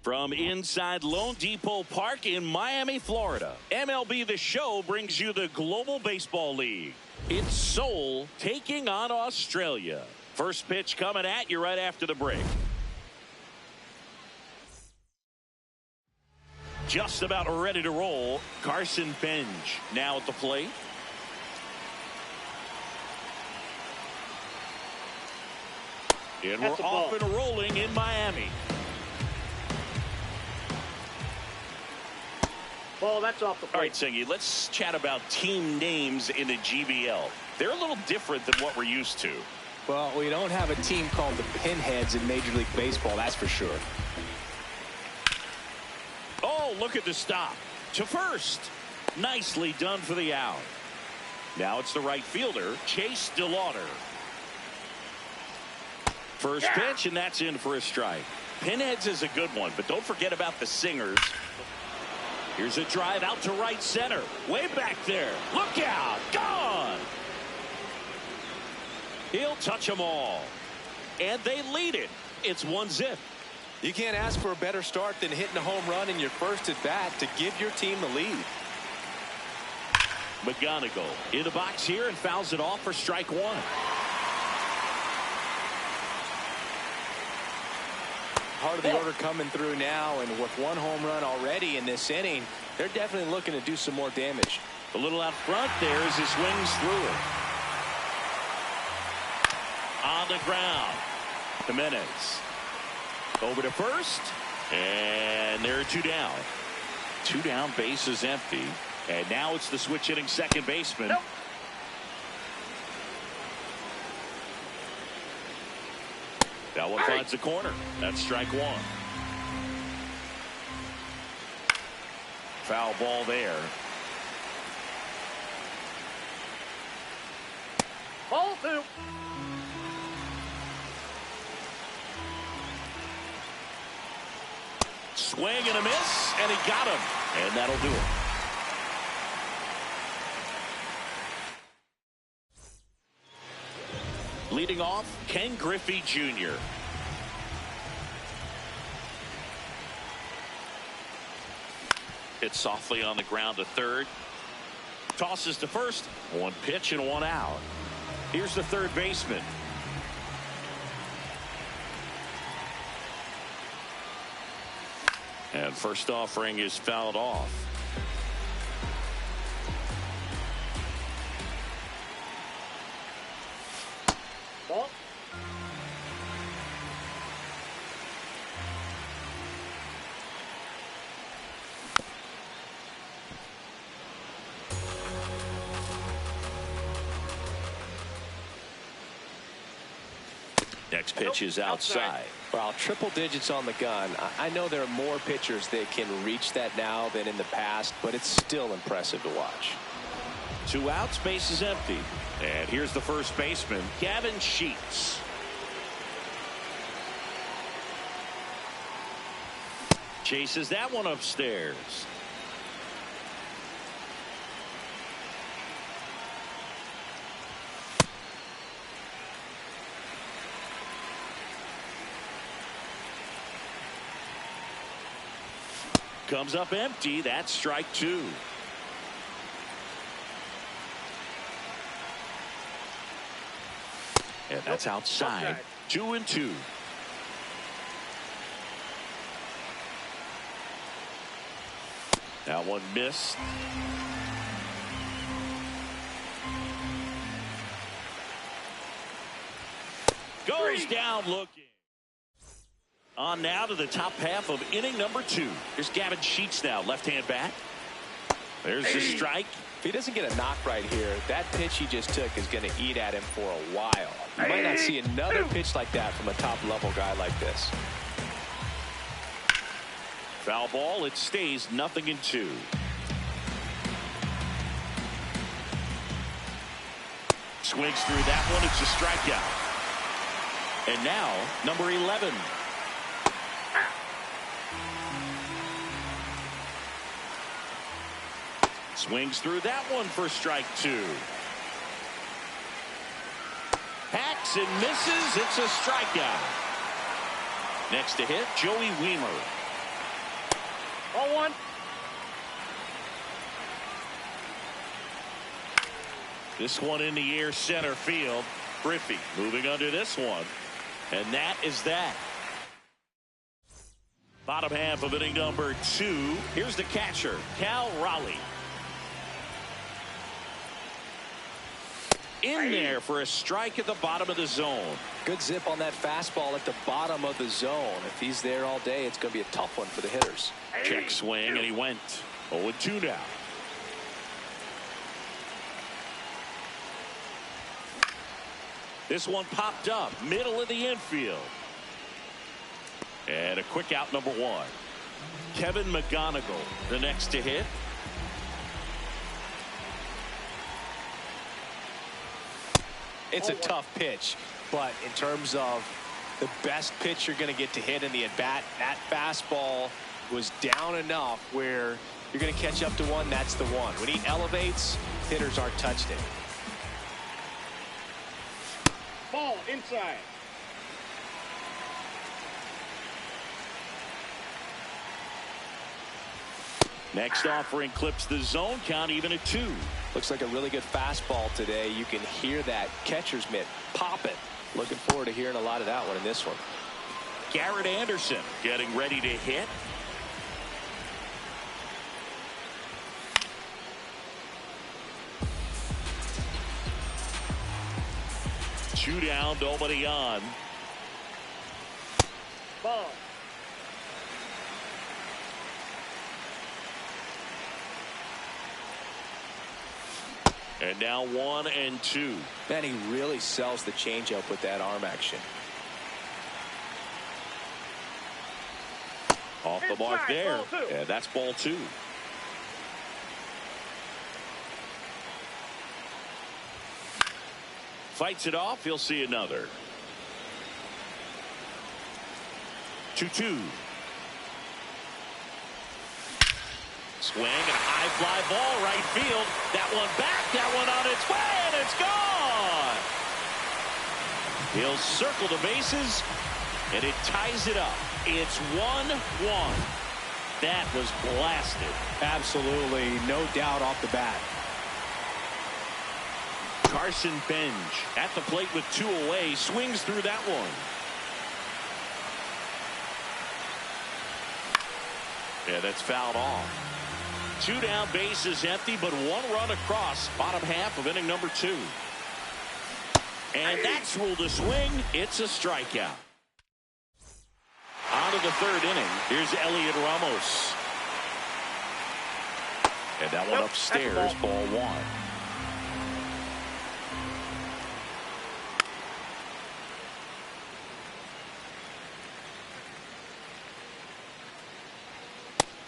From inside Lone Depot Park in Miami, Florida, MLB The Show brings you the Global Baseball League. It's Seoul taking on Australia. First pitch coming at you right after the break. Just about ready to roll. Carson Benj now at the plate. And we're off and rolling in Miami. Ball, that's off the plate. All right, Singy, let's chat about team names in the GBL. They're a little different than what we're used to. Well, we don't have a team called the Pinheads in Major League Baseball, that's for sure. Oh, look at the stop. To first. Nicely done for the out. Now it's the right fielder, Chase DeLauder. First pitch, and that's in for a strike. Pinheads is a good one, but don't forget about the singers. Here's a drive out to right center. Way back there. Look out. Gone. He'll touch them all. And they lead it. It's 1-0. You can't ask for a better start than hitting a home run in your first at bat to give your team the lead. McGonigal in the box here and fouls it off for strike one. Part of the order coming through now, and with one home run already in this inning, they're definitely looking to do some more damage. A little out front there as he swings through it. On the ground. Jimenez. Over to first. And there are two down. Two down, base is empty. And now it's the switch hitting second baseman. Nope. That one finds the corner. That's strike one. Foul ball there. Ball two. Swing and a miss, and he got him. And that'll do it. Leading off, Ken Griffey Jr. Hits softly on the ground to third. Tosses to first. One pitch and one out. Here's the third baseman. And first offering is fouled off. Ball. Next pitch is outside. Well, triple digits on the gun. I know there are more pitchers that can reach that now than in the past, but it's still impressive to watch. Two outs, base is empty. And here's the first baseman, Gavin Sheets. Chases that one upstairs. Comes up empty. That's strike two. And that's outside. 2-2. That one missed. Goes down looking. On now to the top half of inning number 2. Here's Gavin Sheets now, left-hand bat. There's the strike. If he doesn't get a knock right here, that pitch he just took is going to eat at him for a while. You might not see another pitch like that from a top-level guy like this. Foul ball. It stays 0-2. Swings through that one. It's a strikeout. And now, number 11. Swings through that one for strike two. Hacks and misses. It's a strikeout. Next to hit, Joey Wiemer. Ball one. This one in the air, center field. Griffey moving under this one. And that is that. Bottom half of inning number 2. Here's the catcher, Cal Raleigh. In there for a strike at the bottom of the zone. Good zip on that fastball at the bottom of the zone. If he's there all day, it's going to be a tough one for the hitters. Check swing, and he went 0-2 now. This one popped up, middle of the infield. And a quick out, number 1. Kevin McGonigal, the next to hit. It's a tough pitch, but in terms of the best pitch you're going to get to hit in the at-bat, that fastball was down enough where you're going to catch up to one. That's the one. When he elevates, hitters aren't touched it. Ball inside. Next offering clips the zone, count even at 2. Looks like a really good fastball today. You can hear that catcher's mitt pop it. Looking forward to hearing a lot of that one in this one. Garrett Anderson getting ready to hit. Two down, nobody on. Ball. And now 1-2. Man, he really sells the changeup with that arm action. Off the mark there. And that's ball 2. Fights it off. He'll see another. 2-2. Swing and a high fly ball right field. That one back, that one on its way, and it's gone. He'll circle the bases, and it ties it up. It's 1-1. That was blasted. Absolutely, no doubt off the bat. Carson Benj at the plate with 2 away, swings through that one. Yeah, that's fouled off. 2 down, bases empty, but 1 run across. Bottom half of inning number 2. And that's ruled a swing. It's a strikeout. On to the 3rd inning. Here's Elliot Ramos. And that one upstairs, ball 1.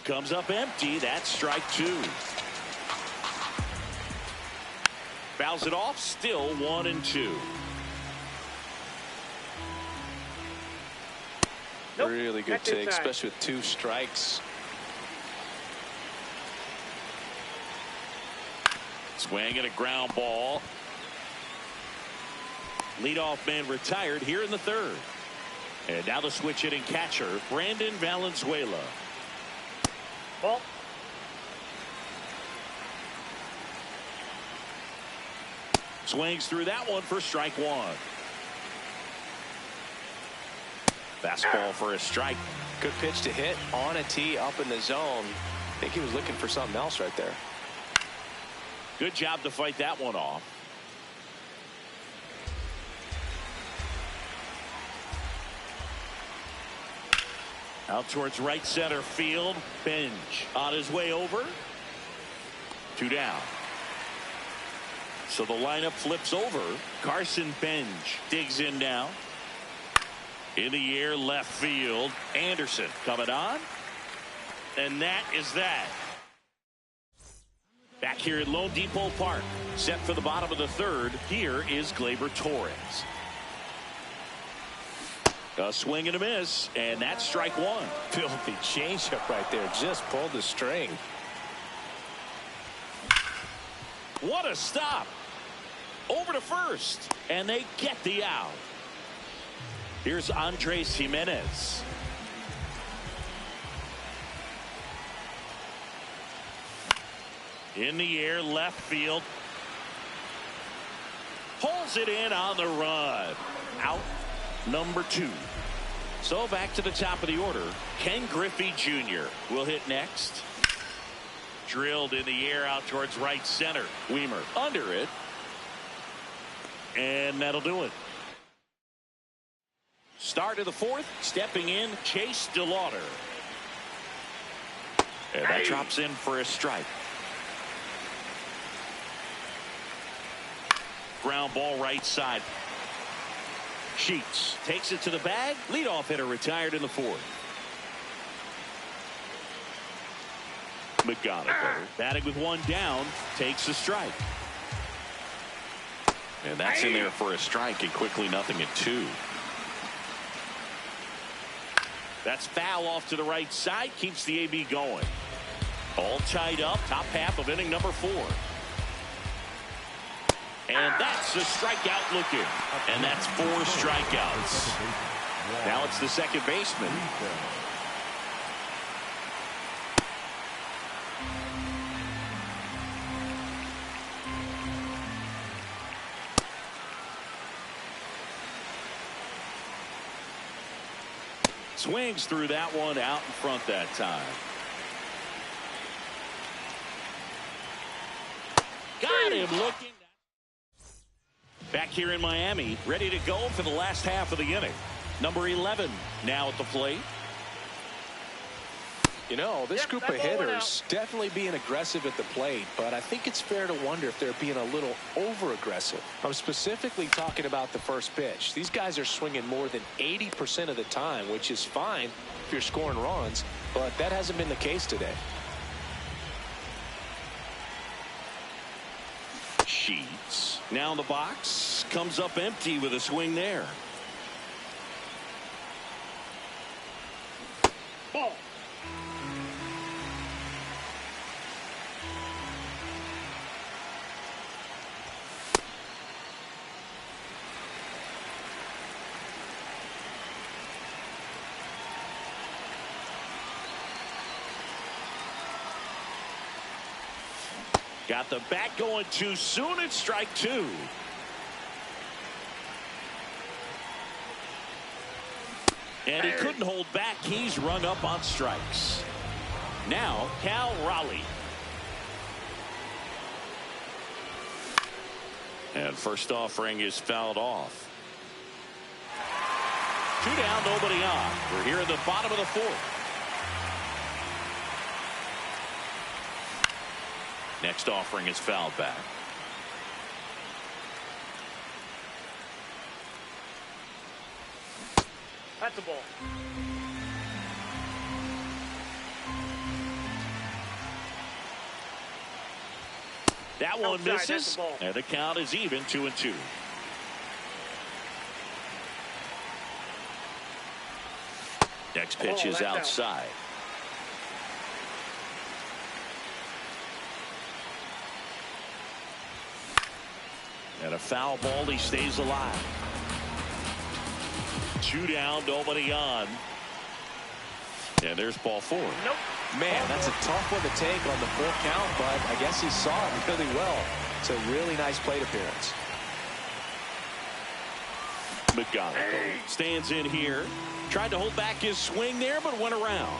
Comes up empty. That's strike 2. Fouls it off. Still 1-2. Nope. Really good take, especially with 2 strikes. Swing and a ground ball. Leadoff man retired here in the 3rd. And now the switch hitting catcher, Brandon Valenzuela. Ball. Swings through that one for strike 1. Fastball for a strike. Good pitch to hit on a tee up in the zone. I think he was looking for something else right there. Good job to fight that one off. Out towards right center field. Benj on his way over. 2 down. So the lineup flips over. Carson Benj digs in now. In the air, left field. Anderson coming on. And that is that. Back here at Lone Depot Park. Set for the bottom of the 3rd. Here is Gleyber Torres. A swing and a miss, and that's strike 1. Filthy changeup right there. Just pulled the string. What a stop. Over to first, and they get the out. Here's Andres Jimenez. In the air, left field. Pulls it in on the run. Out number 2. So back to the top of the order. Ken Griffey Jr. will hit next. Drilled in the air out towards right center. Weimer under it. And that'll do it. Start of the 4th. Stepping in, Chase DeLauder. And that drops in for a strike. Ground ball right side. Sheets takes it to the bag. Leadoff hitter retired in the 4th. McGonigal batting with 1 down takes a strike. And that's in there for a strike, and quickly nothing at 2. That's foul off to the right side, keeps the AB going. All tied up, top half of inning number 4. And that's a strikeout looking. And that's 4 strikeouts. Now it's the second baseman. Swings through that one out in front that time. Got him looking. Back here in Miami, ready to go for the last half of the inning. Number 11 now at the plate. You know, this group of hitters definitely being aggressive at the plate, but I think it's fair to wonder if they're being a little over-aggressive. I'm specifically talking about the first pitch. These guys are swinging more than 80% of the time, which is fine if you're scoring runs, but that hasn't been the case today. Sheets now in the box, comes up empty with a swing there. Ball. Got the bat going too soon. It's strike 2. And he couldn't hold back. He's rung up on strikes. Now Cal Raleigh. And first offering is fouled off. 2 down, nobody on. We're here in the bottom of the 4th. Next offering is fouled back. That's a ball. That one Outside, misses. that's a ball. And the count is even, 2-2. Next pitch is outside. And a foul ball. He stays alive. 2 down, nobody on. And there's ball 4. Nope. Man, that's a tough one to take on the full count, but I guess he saw it really well. It's a really nice plate appearance. McGonigal stands in here. Tried to hold back his swing there, but went around.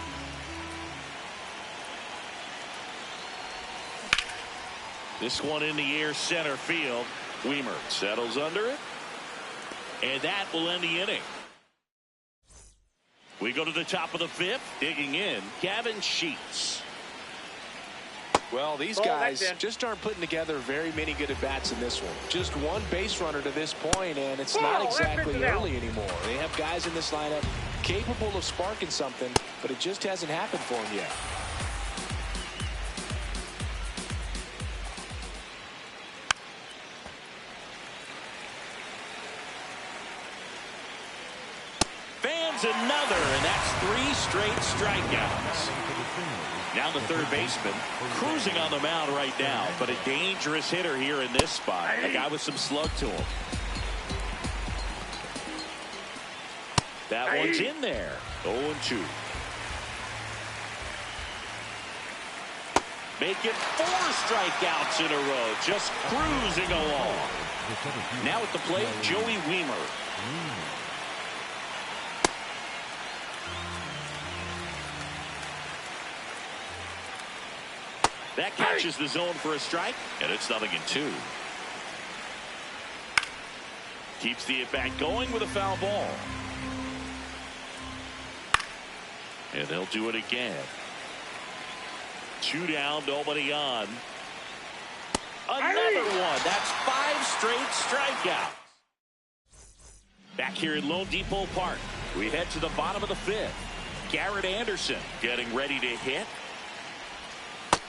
This one in the air, center field. Weimer settles under it. And that will end the inning. We go to the top of the 5th. Digging in, Gavin Sheets. Well, these guys just aren't putting together very many good at-bats in this one. Just 1 base runner to this point, and it's not exactly early anymore. They have guys in this lineup capable of sparking something, but it just hasn't happened for them yet. Another, and that's 3 straight strikeouts. Now the third baseman cruising on the mound right now, but a dangerous hitter here in this spot. A guy with some slug to him. That one's in there. 0-2. Making 4 strikeouts in a row, just cruising along. Now at the plate, Joey Weimer. That catches the zone for a strike, and it's 0-2. Keeps the at-bat going with a foul ball. And they'll do it again. 2 down, nobody on. Another one. That's 5 straight strikeouts. Back here in Lone Depot Park, we head to the bottom of the 5th. Garrett Anderson getting ready to hit.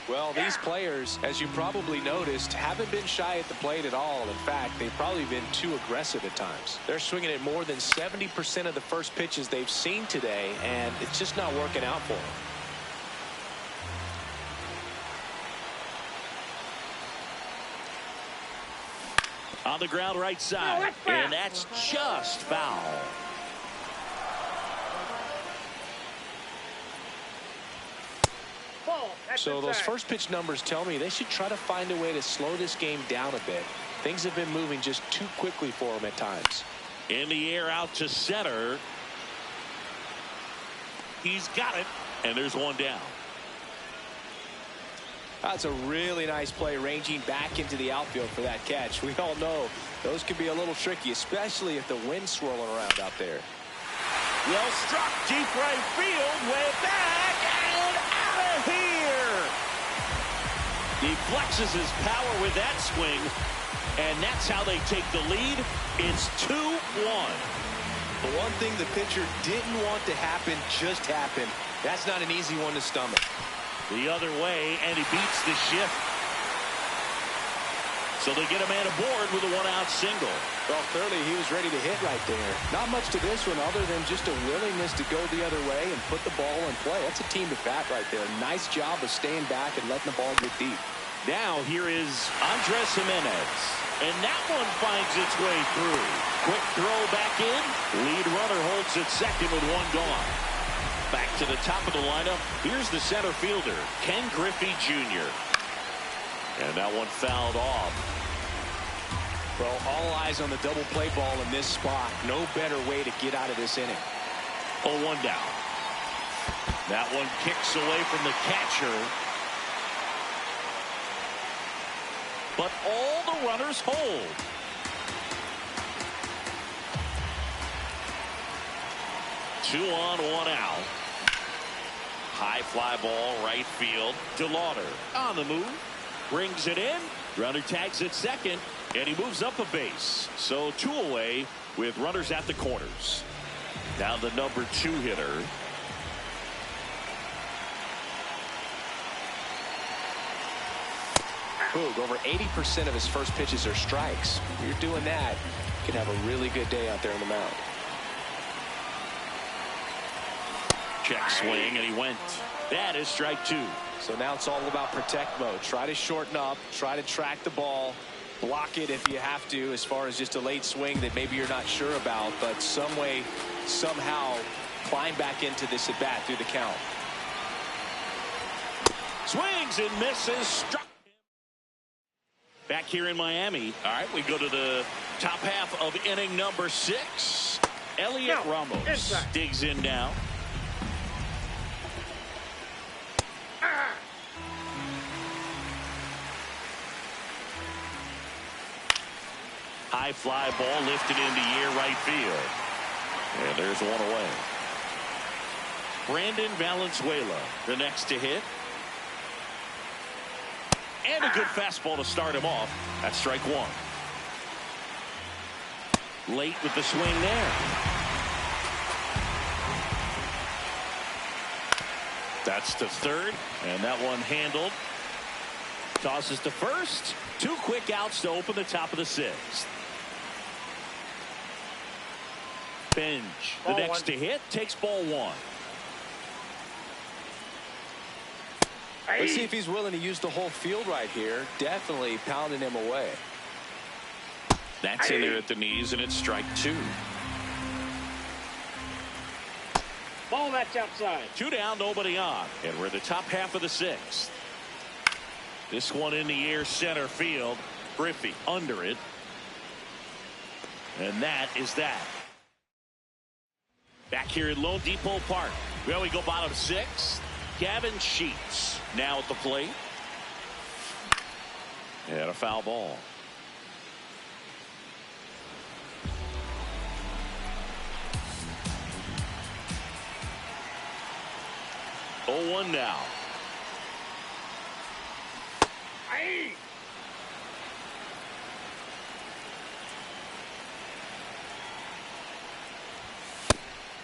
Well, these players, as you probably noticed, haven't been shy at the plate at all. In fact, they've probably been too aggressive at times. They're swinging at more than 70% of the first pitches they've seen today, and it's just not working out for them. On the ground right side, and that's just foul. So those first pitch numbers tell me they should try to find a way to slow this game down a bit. Things have been moving just too quickly for them at times. In the air out to center. He's got it, and there's one down. That's a really nice play, ranging back into the outfield for that catch. We all know those can be a little tricky, especially if the wind's swirling around out there. Well struck, deep right field, way back, and out of here. He flexes his power with that swing, and that's how they take the lead. It's 2-1. The one thing the pitcher didn't want to happen just happened. That's not an easy one to stomach. The other way, and he beats the shift. So they get a man aboard with a 1-out single. Well, clearly he was ready to hit right there. Not much to this one other than just a willingness to go the other way and put the ball in play. That's a team to bat right there. Nice job of staying back and letting the ball get deep. Now here is Andres Jimenez. And that one finds its way through. Quick throw back in. Lead runner holds at second with 1 gone. Back to the top of the lineup. Here's the center fielder, Ken Griffey Jr. And that one fouled off. Well, all eyes on the double play ball in this spot. No better way to get out of this inning. 0-1 down. That one kicks away from the catcher. But all the runners hold. Two on, 1 out. High fly ball, right field. DeLauder on the move. Brings it in. Runner tags at second. And he moves up a base. So 2 away with runners at the corners. Now the number 2 hitter. Boog, over 80% of his first pitches are strikes. If you're doing that, you can have a really good day out there on the mound. Check swing, and he went. That is strike 2. So now it's all about protect mode. Try to shorten up, try to track the ball, block it if you have to, as far as just a late swing that maybe you're not sure about, but some way, somehow climb back into this at bat through the count. Swings and misses. Struck him. Back here in Miami. All right, we go to the top half of inning number 6. Elliot Ramos digs in now. High fly ball lifted into air right field. And there's one away. Brandon Valenzuela, the next to hit. And a good fastball to start him off. That's strike 1. Late with the swing there. That's to third, and that one handled. Tosses to first. 2 quick outs to open the top of the 6th. Benj, the next to hit, takes ball 1. Let's see if he's willing to use the whole field right here. Definitely pounding him away. That's in there at the knees, and it's strike 2. Ball, that's outside. 2 down, nobody on. And we're in the top half of the 6th. This one in the air, center field. Griffey under it. And that is that. Back here at Lone Depot Park. Well, we go bottom 6. Gavin Sheets now at the plate. And a foul ball. Oh, 1 now. Aye.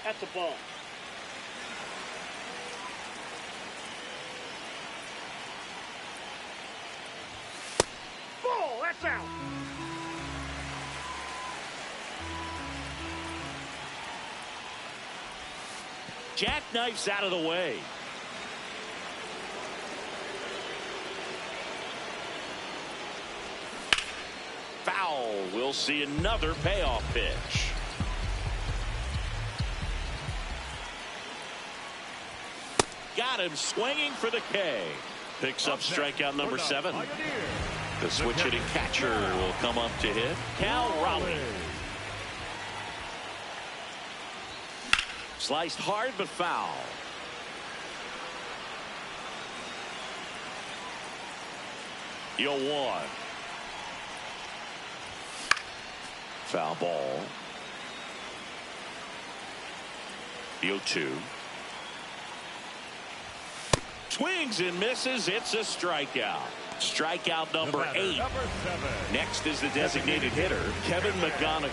That's a ball. Ball, that's out. Jackknifes out of the way. Foul. We'll see another payoff pitch. Got him swinging for the K. Picks up strikeout number 7. The switch hitting catcher will come up to hit. Cal Raleigh. Sliced hard but foul. The 0-1. Foul ball. The 0-2. Swings and misses. It's a strikeout. Strikeout number 8. Next is the designated hitter, Kevin McGonigal.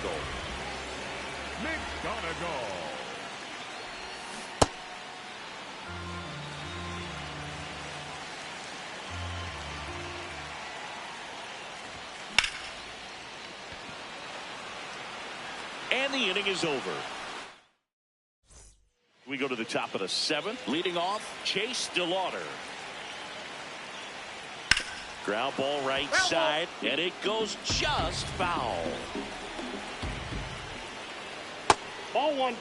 And the inning is over. We go to the top of the 7th. Leading off, Chase DeLauder. Ground ball right side, and it goes just foul. Ball 1.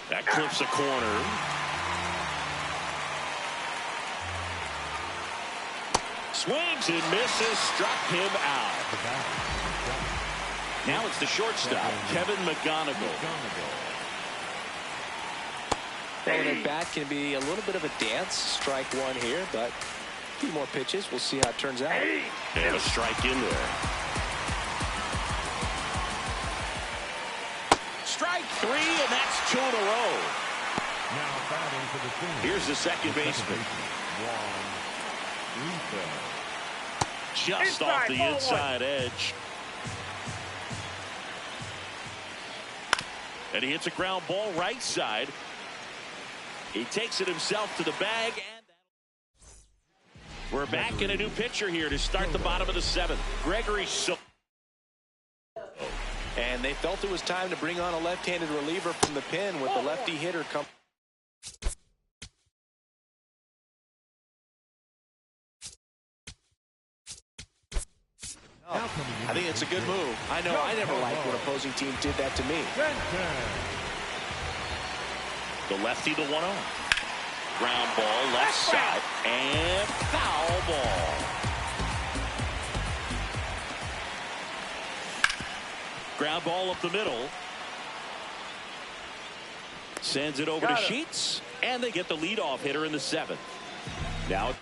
That clips a corner. Swings and misses, struck him out. Now it's the shortstop, Kevin McGonigal. Well, an at-bat can be a little bit of a dance. Strike 1 here, but a few more pitches. We'll see how it turns out. And a strike in there. Strike 3, and that's 2 in a row. Now batting for the team. Here's the second baseman. Just off the inside edge. And he hits a ground ball right side. He takes it himself to the bag. And we're back in a new pitcher here to start the bottom of the 7th. Gregory So. And they felt it was time to bring on a left-handed reliever from the pen with the lefty hitter come. I think it's a good move. I know I never liked when opposing teams did that to me. The lefty, the 1-0. Ground ball left side and foul ball. Ground ball up the middle. Sends it over to Sheets, and they get the leadoff hitter in the 7th. Now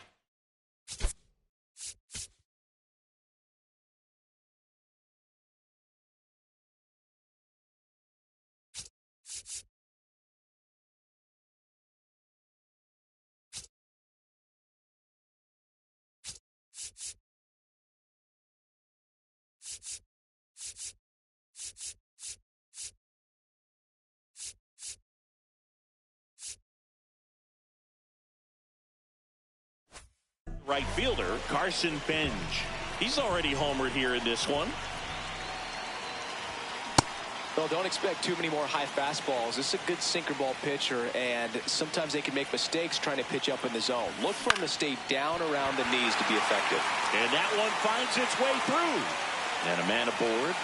right fielder, Carson Benj. He's already homered here in this one. Well, don't expect too many more high fastballs. This is a good sinker ball pitcher, and sometimes they can make mistakes trying to pitch up in the zone. Look for him to stay down around the knees to be effective. And that one finds its way through. And a man aboard.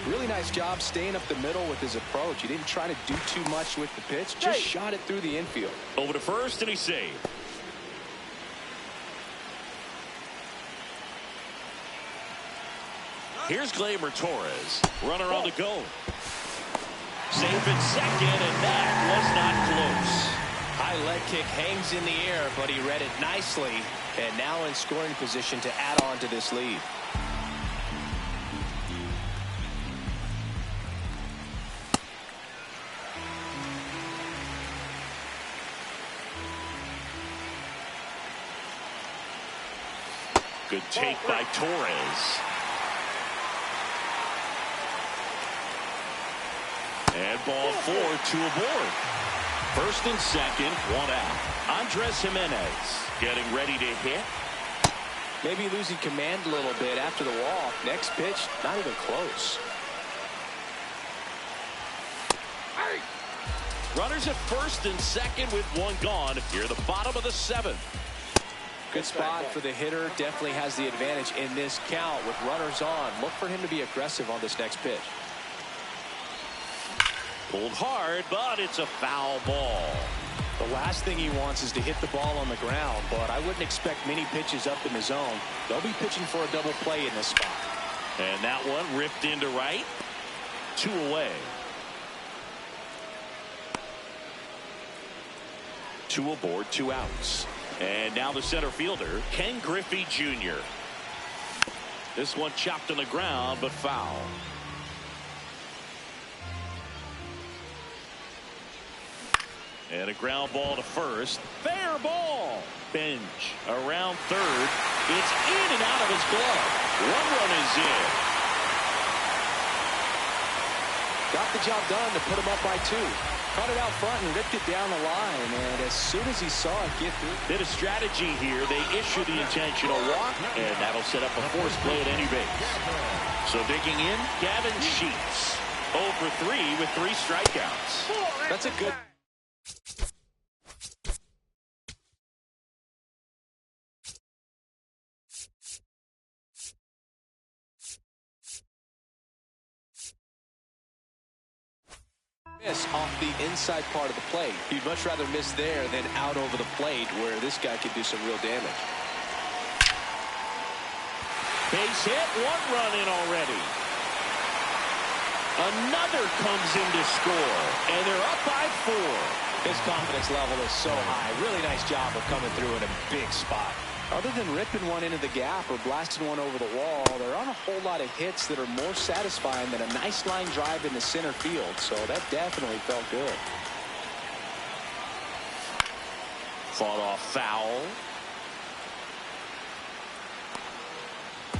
Really nice job staying up the middle with his approach. He didn't try to do too much with the pitch, just shot it through the infield. Over to first, and he saved. Here's Gleyber Torres, runner on the go. Safe at second, and that was not close. High leg kick hangs in the air, but he read it nicely, and now in scoring position to add on to this lead. Good take by Torres. And ball 4, 2 aboard. First and second, 1 out. Andres Jimenez getting ready to hit. Maybe losing command a little bit after the walk. Next pitch, not even close. Runners at first and second with 1 gone. Here at the bottom of the 7th. Good spot for the hitter. Definitely has the advantage in this count with runners on. Look for him to be aggressive on this next pitch. Pulled hard, but it's a foul ball. The last thing he wants is to hit the ball on the ground, but I wouldn't expect many pitches up in the zone. They'll be pitching for a double play in this spot. And that one ripped into right. 2 away. 2 aboard, 2 outs. And now the center fielder, Ken Griffey Jr. This one chopped on the ground, but foul. And a ground ball to first. Fair ball. Bench around third. It's in and out of his glove. 1 run is in. Got the job done to put him up by 2. Caught it out front and ripped it down the line. And as soon as he saw it get through. Bit of strategy here. They issue the intentional walk. And that'll set up a force play at any base. So digging in, Gavin Sheets. 0 for 3 with 3 strikeouts. That's a good. Miss off the inside part of the plate. You'd much rather miss there than out over the plate where this guy could do some real damage. Base hit, 1 run in already. Another comes in to score, and they're up by 4. His confidence level is so high. Really nice job of coming through in a big spot. Other than ripping one into the gap or blasting one over the wall, there aren't a whole lot of hits that are more satisfying than a nice line drive in the center field. So that definitely felt good. Fought off foul.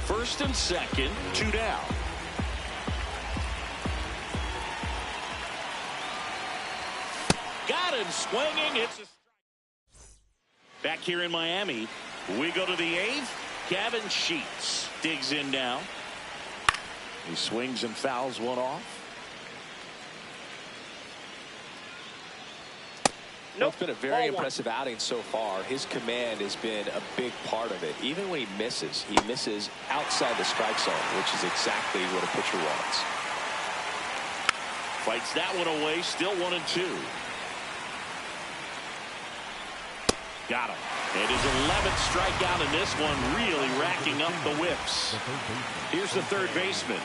First and second, 2 down. Got him swinging. It's a strike. Back here in Miami, we go to the 8th. Gavin Sheets digs in now. He swings and fouls one off. Nope. It's been a very impressive outing so far. His command has been a big part of it. Even when he misses outside the strike zone, which is exactly what a pitcher wants. Fights that one away. Still 1-2. Got him. And his 11th strikeout in this one, really racking up the whips. Here's the third baseman.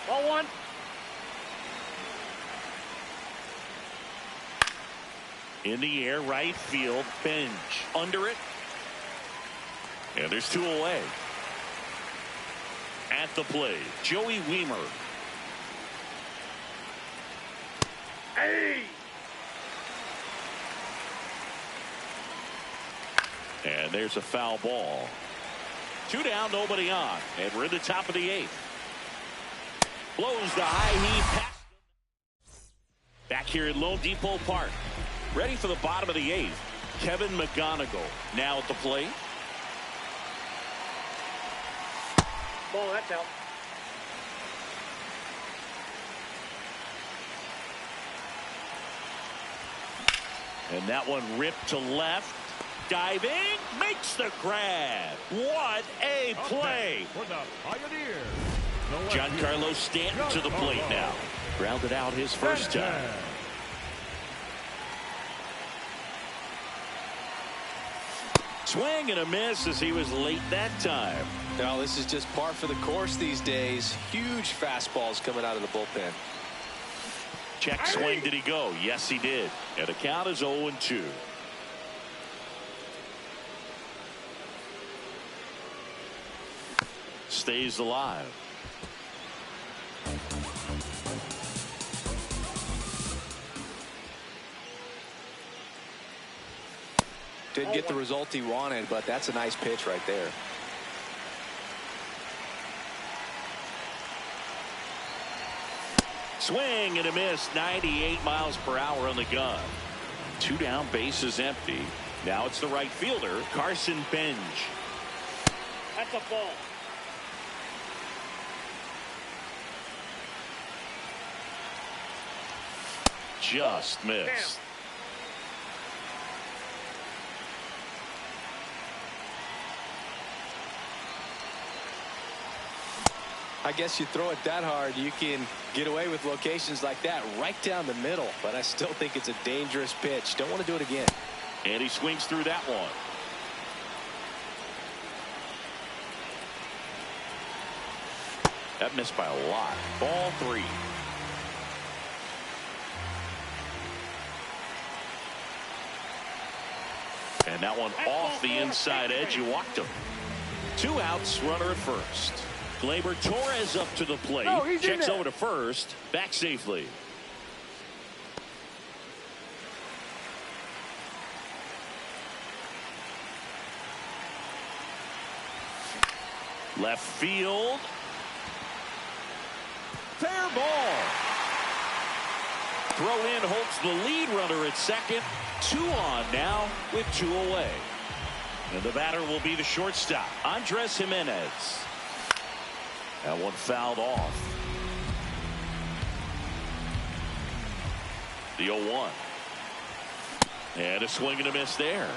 Ball 1. In the air, right field, Bench under it. And there's 2 away. At the plate, Joey Wiemer. Hey! And there's a foul ball. 2 down, nobody on. And we're in the top of the 8th. Blows the high heat past. Back here at Lone Depot Park. Ready for the bottom of the 8th. Kevin McGonigal now at the plate. Ball, that's out. And that one ripped to left. diving, makes the grab. What a play. For the Pioneers, Giancarlo Stanton to the plate now. Grounded out his first time. Swing and a miss as he was late that time. Now this is just par for the course these days. Huge fastballs coming out of the bullpen. Check swing. Did he go? Yes, he did. And the count is 0-2. Stays alive. Didn't get the result he wanted, but that's a nice pitch right there. Swing and a miss. 98 miles per hour on the gun. 2 down, bases empty. Now it's the right fielder, Carson Benj. That's a ball. Just missed. I guess you throw it that hard, you can get away with locations like that right down the middle. But I still think it's a dangerous pitch. Don't want to do it again. And he swings through that one. That missed by a lot. Ball 3. And that one off the inside edge. You walked him. 2 outs, runner at first. Gleyber Torres up to the plate. Checks over to first. Back safely. Left field. Fair ball. Throw in holds the lead runner at second. 2 on now with 2 away. And the batter will be the shortstop, Andres Jimenez. That one fouled off. The 0-1. And a swing and a miss there.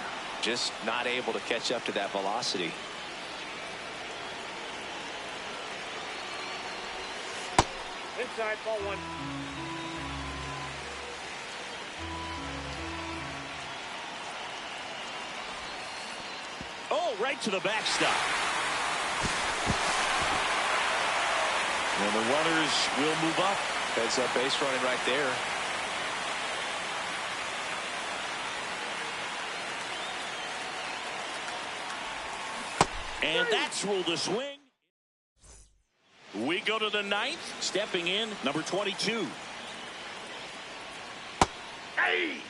Just not able to catch up to that velocity. Inside, ball 1. Oh, right to the backstop. And the runners will move up. Heads up base running right there. And that's ruled a swing. We go to the 9th. Stepping in, number 22. Hey!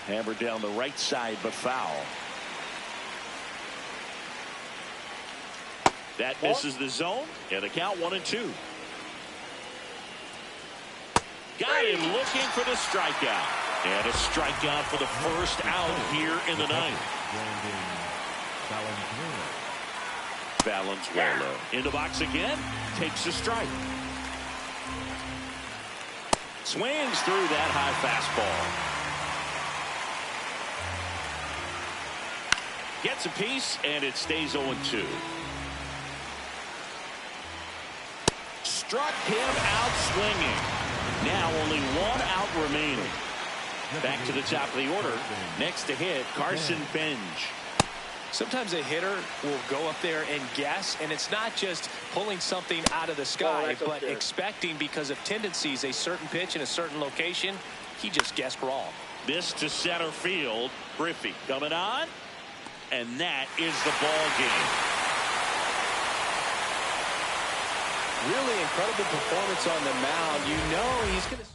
Hammered down the right side, but foul. That misses the zone, and the count 1-2. Got him looking for the strikeout. And a strikeout for the first out here in the 9th. Valenzuela in the box again, takes a strike. Swings through that high fastball. Gets a piece, and it stays 0-2. Struck him out swinging. Now only 1 out remaining. Back to the top of the order. Next to hit, Carson Benj. Sometimes a hitter will go up there and guess, and it's not just pulling something out of the sky, but expecting, because of tendencies, a certain pitch in a certain location. He just guessed wrong. This to center field. Griffey coming on, and that is the ball game. Really incredible performance on the mound. You know he's going to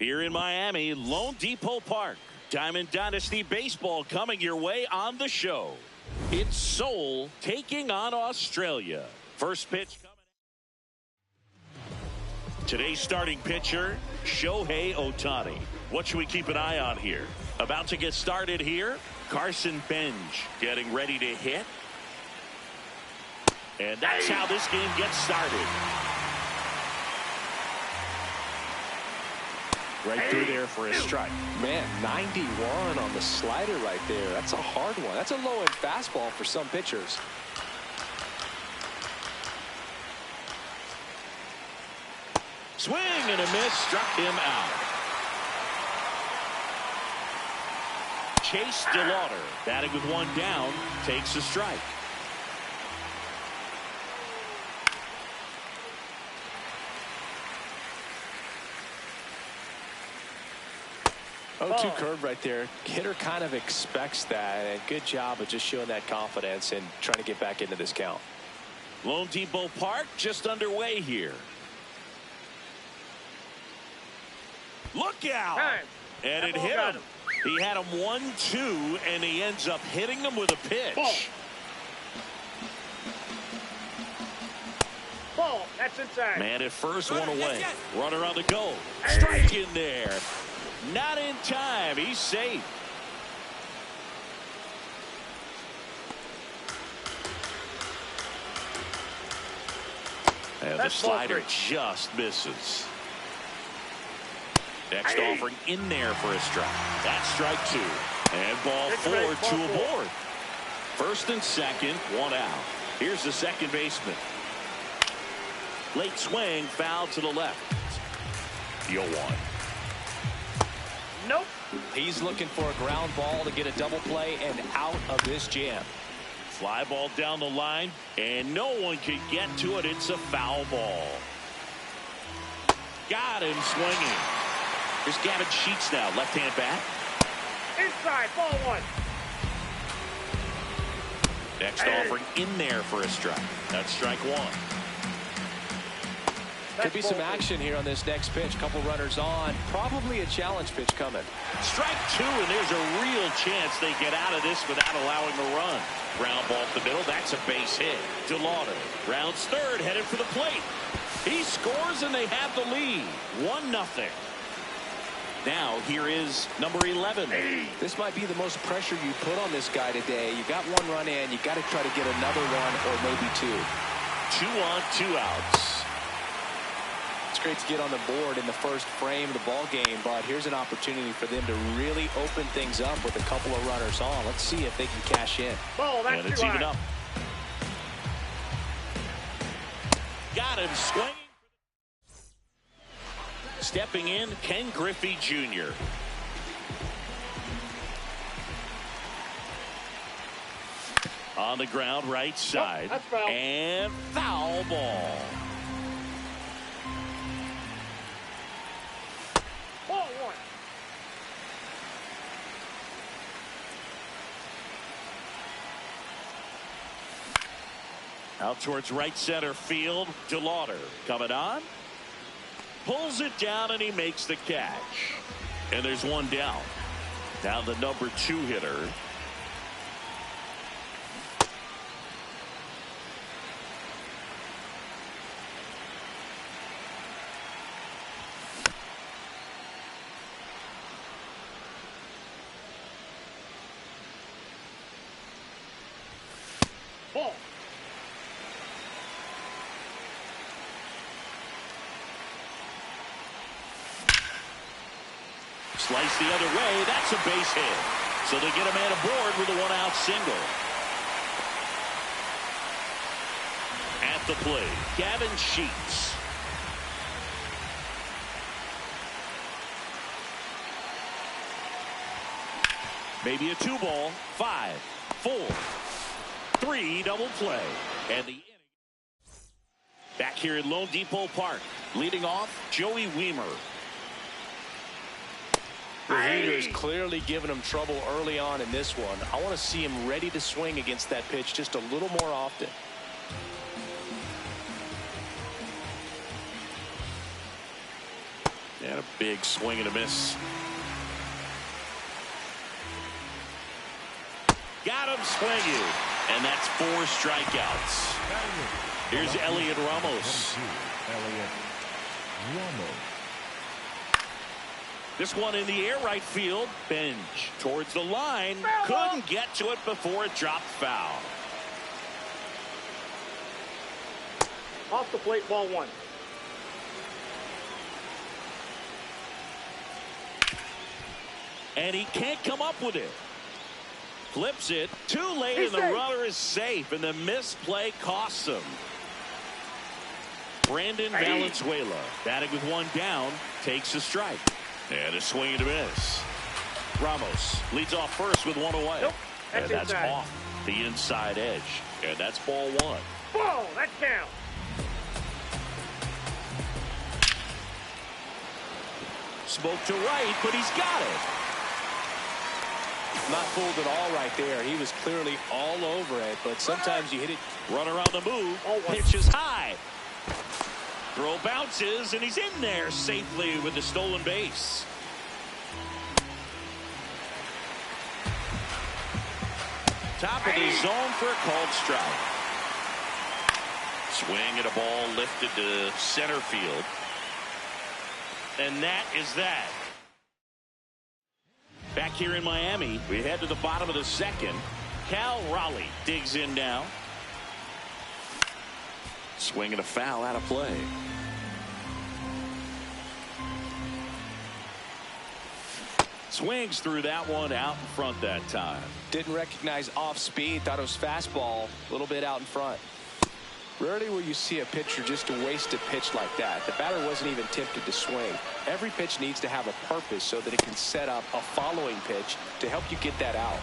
Here in Miami, Lone Depot Park. Diamond Dynasty Baseball coming your way on the show. It's Seoul taking on Australia. First pitch coming. Today's starting pitcher, Shohei Ohtani. What should we keep an eye on here? About to get started here, Carson Bench getting ready to hit. And that's how this game gets started. Right through there for a strike. Man, 91 on the slider right there. That's a hard one. That's a low-end fastball for some pitchers. Swing and a miss, struck him out. Chase DeLauder, batting with one down, takes a strike. 0-2 curve right there. Hitter kind of expects that, and good job of just showing that confidence and trying to get back into this count. Lone Depot Park just underway here. Look out! And it hit him. He had him 1-2, and he ends up hitting him with a pitch. Ball. That's inside. Man at first, one away. Runner on the go. Strike in there. Not in time. He's safe. And the slider just misses. Next offering in there for a strike. That's strike two. And ball four, two aboard. First and second, one out. Here's the second baseman. Late swing, foul to the left. 0-1. Nope. He's looking for a ground ball to get a double play and out of this jam. Fly ball down the line, and no one can get to it. It's a foul ball. Got him swinging. Here's Gavin Sheets now, left-hand bat. Inside, ball one. Next offering in there for a strike. That's strike one. Could be some action here on this next pitch. Couple runners on. Probably a challenge pitch coming. Strike two, and there's a real chance they get out of this without allowing a run. Ground ball to the middle. That's a base hit. DeLauder rounds third, headed for the plate. He scores, and they have the lead. 1-0. Now, here is number 11. This might be the most pressure you put on this guy today. You got one run in. You got to try to get another one or maybe two. 2 on, 2 outs. great to get on the board in the first frame of the ball game, but here's an opportunity for them to really open things up with a couple of runners on. Let's see if they can cash in. Ball, that's And it's even up. Got him swinging. Stepping in, Ken Griffey Jr. On the ground, right side. That's foul. And foul ball. Ball one. Out towards right center field. DeLauder coming on. Pulls it down and he makes the catch. And there's one down. Now the number 2 hitter. Ball. Slice the other way. That's a base hit. So they get a man aboard with a 1-out single. At the plate, Gavin Sheets. Maybe a 2-ball. 5, 4, 3 double play. And the inning. Back here at Lone Depot Park. Leading off, Joey Weimer. The hitter is clearly giving him trouble early on in this one. I want to see him ready to swing against that pitch just a little more often. And a big swing and a miss. Got him swinging. And that's 4 strikeouts. Here's Elliot Ramos. Elliot Ramos. This one in the air right field. Bench towards the line. Couldn't get to it before it dropped foul. Off the plate, ball one. And he can't come up with it. Flips it. Too late, and the runner is safe. And the misplay costs him. Brandon Valenzuela, batting with 1 down, takes a strike. And a swing and a miss. Ramos leads off first with 1 away. Nope, and that's inside. off the inside edge. And that's ball 1. Ball, that's down. Smoke to right, but he's got it. Not fooled at all right there. He was clearly all over it, but sometimes you hit it. Runner on the move. Oh, Pitch is high. Throw bounces, and he's in there safely with the stolen base. Top of the zone for a called strike. Swing at a ball lifted to center field. And that is that. Back here in Miami, we head to the bottom of the second. Cal Raleigh digs in now. Swing and a foul out of play. Swings through that one out in front that time. Didn't recognize off speed. Thought it was fastball. A little bit out in front. Rarely will you see a pitcher just to waste a pitch like that. The batter wasn't even tempted to swing. Every pitch needs to have a purpose so that it can set up a following pitch to help you get that out.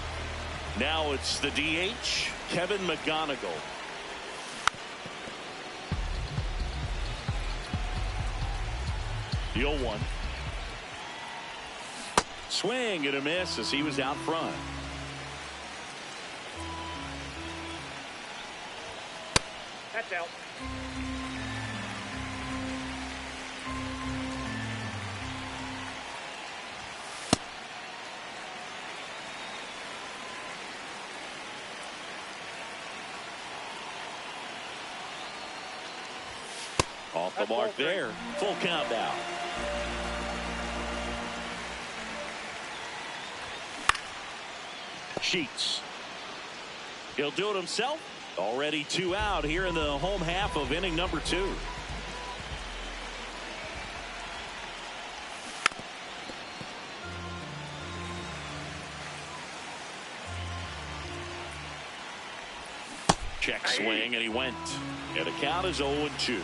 Now it's the DH, Kevin McGonigal. The 0-1. Swing and a miss as he was out front. That's out. Off the mark there. Full count now. Sheets. He'll do it himself. Already 2 out here in the home half of inning number 2. Check swing, and he went. And the count is 0-2.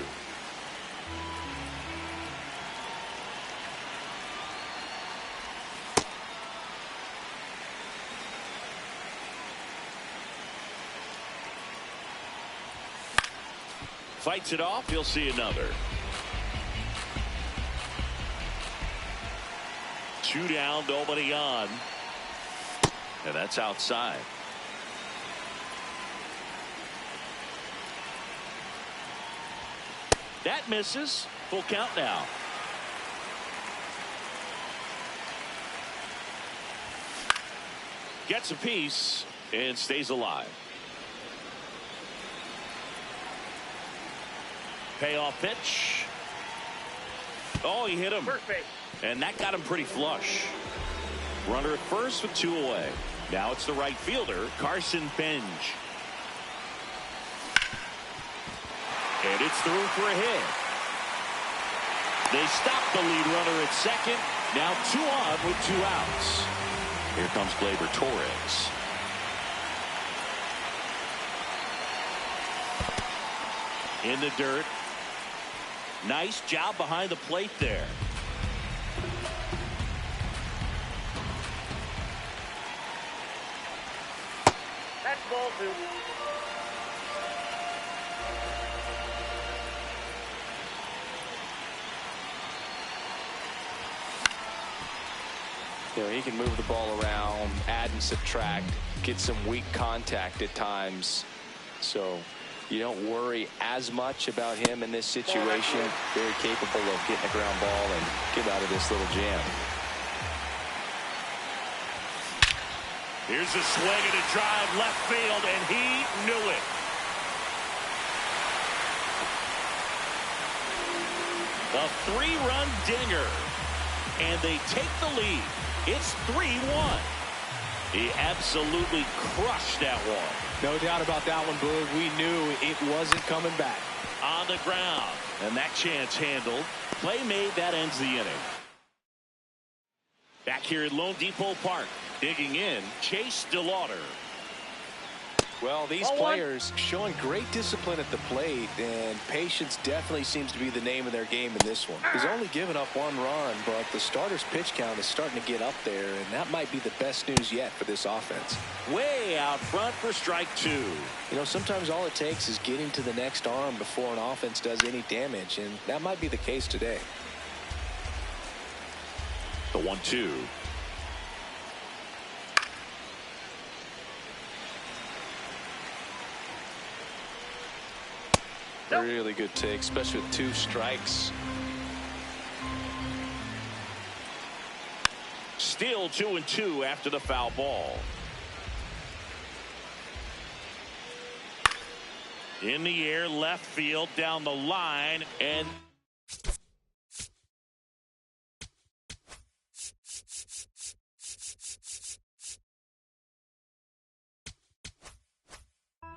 Fights it off. He'll see another. 2 down, nobody on. And that's outside. That misses. Full count now. Gets a piece and stays alive. Payoff pitch. Oh, he hit him. First base. And that got him pretty flush. Runner at first with 2 away. Now it's the right fielder, Carson Benj. And it's through for a hit. They stop the lead runner at second. Now 2 on with 2 outs. Here comes Gleyber Torres. In the dirt. Nice job behind the plate there. That's ball 2. You know, he can move the ball around, add and subtract, get some weak contact at times. So you don't worry as much about him in this situation. Very capable of getting a ground ball and get out of this little jam. Here's a swing and a drive left field, and he knew it. A 3-run dinger, and they take the lead. It's 3-1. He absolutely crushed that one. No doubt about that one, Boog. We knew it wasn't coming back. On the ground, and that chance handled. Play made, that ends the inning. Back here at Lone Depot Park, digging in, Chase DeLauder. Well, these players showing great discipline at the plate, and patience definitely seems to be the name of their game in this one. He's only given up 1 run, but the starter's pitch count is starting to get up there, and that might be the best news yet for this offense. Way out front for strike 2. You know, sometimes all it takes is getting to the next arm before an offense does any damage, and that might be the case today. The 1-2. Really good take, especially with 2 strikes. Still 2-2 after the foul ball. In the air, left field, down the line, and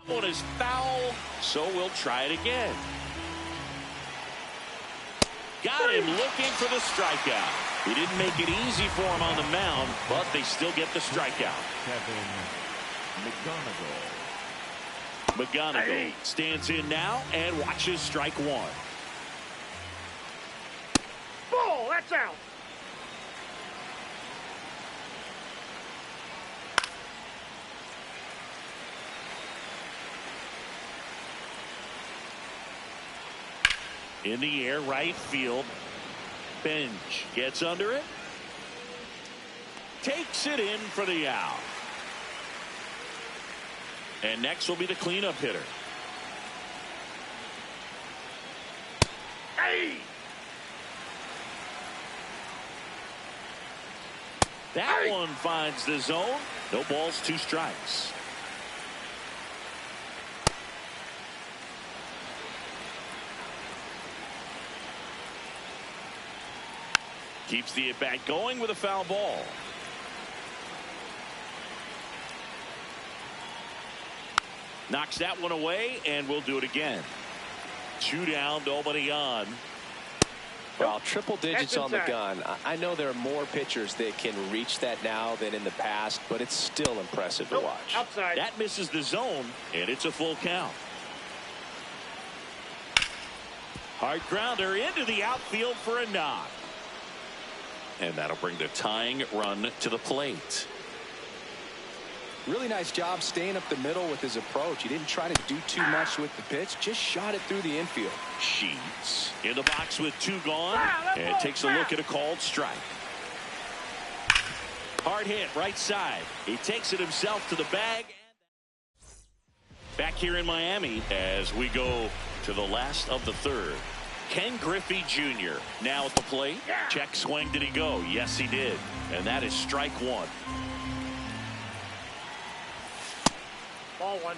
one is foul, so we'll try it again. Got him looking for the strikeout. He didn't make it easy for him on the mound, but they still get the strikeout. Kevin McGonigal. McGonigal stands in now and watches strike 1. Ball, that's out. In the air, right field. Benj gets under it. Takes it in for the out. And next will be the cleanup hitter. Hey! That one finds the zone. No balls, 2 strikes. Keeps the at-bat going with a foul ball. Knocks that one away, and we'll do it again. 2 down, nobody on. Well, triple digits That's on the inside. gun. I know there are more pitchers that can reach that now than in the past, but it's still impressive to Nope, watch. outside. That misses the zone, and it's a full count. Hard grounder into the outfield for a knock. And that'll bring the tying run to the plate. Really nice job staying up the middle with his approach. He didn't try to do too much with the pitch, just shot it through the infield. Sheets in the box with 2 gone, and takes a look at a called strike. Hard hit right side. He takes it himself to the bag. Back here in Miami as we go to the last of the third. Ken Griffey Jr. now at the plate. Check swing. Did he go? Yes, he did. And that is strike 1. Ball 1.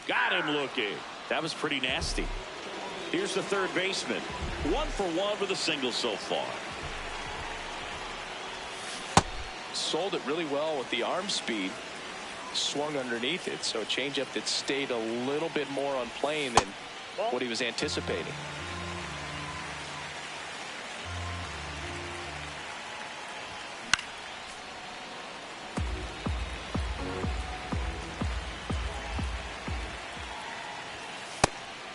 Got him looking. That was pretty nasty. Here's the third baseman. 1 for 1 with a single so far. Sold it really well with the arm speed. Swung underneath it, so a changeup that stayed a little bit more on plane than what he was anticipating.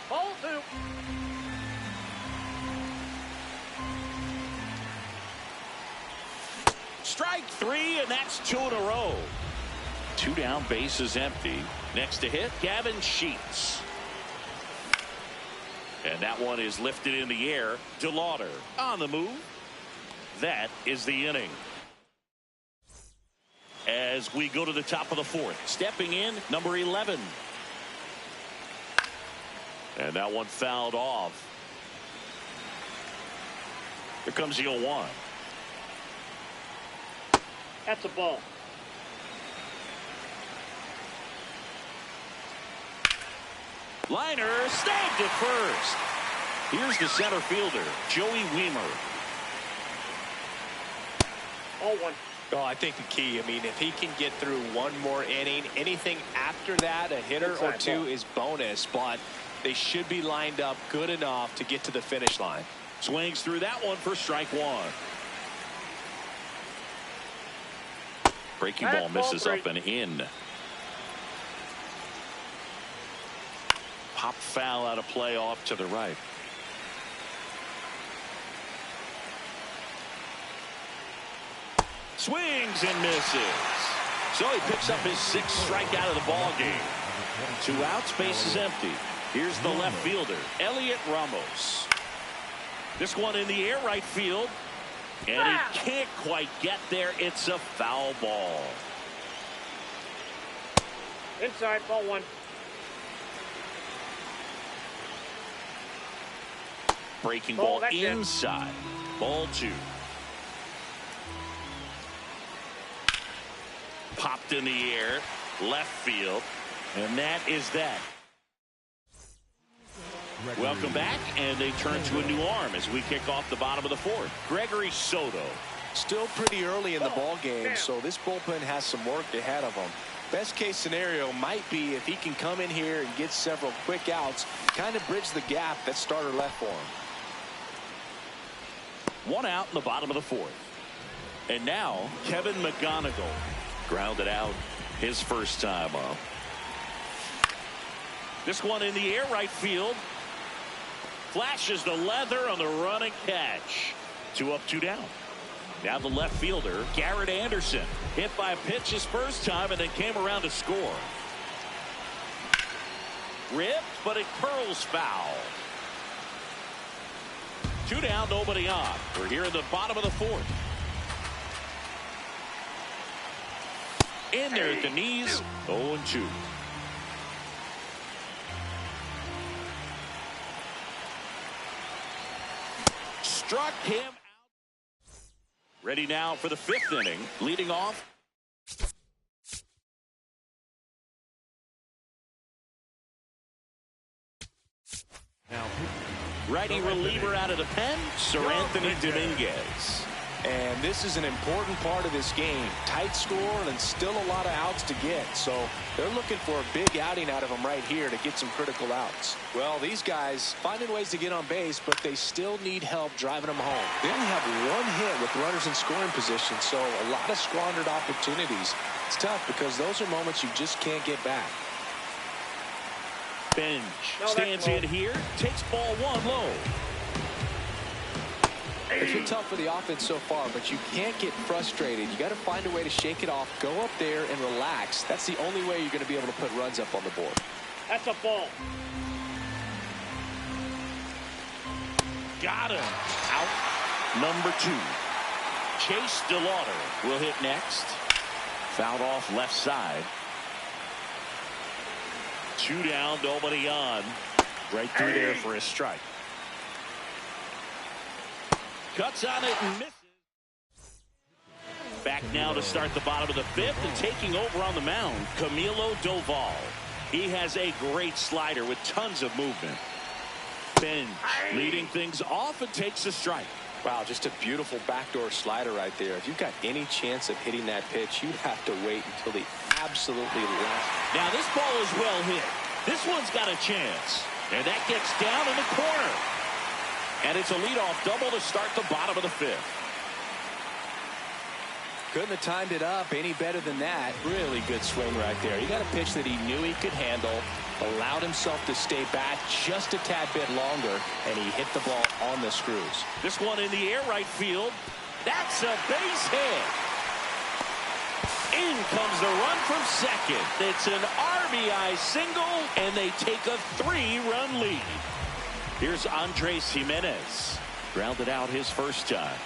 Ball 2. Strike 3, and that's 2 in a row. 2 down, bases empty. Next to hit, Gavin Sheets. And that one is lifted in the air. DeLauder on the move. That is the inning. As we go to the top of the 4th, stepping in, number 11. And that one fouled off. Here comes the 0-1. That's a ball. Liner snagged at first. Here's the center fielder, Joey Weimer. Ball 1. Oh, I think the key, I mean, if he can get through one more inning, anything after that, a hitter or Inside 2 ball. is bonus, but they should be lined up good enough to get to the finish line. Swings through that one for strike 1. Breaking ball misses up and in. Pop foul out of play off to the right. Swings and misses. So he picks up his 6th strikeout of the ball game. 2 outs, base is empty. Here's the left fielder, Elliot Ramos. This one in the air, right field. And he can't quite get there. It's a foul ball. Inside. Ball 1. Breaking Ball, ball that's in. inside. Ball 2. Popped in the air, left field, and that is that. Welcome back, and they turn to a new arm as we kick off the bottom of the 4th. Gregory Soto. Still pretty early in the ball game, so this bullpen has some work ahead of them. Best case scenario might be if he can come in here and get several quick outs, kind of bridge the gap that starter left for him. 1 out in the bottom of the 4th. And now Kevin McGonigal grounded out his first time up. This one in the air, right field. Flashes the leather on the running catch. 2 up, 2 down. Now the left fielder, Garrett Anderson, hit by a pitch his first time and then came around to score. Ripped, but it curls foul. 2 down, nobody on. We're here in the bottom of the 4th. In there at the knees, 0-2. Struck him out. Ready now for the 5th inning. Leading off, Now, Righty reliever out of the pen, Sir Anthony Dominguez. And this is an important part of this game. Tight score and still a lot of outs to get. So they're looking for a big outing out of them right here to get some critical outs. Well, these guys finding ways to get on base, but they still need help driving them home. They only have one hit with runners in scoring position, so a lot of squandered opportunities. It's tough because those are moments you just can't get back. Bench stands in here, takes ball one low. It's been tough for the offense so far, but you can't get frustrated. You got to find a way to shake it off, go up there and relax. That's the only way you're going to be able to put runs up on the board. That's a ball. Got him. Out number 2. Chase DeLauder will hit next. Fouled off left side. 2 down, nobody on. Right through there for a strike. Cuts on it and misses. Back now to start the bottom of the 5th, and taking over on the mound, Camilo Doval. He has a great slider with tons of movement. Bench leading things off and takes a strike. Wow, just a beautiful backdoor slider right there. If you've got any chance of hitting that pitch, you have to wait until the absolutely last. Now this ball is well hit. This one's got a chance. And that gets down in the corner. And it's a leadoff double to start the bottom of the 5th. Couldn't have timed it up any better than that. Really good swing right there. He got a pitch that he knew he could handle, allowed himself to stay back just a tad bit longer, and he hit the ball on the screws. This one in the air right field. That's a base hit. In comes the run from second. It's an RBI single, and they take a 3-run lead. Here's Andres Jimenez. Grounded out his first time.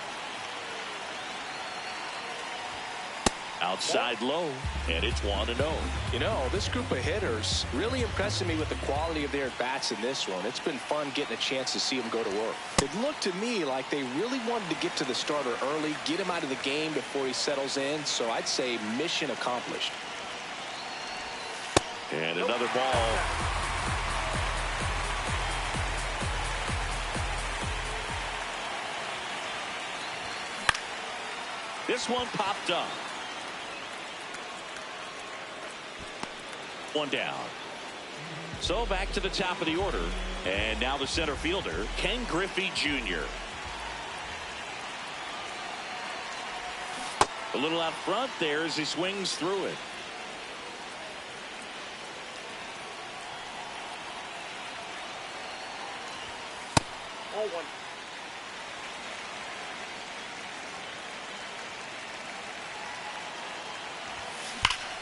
Outside low, and it's 1-0. You know, this group of hitters really impressing me with the quality of their at-bats in this one. It's been fun getting a chance to see them go to work. It looked to me like they really wanted to get to the starter early, get him out of the game before he settles in, so I'd say mission accomplished. And another ball. This one popped up. 1 down. So back to the top of the order. And now the center fielder, Ken Griffey Jr. A little out front there as he swings through it. Ball 1.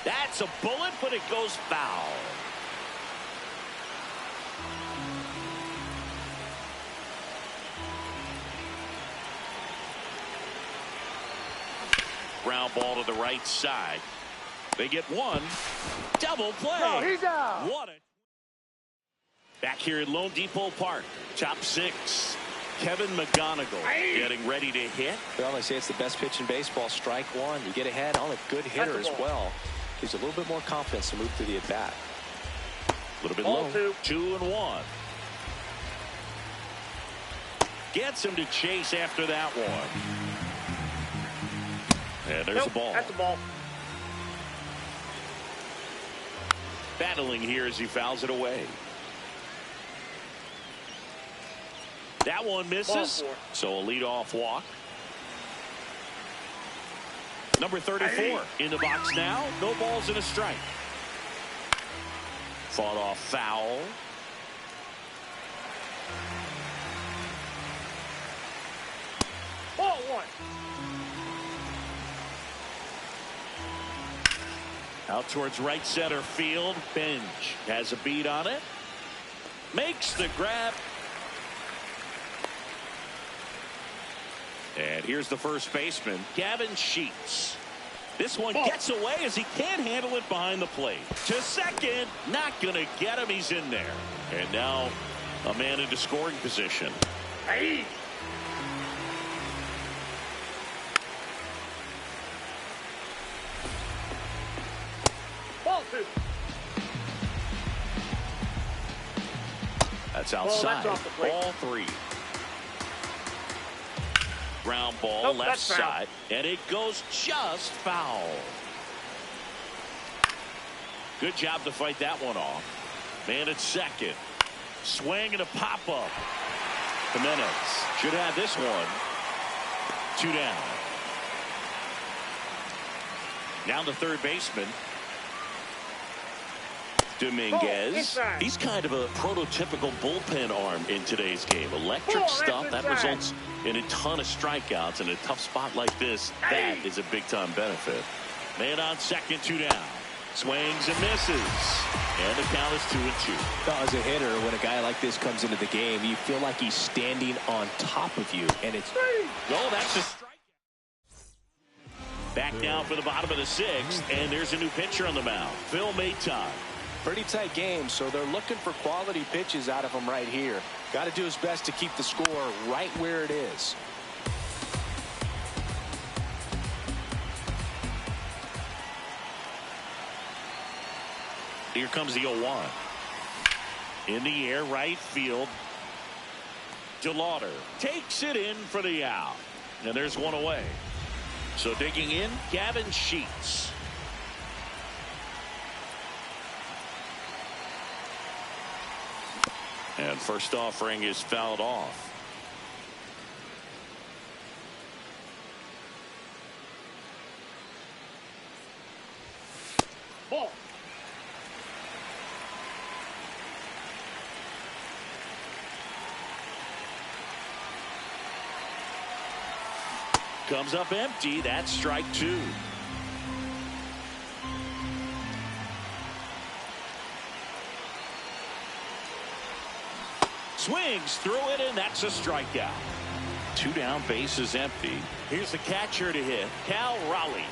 That's a bullet, but it goes foul. Ground ball to the right side. They get one. Double play. No, he's out. What a... Back here at Lone Depot Park. Top 6. Kevin McGonigal getting ready to hit. Well, they say it's the best pitch in baseball. Strike one. You get ahead on a good hitter as well. Gives a little bit more confidence to move through the at-bat. A little bit Ball low. 2. 2-1. Gets him to chase after that one. And there's the ball. That's a ball. Battling here as he fouls it away. That one misses. So a leadoff walk. Number 34 in the box now. No balls and a strike. Fought off foul. Ball 1. Out towards right center field. Bench has a beat on it. Makes the grab. And here's the first baseman, Gavin Sheets. This one gets away as he can't handle it behind the plate. To second, not going to get him. He's in there. And now a man into scoring position. Hey. Ball 2. That's outside. That's off the plate. Ball 3. Ground ball Nope, left that's foul. side. And it goes just foul. Good job to fight that one off. Man at second. Swing and a pop-up. Jimenez should have this one. 2 down. Now the third baseman. Dominguez. He's kind of a prototypical bullpen arm in today's game. Electric stuff that results in a ton of strikeouts. In a tough spot like this, that is a big-time benefit. Man on second, 2 down. Swings and misses. And the count is 2-2. As a hitter, when a guy like this comes into the game, you feel like he's standing on top of you. And it's... Oh, that's a strike. Back down for the bottom of the 6th. And there's a new pitcher on the mound. Phil Maton. Pretty tight game, so they're looking for quality pitches out of him right here. Got to do his best to keep the score right where it is. Here comes the 0-1. In the air, right field. DeLauder takes it in for the out. And there's one away. So digging in, Gavin Sheets. And first offering is fouled off. Ball. Comes up empty. That's strike 2. Swings through it, and that's a strikeout. 2 down, base is empty. Here's the catcher to hit, Cal Raleigh.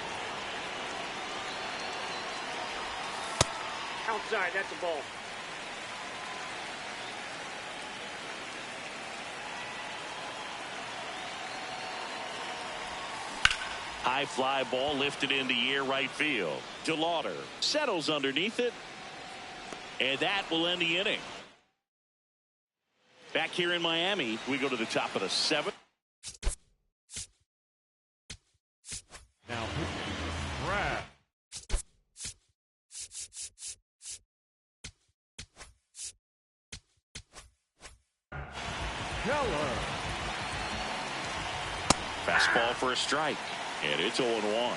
Outside, that's a ball. High fly ball lifted in the air, right field. DeLauder settles underneath it, and that will end the inning. Back here in Miami, we go to the top of the 7th. Now, Brad. Keller. Fastball for a strike, and it's 0-1.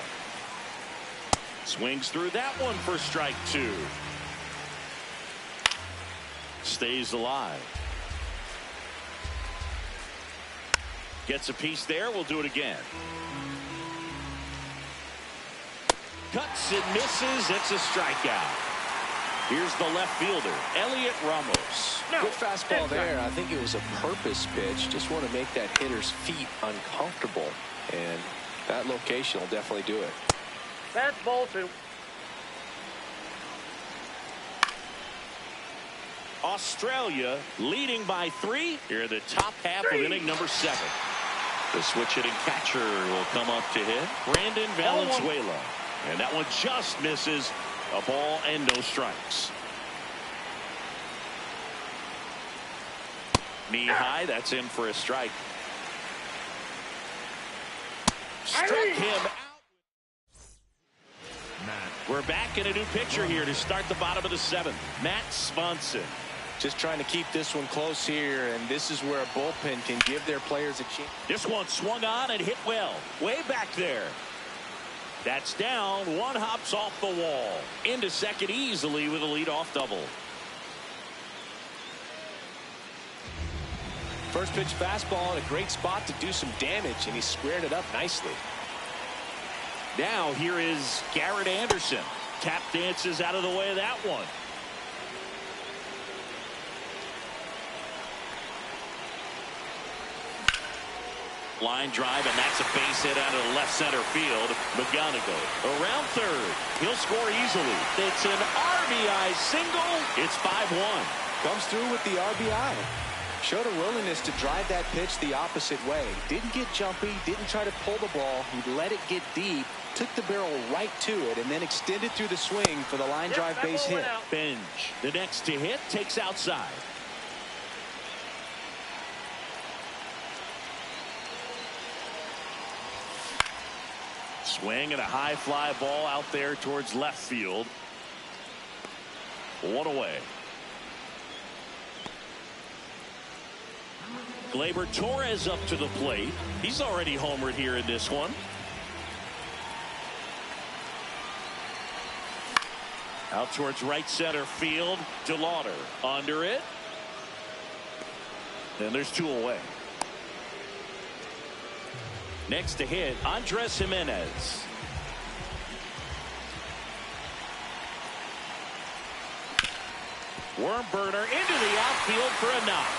Swings through that one for strike 2. Stays alive. Gets a piece there. We'll do it again. Cuts and misses. It's a strikeout. Here's the left fielder, Elliot Ramos. Good fastball there. I think it was a purpose pitch. Just want to make that hitter's feet uncomfortable. And that location will definitely do it. That's ball 2. Australia leading by 3 here in the top half of inning number 7. The switch hitting catcher will come up to hit Brandon Valenzuela. And that one just misses. A ball and no strikes. Knee high. That's in for a strike. Struck him out. We're back in a new pitcher here to start the bottom of the 7th. Matt Swanson. Just trying to keep this one close here, and this is where a bullpen can give their players a chance. This one swung on and hit well. Way back there. That's down. One hops off the wall. Into second easily with a leadoff double. First pitch fastball in a great spot to do some damage, and he squared it up nicely. Now here is Garrett Anderson. Tap dances out of the way of that one. Line drive, and that's a base hit out of the left center field. McGonigal around third. He'll score easily. It's an RBI single. It's 5-1. Comes through with the RBI. Showed a willingness to drive that pitch the opposite way. Didn't get jumpy, didn't try to pull the ball. He let it get deep, took the barrel right to it, and then extended through the swing for the line drive base hit. Benj, the next to hit, takes outside. Swing and a high fly ball out there towards left field. One away. Gleyber Torres up to the plate. He's already homered here in this one. Out towards right center field. DeLauder under it. And there's 2 away. Next to hit, Andres Jimenez. Worm burner into the outfield for a knock.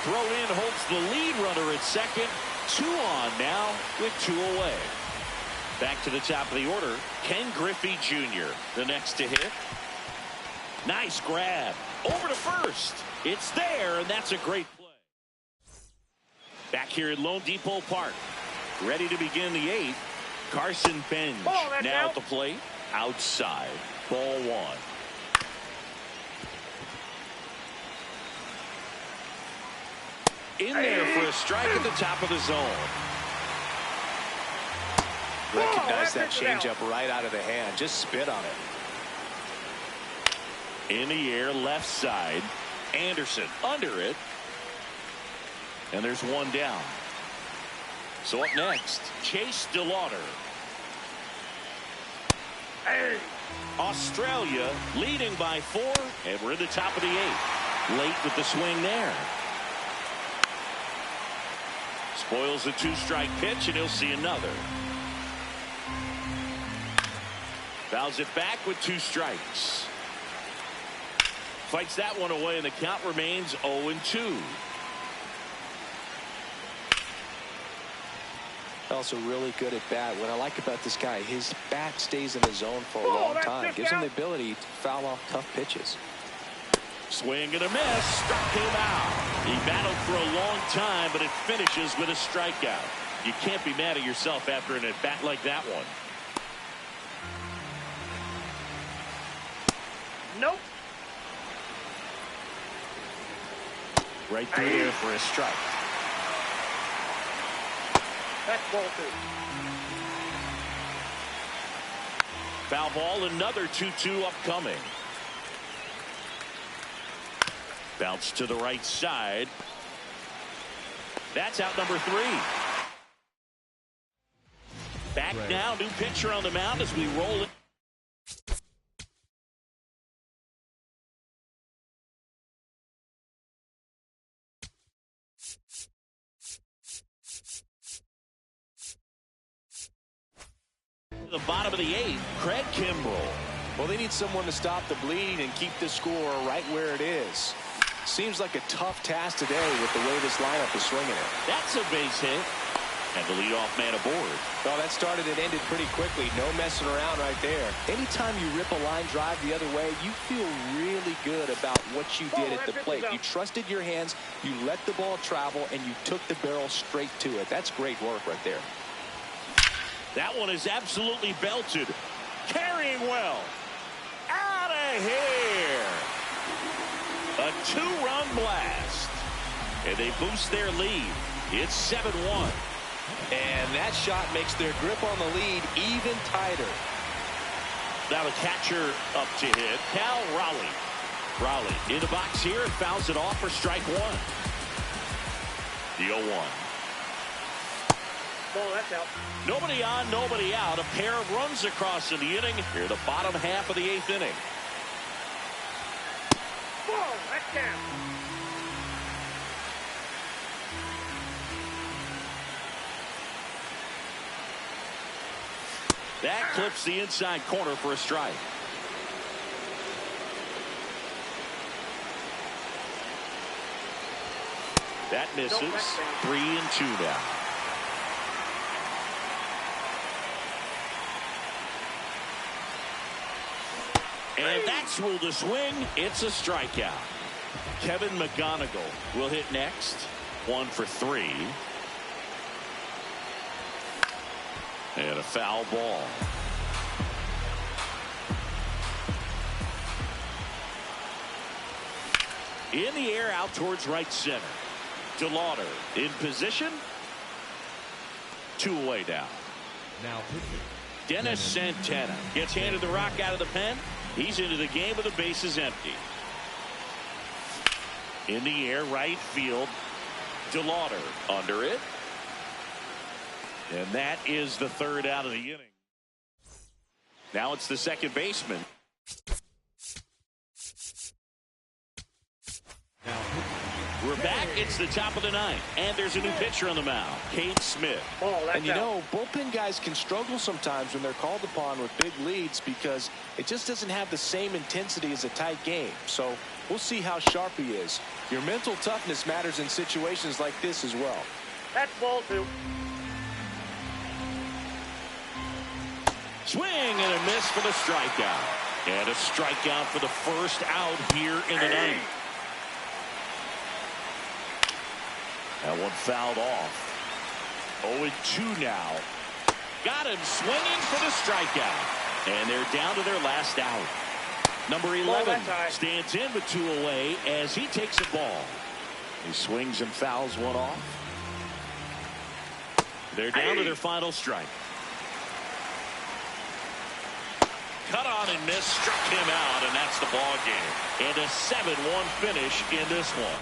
Throw in holds the lead runner at second. 2 on now with 2 away. Back to the top of the order, Ken Griffey Jr. the next to hit. Nice grab over to first. It's there, and that's a great play. Back here at Lone Depot Park, ready to begin the 8th. Carson Bench now at the plate. Outside, ball 1. In there for a strike at the top of the zone. Recognize that changeup right out of the hand. Just spit on it. In the air, left side. Anderson under it. And there's 1 down. So up next, Chase DeLauder. Australia leading by 4, and we're in the top of the 8th. Late with the swing there. Spoils a 2-strike pitch, and he'll see another. Fouls it back with 2 strikes. Fights that one away, and the count remains 0-2. Also really good at bat. What I like about this guy, his bat stays in the zone for a long time. Gives him the ability to foul off tough pitches. Swing and a miss. Struck him out. He battled for a long time, but it finishes with a strikeout. You can't be mad at yourself after an at-bat like that one. Nope. Right through there for a strike. That's ball 2. Foul ball, another 2-2 upcoming. Bounce to the right side. That's out number 3. Back now, new pitcher on the mound as we roll it. The bottom of the 8th, Craig Kimbrell. Well, they need someone to stop the bleeding and keep the score right where it is. Seems like a tough task today with the way this lineup is swinging it. That's a base hit. And the leadoff man aboard. Well, that started and ended pretty quickly. No messing around right there. Anytime you rip a line drive the other way, you feel really good about what you did at the plate. You trusted your hands, you let the ball travel, and you took the barrel straight to it. That's great work right there. That one is absolutely belted. Carrying well. Out of here. A 2-run blast. And they boost their lead. It's 7-1. And that shot makes their grip on the lead even tighter. Now the catcher up to hit, Cal Raleigh. Raleigh in the box here and fouls it off for strike 1. The 0-1. Ball, that's out. Nobody on, nobody out. A pair of runs across in the inning. Here, the bottom half of the 8th inning. Ball, that's down. That clips the inside corner for a strike. That misses. 3-2 now. And that's ruled a swing. It's a strikeout. Kevin McGonigal will hit next. 1 for 3. And a foul ball. In the air out towards right center. DeLauder in position. 2 away down. Now pitching. Dennis Santana gets handed the rock out of the pen. He's into the game with the bases empty. In the air, right field. DeLauder under it. And that is the third out of the inning. Now it's the second baseman. Now pitching. We're back. It's the top of the ninth. And there's a new pitcher on the mound, Cade Smith. And you know, bullpen guys can struggle sometimes when they're called upon with big leads because it just doesn't have the same intensity as a tight game. So we'll see how sharp he is. Your mental toughness matters in situations like this as well. That's ball 2. Swing and a miss for the strikeout. And a strikeout for the first out here in the ninth. That one fouled off. 0-2 now. Got him swinging for the strikeout. And they're down to their last out. Number 11 stands in with 2 away as he takes a ball. He swings and fouls one off. They're down to their final strike. Cut on and miss, struck him out, and that's the ball game. And a 7-1 finish in this one.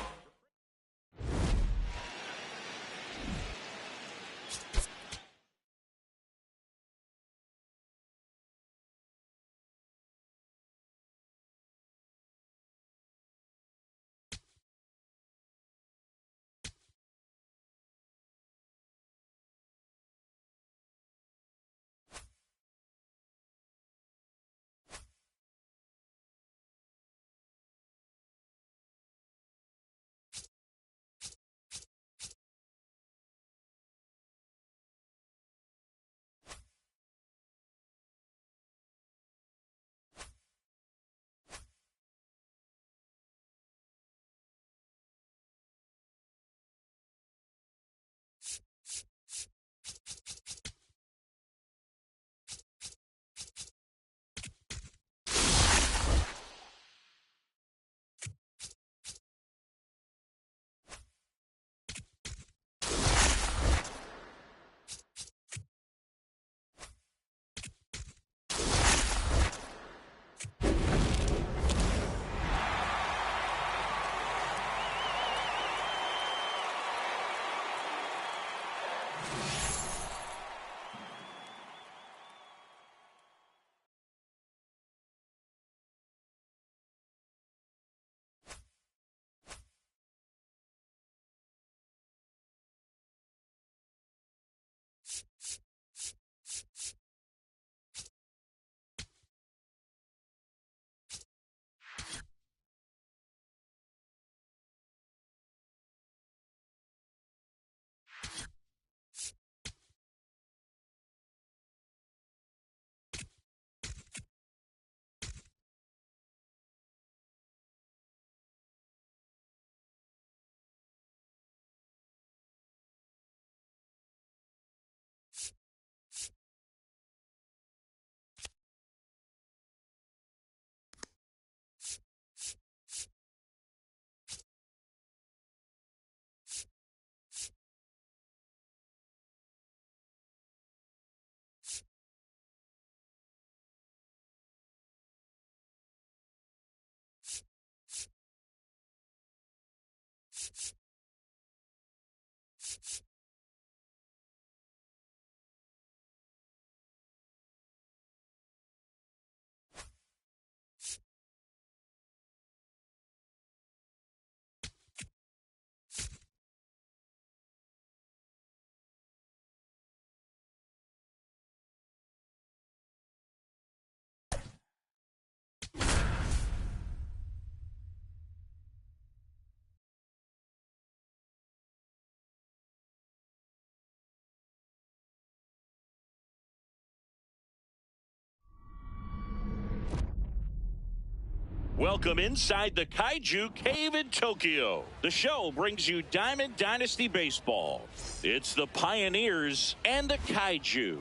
Welcome inside the Kaiju Cave in Tokyo. The show brings you Diamond Dynasty Baseball. It's the Pioneers and the Kaiju.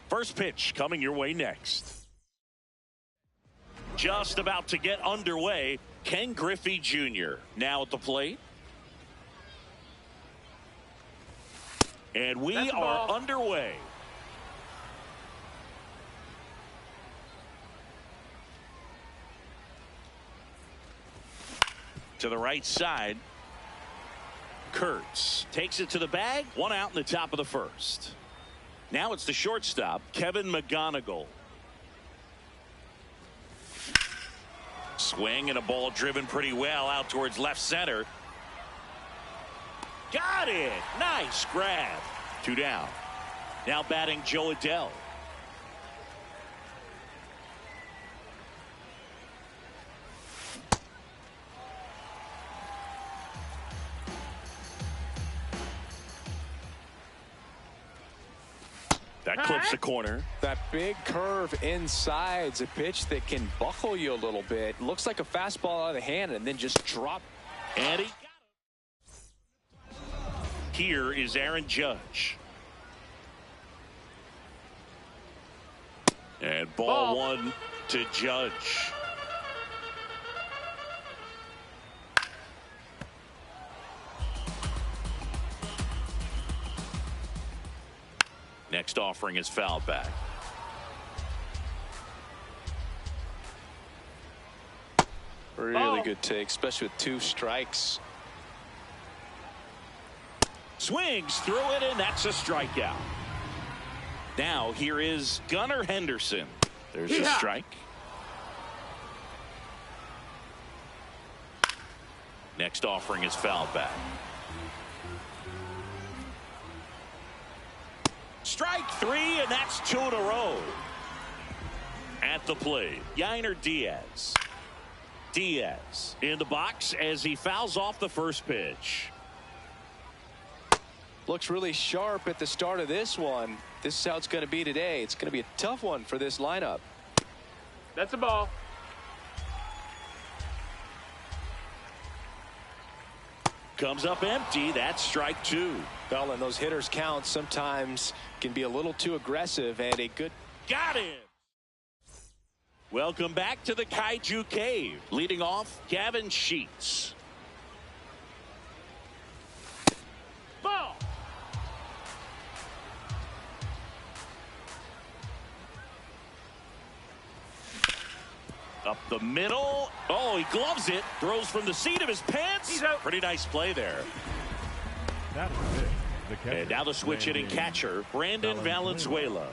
First pitch coming your way next. Just about to get underway, Ken Griffey Jr. now at the plate. And we That's the are ball. underway. To the right side. Kurtz takes it to the bag. One out in the top of the first. Now it's the shortstop, Kevin McGonigal. Swing and a ball driven pretty well out towards left center. Got it. Nice grab. 2 down. Now batting Joe Adell. That clips the corner. That big curve inside's a pitch that can buckle you a little bit. Looks like a fastball out of the hand and then just drop. And he got it. Here is Aaron Judge. And ball 1 to Judge. Next offering is foul back. Really good take, especially with 2 strikes. Swings through it, and that's a strikeout. Now here is Gunnar Henderson. There's a strike. Next offering is foul back. Strike 3, and that's 2 in a row. At the plate, Yainer Diaz. Diaz in the box as he fouls off the first pitch. Looks really sharp at the start of this one. This is how it's going to be today. It's going to be a tough one for this lineup. That's a ball. Comes up empty. That's strike 2. Well, and those hitters count sometimes can be a little too aggressive, and a good. Got him. Welcome back to the Kaiju Cave. Leading off, Gavin Sheets. Ball. Up the middle. Oh, he gloves it. Throws from the seat of his pants. He's out. Pretty nice play there. That was it. The catcher, And now the switch hitting catcher, Brandon Valenzuela.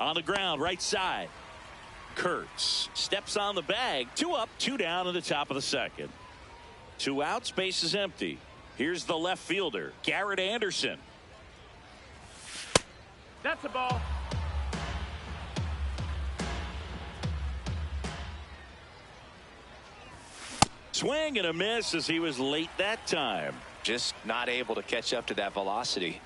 On the ground, right side. Kurtz steps on the bag. 2 up, 2 down in the top of the second. 2 outs, base is empty. Here's the left fielder, Garrett Anderson. That's a ball. Swing and a miss as he was late that time. Just not able to catch up to that velocity.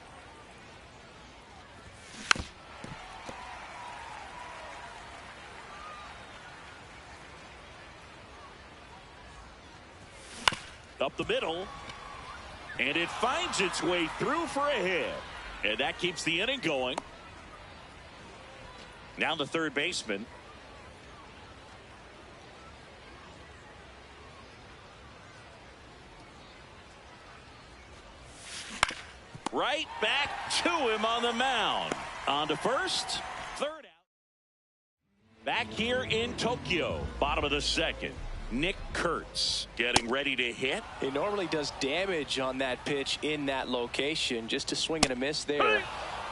Up the middle. And it finds its way through for a hit. And that keeps the inning going. Now the third baseman. Right back to him on the mound. On to first. Third out. Back here in Tokyo. Bottom of the second. Nick Kurtz getting ready to hit. He normally does damage on that pitch in that location. Just a swing and a miss there. I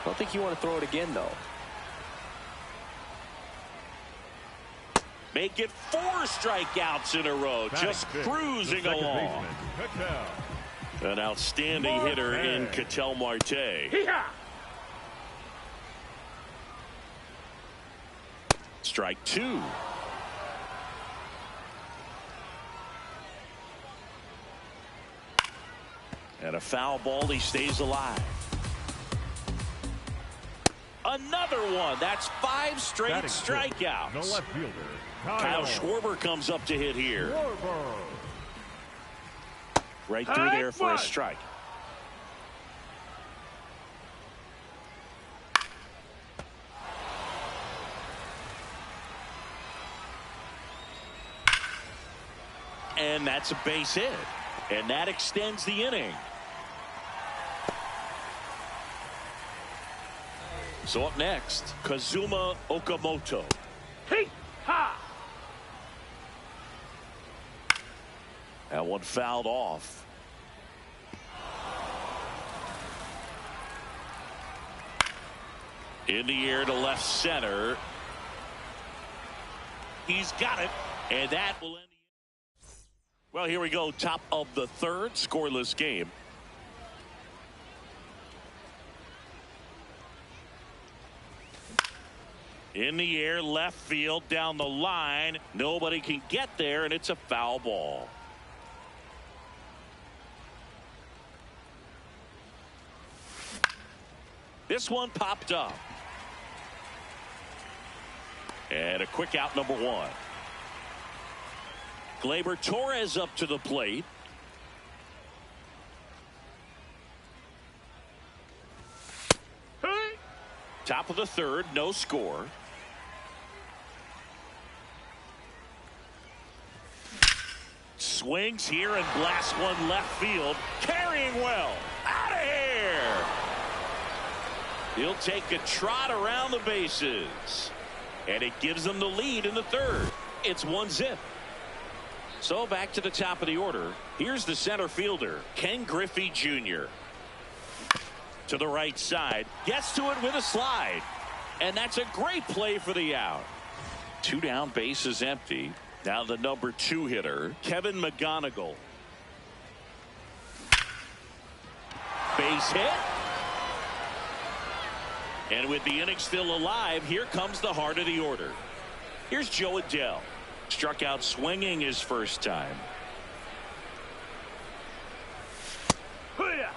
don't think you want to throw it again, though. Make it 4 strikeouts in a row. Just cruising along. An outstanding hitter in Ketel Marte. Strike 2. And a foul ball. He stays alive. Another one. That's 5 straight strikeouts. No left fielder. Kyle Schwarber comes up to hit here. Right through there for a strike. And that's a base hit. And that extends the inning. So up next, Kazuma Okamoto. Hey, ha! That one fouled off. In the air to left center. He's got it. And that will end the inning. Well, here we go. Top of the third. Scoreless game. In the air, left field, down the line. Nobody can get there, and it's a foul ball. This one popped up. And a quick out, number one. Gleyber Torres up to the plate. Hey! Top of the third, no score. Swings here and blasts one left field. Carrying well. Out of here. He'll take a trot around the bases. And it gives them the lead in the third. It's 1-0. So back to the top of the order. Here's the center fielder, Ken Griffey Jr. To the right side. Gets to it with a slide. And that's a great play for the out. 2 down, bases empty. Now the number 2 hitter, Kevin McGonigal. Base hit. And with the inning still alive, here comes the heart of the order. Here's Joe Adell. Struck out swinging his first time. Hoo-yah!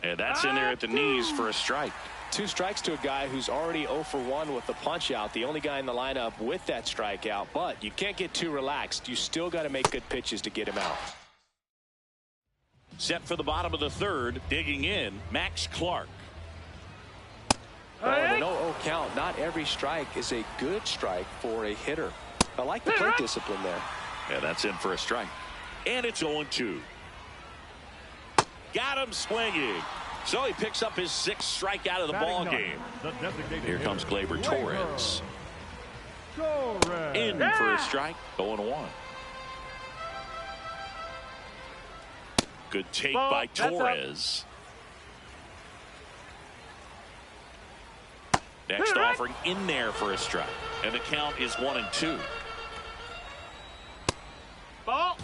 And that's in there at the knees for a strike. 2 strikes to a guy who's already 0 for 1 with the punch out. The only guy in the lineup with that strikeout. But you can't get too relaxed. You still got to make good pitches to get him out. Set for the bottom of the third. Digging in, Max Clark. Well, in an 0-0 count, not every strike is a good strike for a hitter. I like the plate discipline there. Yeah, that's in for a strike. And it's 0-2. Got him swinging. So he picks up his 6th strikeout of the ball game. Here comes Gleyber Torres. In for a strike. 0-1. Good take by Torres. Next offering in there for a strike. And the count is 1-2. Ball.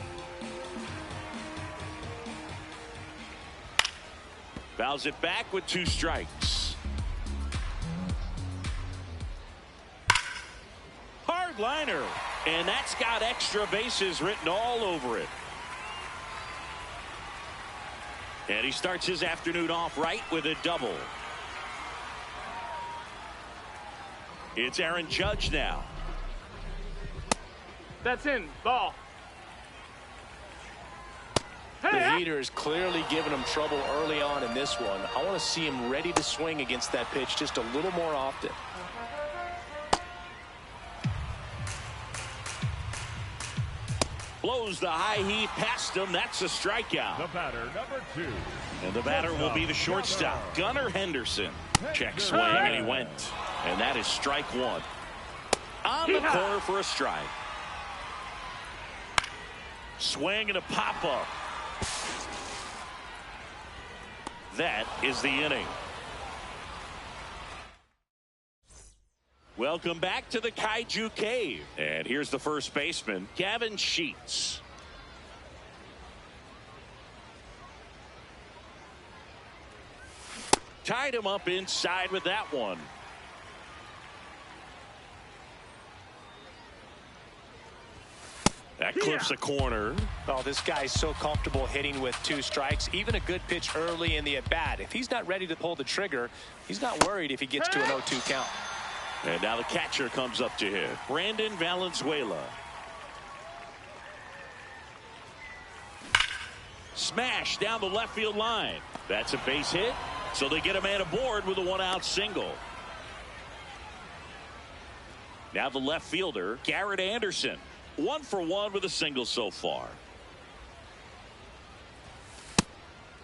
Fouls it back with 2 strikes. Hard liner. And that's got extra bases written all over it. And he starts his afternoon off right with a double. It's Aaron Judge now. That's in. Ball. The heater is clearly giving him trouble early on in this one. I want to see him ready to swing against that pitch just a little more often. Blows the high heat past him. That's a strikeout. The batter, number 2. And the batter will be the shortstop, Gunnar Henderson. Check swing, and he went. And that is strike 1. On the corner for a strike. Swing and a pop-up. That is the inning. Welcome back to the Kaiju Cave. And here's the first baseman, Gavin Sheets. Tied him up inside with that one. That clips a corner. Oh, this guy's so comfortable hitting with 2 strikes. Even a good pitch early in the at-bat. If he's not ready to pull the trigger, he's not worried if he gets to an 0-2 count. And now the catcher comes up to hit, Brandon Valenzuela. Smash down the left field line. That's a base hit. So they get a man aboard with a one-out single. Now the left fielder, Garrett Anderson. 1 for 1 with a single so far.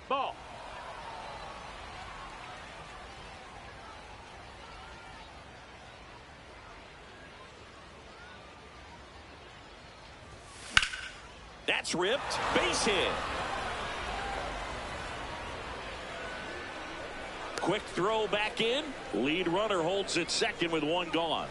Ball. That's ripped. Base hit. Quick throw back in. Lead runner holds it second with 1 gone.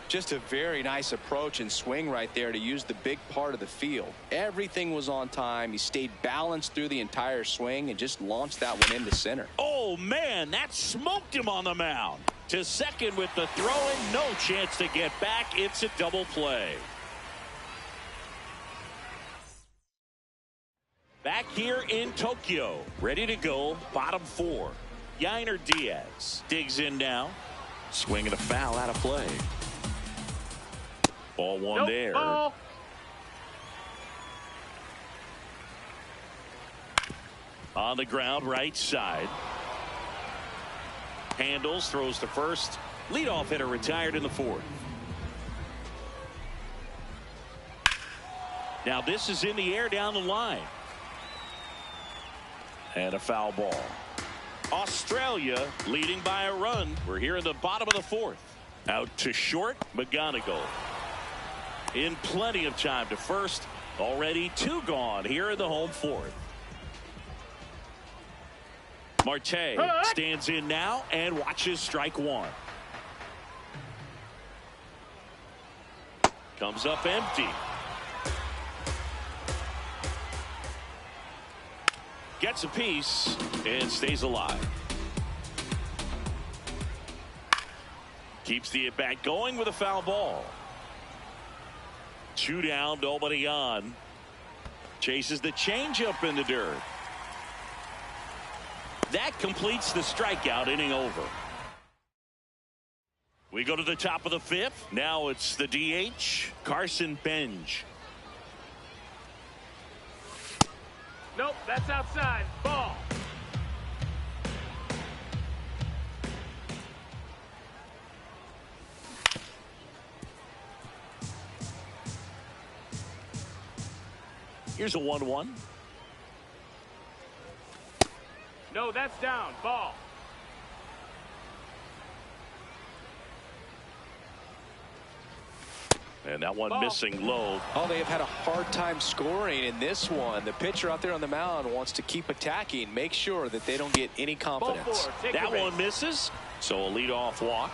Just a very nice approach and swing right there to use the big part of the field. Everything was on time. He stayed balanced through the entire swing and just launched that one into center. Oh, man, that smoked him on the mound. To second with the throw and no chance to get back. It's a double play. Back here in Tokyo, ready to go, bottom 4. Yainer Diaz digs in now. Swing and a foul out of play. Ball 1 Nope, there. ball. On the ground, right side. Handles, throws to first. Leadoff hitter retired in the 4th. Now this is in the air down the line. And a foul ball. Australia leading by a run. We're here in the bottom of the 4th. Out to short, McGonigal. In plenty of time to first. Already 2 gone here in the home 4th. Marte stands in now and watches strike 1. Comes up empty. Gets a piece and stays alive. Keeps the at-bat going with a foul ball. 2 down, nobody on. Chases the changeup in the dirt. That completes the strikeout, inning over. We go to the top of the 5th. Now it's the DH, Carson Benj. Nope, that's outside. Ball. Here's a 1-1. No, that's down. Ball. And that one Ball. missing low. Oh, they have had a hard time scoring in this one. The pitcher out there on the mound wants to keep attacking, make sure that they don't get any Ball confidence. 4. Take That the one misses. So a leadoff walk.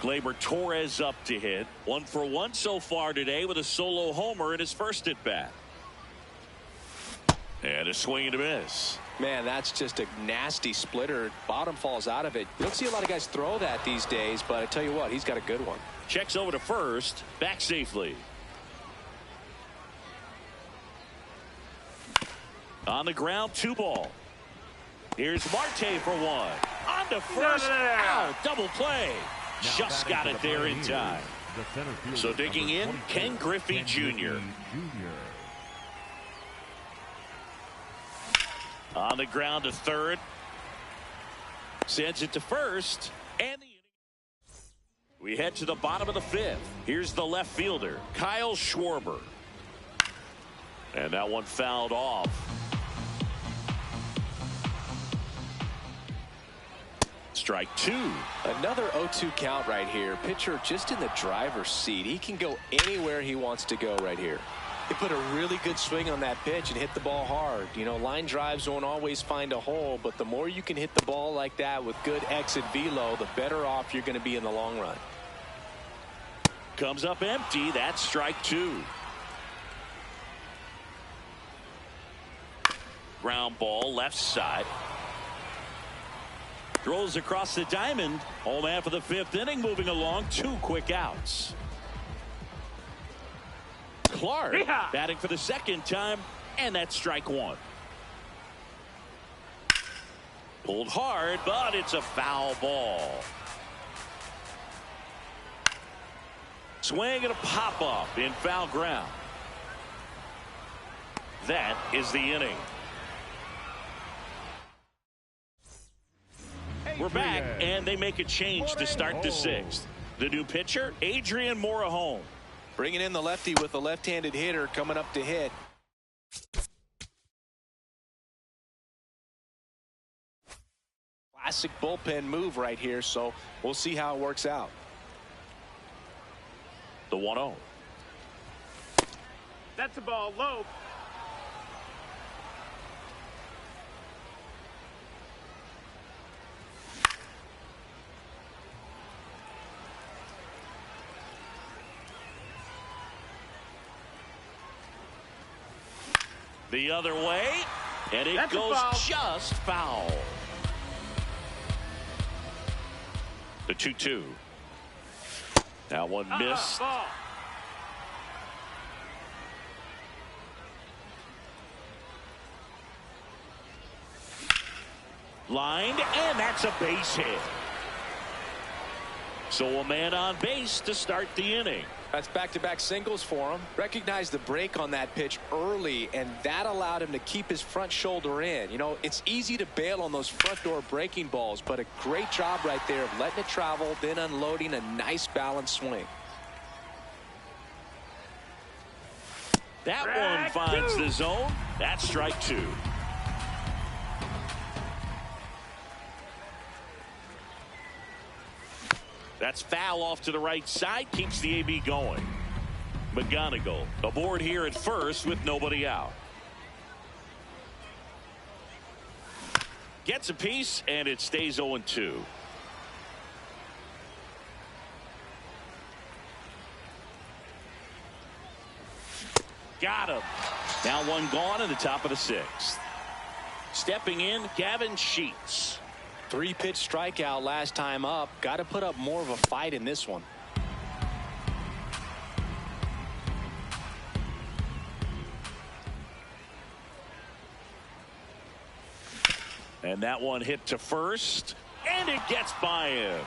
Gleyber Torres up to hit. 1 for 1 so far today with a solo homer in his first at bat. And a swing and a miss. Man, that's just a nasty splitter. Bottom falls out of it. You don't see a lot of guys throw that these days, but I tell you what, he's got a good one. Checks over to first. Back safely. On the ground, 2 ball. Here's Marte for 1. On to first. Out. Double play. Just got it there in time. So digging in, Ken Griffey Jr. On the ground to third. Sends it to first. And the we head to the bottom of the 5th. Here's the left fielder, Kyle Schwarber. And that one fouled off. Strike 2. Another 0-2 count right here. Pitcher just in the driver's seat. He can go anywhere he wants to go right here. He put a really good swing on that pitch and hit the ball hard. You know, line drives won't always find a hole, but the more you can hit the ball like that with good exit velo, the better off you're going to be in the long run. Comes up empty. That's strike 2. Ground ball left side. Throws across the diamond. Home half of the 5th inning moving along. 2 quick outs. Clark batting for the second time, and that's strike 1. Pulled hard, but it's a foul ball. Swing and a pop up in foul ground. That is the inning. We're back, and they make a change to start the sixth. The new pitcher, Adrian Morejon. Bringing in the lefty with a left-handed hitter coming up to hit. Classic bullpen move right here, so we'll see how it works out. The 1-0. That's a ball low. The other way, and it goes just foul. The 2-2. That one missed. Ball. Lined, and that's a base hit. So a man on base to start the inning. That's back-to-back singles for him. Recognized the break on that pitch early, and that allowed him to keep his front shoulder in. You know, it's easy to bail on those front door breaking balls, but a great job right there of letting it travel, then unloading a nice balanced swing. That one finds the zone. That's strike two. That's foul off to the right side. Keeps the AB going. McGonigal aboard here at first with nobody out. Gets a piece, and it stays 0-2. Got him. Now one gone in the top of the sixth. Stepping in, Gavin Sheets. 3-pitch strikeout last time up. Got to put up more of a fight in this one. And that one hit to first, and it gets by him.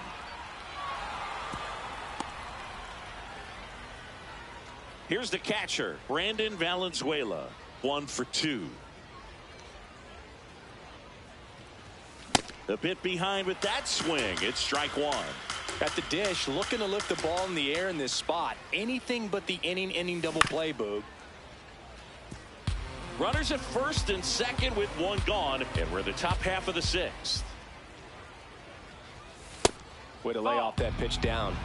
Here's the catcher, Brandon Valenzuela. 1 for 2. A bit behind with that swing. It's strike one. At the dish, looking to lift the ball in the air in this spot. Anything but the inning double play, Boog. Runners at first and second with one gone, and we're in the top half of the sixth. Way to lay off that pitch down.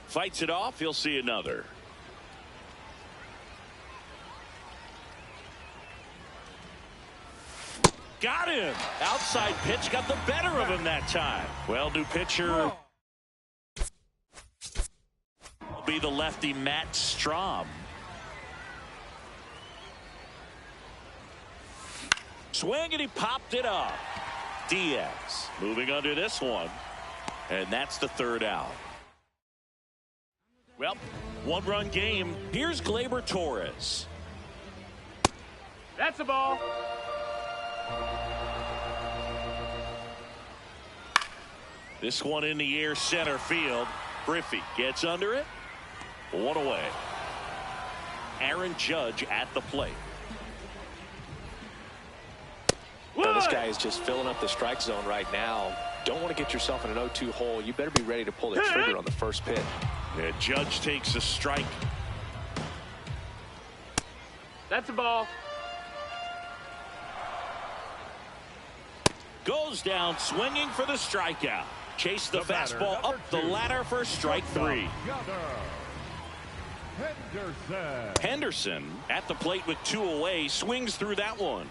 Fights it off. He'll see another. Got him. Outside pitch got the better of him that time. Well, new pitcher will be the lefty Matt Strom. Swing, and he popped it up. Diaz moving under this one, and that's the third out. Well, one-run game. Here's Gleyber Torres. That's a ball. This one in the air, center field. Griffey gets under it. One away. Aaron Judge at the plate. Well, this guy is just filling up the strike zone right now. Don't want to get yourself in an 0-2 hole. You better be ready to pull the trigger on the first pitch. Yeah, Judge takes a strike. That's a ball. Goes down swinging for the strikeout. Chase the fastball up the ladder for strike three. Henderson at the plate with 2 away. Swings through that one.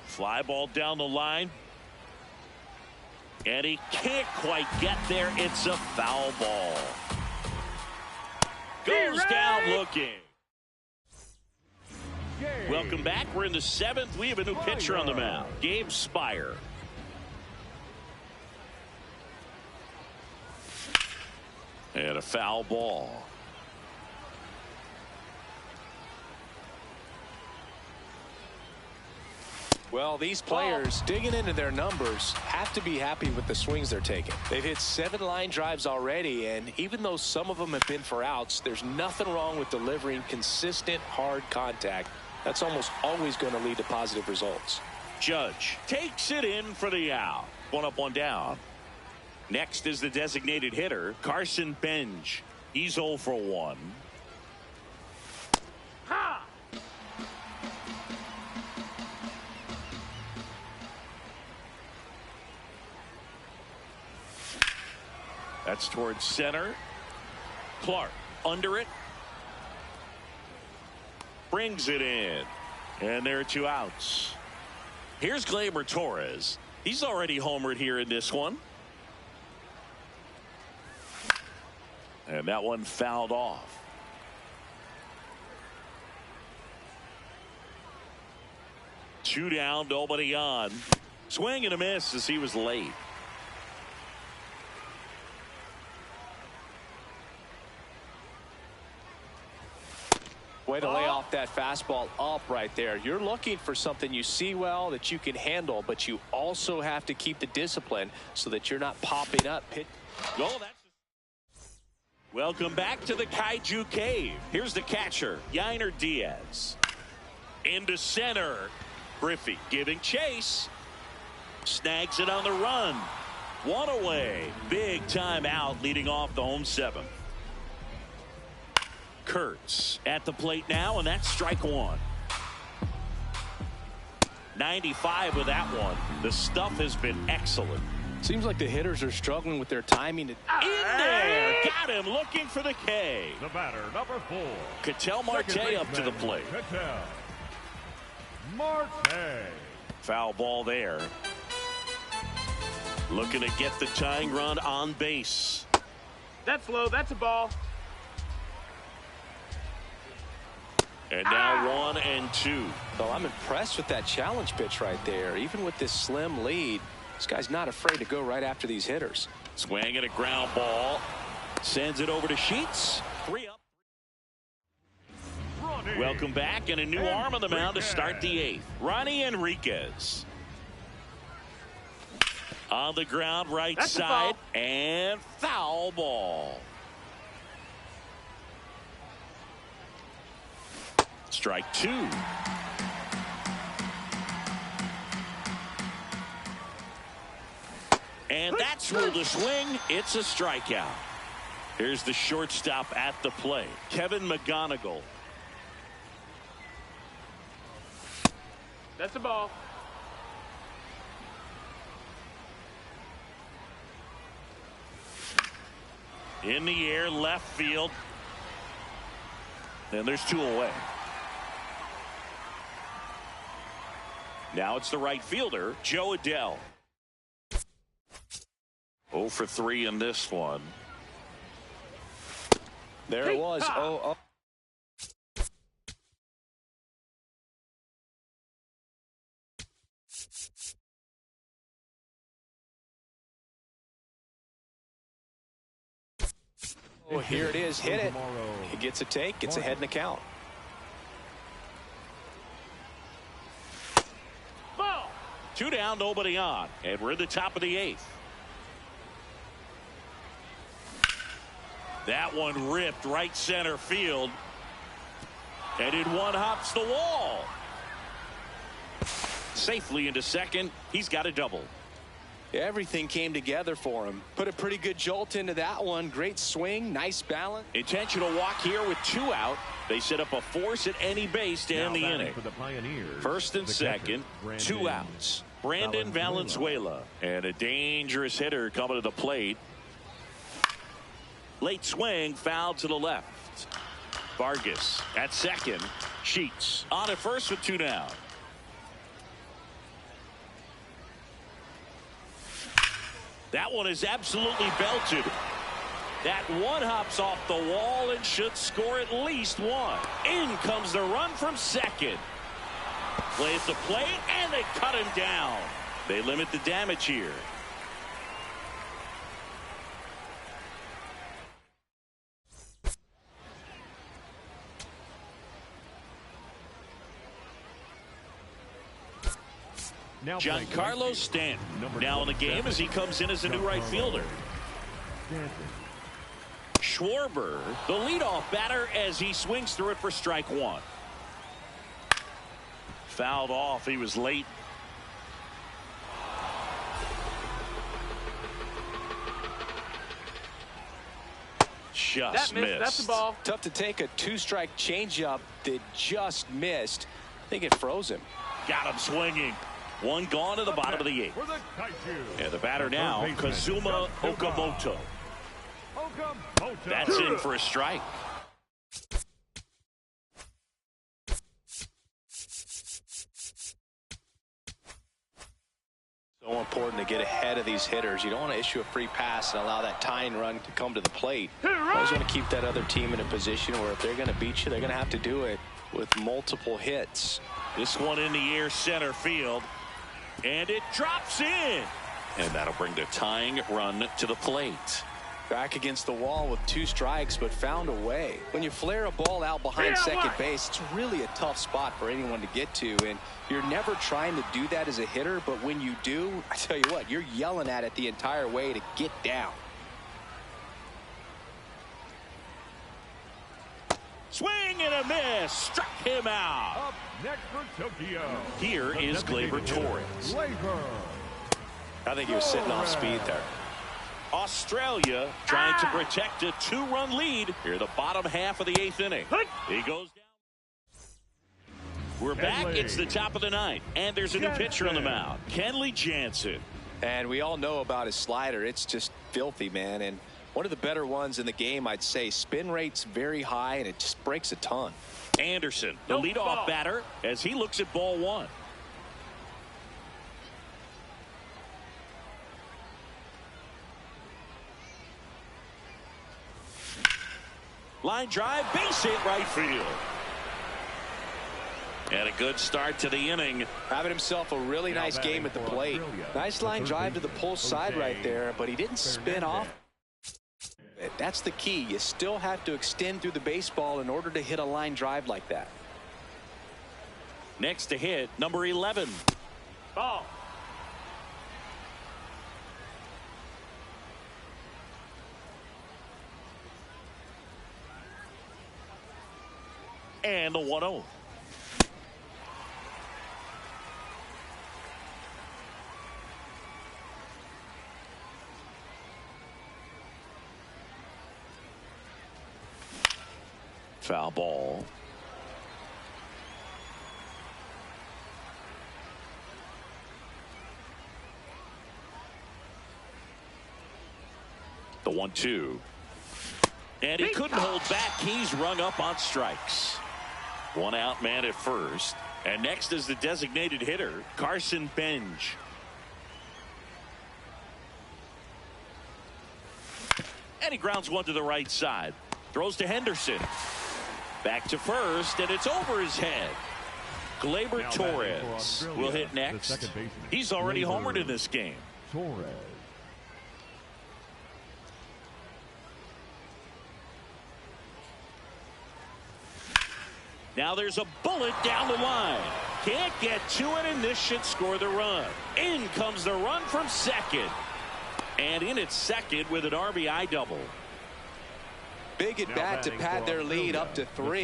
Fly ball down the line. And he can't quite get there. It's a foul ball. Goes down looking. Welcome back. We're in the 7th. We have a new pitcher on the mound. Gabe Spire. And a foul ball. Well, these players digging into their numbers have to be happy with the swings they're taking. They've hit 7 line drives already, and even though some of them have been for outs, there's nothing wrong with delivering consistent, hard contact. That's almost always going to lead to positive results. Judge takes it in for the out. 1 up, 1 down. Next is the designated hitter, Carson Benj. He's 0 for 1. Ha! That's towards center. Clark under it. Brings it in. And there are 2 outs. Here's Gleyber Torres. He's already homered here in this one. And that one fouled off. Two down, nobody on. Swing and a miss as he was late. Way to lay off that fastball up right there. You're looking for something you see well that you can handle, but you also have to keep the discipline so that you're not popping up. Welcome back to the Kaiju Cave. Here's the catcher, Yainer Diaz. Into center. Griffey giving chase. Snags it on the run. 1 away. Big time out leading off the home 7th. Kurtz at the plate now, and that's strike 1. 95 with that one. The stuff has been excellent. Seems like the hitters are struggling with their timing. In there. Got him looking for the K. The batter, number 4. Ketel Marte up to the plate. Ketel Marte. Foul ball there. Looking to get the tying run on base. That's low. That's a ball. And now 1 and 2. Well, I'm impressed with that challenge pitch right there. Even with this slim lead, this guy's not afraid to go right after these hitters. Swing and a ground ball. Sends it over to Sheets. 3 up. Ronnie Welcome back, and a new arm on the mound to start the 8th. Ronnie Enriquez. On the ground, right That's side, and foul ball. Strike 2. And that's ruled a swing. It's a strikeout. Here's the shortstop at the plate, Kevin McGonigal. That's a ball. In the air, left field. And there's 2 away. Now it's the right fielder, Joe Adell. 0 for 3 in this one. There it was. Oh. Oh, here it is. Hit it. He gets a take. Gets ahead in the count. Ball. 2 down, nobody on. And we're in the top of the 8th. That one ripped right center field. And it one hops the wall. Safely into second. He's got a double. Everything came together for him. Put a pretty good jolt into that one. Great swing. Nice balance. Intentional walk here with 2 out. They set up a force at any base to end the inning. For the Pioneers, First and the second, catcher, 2 outs. Brandon Valenzuela. And a dangerous hitter coming to the plate. Late swing, foul to the left. Vargas at second. Sheets on at first with 2 down. That one is absolutely belted. That one hops off the wall and should score at least 1. In comes the run from second. Plays the plate, and they cut him down. They limit the damage here. Giancarlo Stanton now in the game as he comes in as a new right fielder. Schwarber, the leadoff batter, as he swings through it for strike one. Fouled off. He was late. Just missed. That's the ball. Tough to take a two-strike changeup that just missed. I think it froze him. Got him swinging. One gone to the bottom of the eighth. And the batter now, Kazuma Okamoto. That's in for a strike. So important to get ahead of these hitters. You don't want to issue a free pass and allow that tying run to come to the plate. You always want to keep that other team in a position where if they're going to beat you, they're going to have to do it with multiple hits. This one in the air, center field. And it drops in. And that'll bring the tying run to the plate. Back against the wall with two strikes, but found a way. When you flare a ball out behind second base, it's really a tough spot for anyone to get to. And you're never trying to do that as a hitter, but when you do, I tell you what, you're yelling at it the entire way to get down. Swing and a miss. Struck him out. Up next for Tokyo. Here is Gleyber Torres. I think he was sitting off speed there. Australia trying to protect a two-run lead here, the bottom half of the eighth inning. He goes down. We're back. It's the top of the ninth, and there's a new pitcher on the mound, Kenley Jansen. And we all know about his slider. It's just filthy, man. And one of the better ones in the game, I'd say. Spin rate's very high, and it just breaks a ton. Anderson, the leadoff batter, as he looks at ball one. Line drive, base hit, right field. And a good start to the inning. Having himself a really nice game at the plate. Nice line drive to the pull side right there, but he didn't spin off. That's the key. You still have to extend through the baseball in order to hit a line drive like that. Next to hit, number 11. Ball. And the 1-0. Foul ball. The 1-2. And he couldn't hold back. He's rung up on strikes. One out man at first. And next is the designated hitter, Carson Benj. And he grounds one to the right side. Throws to Henderson. Back to first, and it's over his head. Gleyber Torres will hit next. He's already homered in this game. Torres. Now there's a bullet down the line. Can't get to it, and this should score the run. In comes the run from second. And in at second with an RBI double. Big at bat to pad their lead up to 3.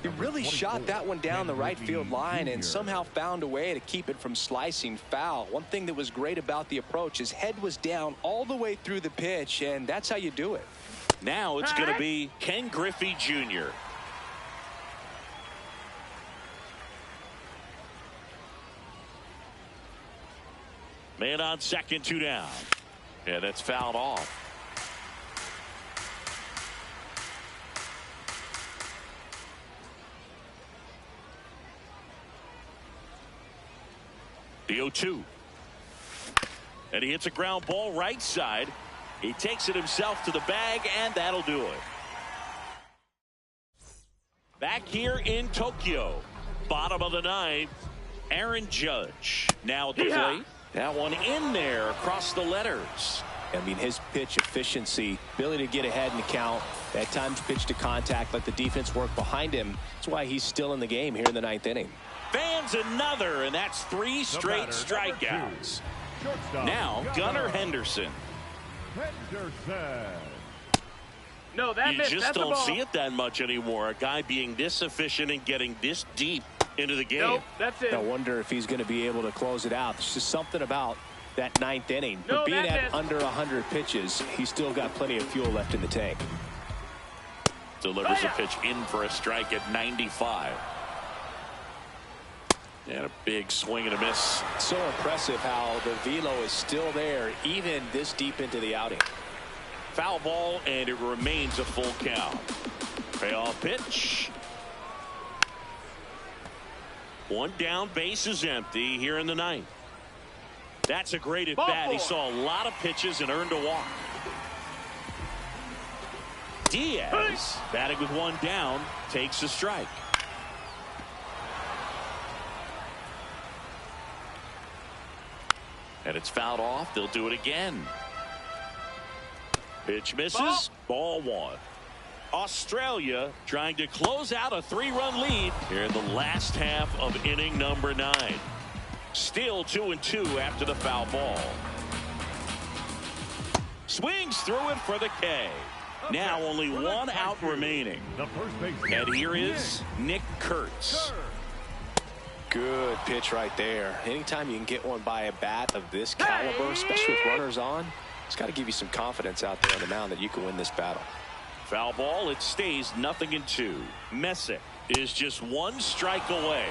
He really shot that one down the right field line and somehow found a way to keep it from slicing foul. One thing that was great about the approach, his head was down all the way through the pitch, and that's how you do it. Now it's going to be Ken Griffey Jr. Man on second, 2 down. Yeah, that's fouled off. The 0-2. And he hits a ground ball right side. He takes it himself to the bag, and that'll do it. Back here in Tokyo, bottom of the ninth, Aaron Judge now at the plate. That one in there across the letters. I mean, his pitch efficiency, ability to get ahead in the count, at times pitch to contact, let the defense work behind him. That's why he's still in the game here in the ninth inning. Fans another, and that's 3 straight strikeouts. Now Gunnar Henderson. No, that You missed. just That's a don't ball. see it that much anymore. A guy being this efficient and getting this deep into the game. Nope, that's it. I wonder if he's going to be able to close it out. There's just something about that 9th inning. No, But being that at missed. under 100 pitches, he's still got plenty of fuel left in the tank. Delivers a pitch in for a strike at 95. And a big swing and a miss. So impressive how the velo is still there even this deep into the outing. Foul ball, and it remains a full count. Payoff pitch. One down, base is empty here in the 9th. That's a great at bat. He saw a lot of pitches and earned a walk. Diaz, batting with 1 down, takes a strike. And it's fouled off. They'll do it again. Pitch misses. Ball 1. Australia trying to close out a 3-run lead here in the last half of inning number 9. Still 2-2 after the foul ball. Swings through it for the K. Now only 1 out remaining. And here is Nick Kurtz. Good pitch right there. Anytime you can get one by a bat of this caliber, especially with runners on, it's got to give you some confidence out there on the mound that you can win this battle. Foul ball. It stays 0-2. Messick is just 1 strike away.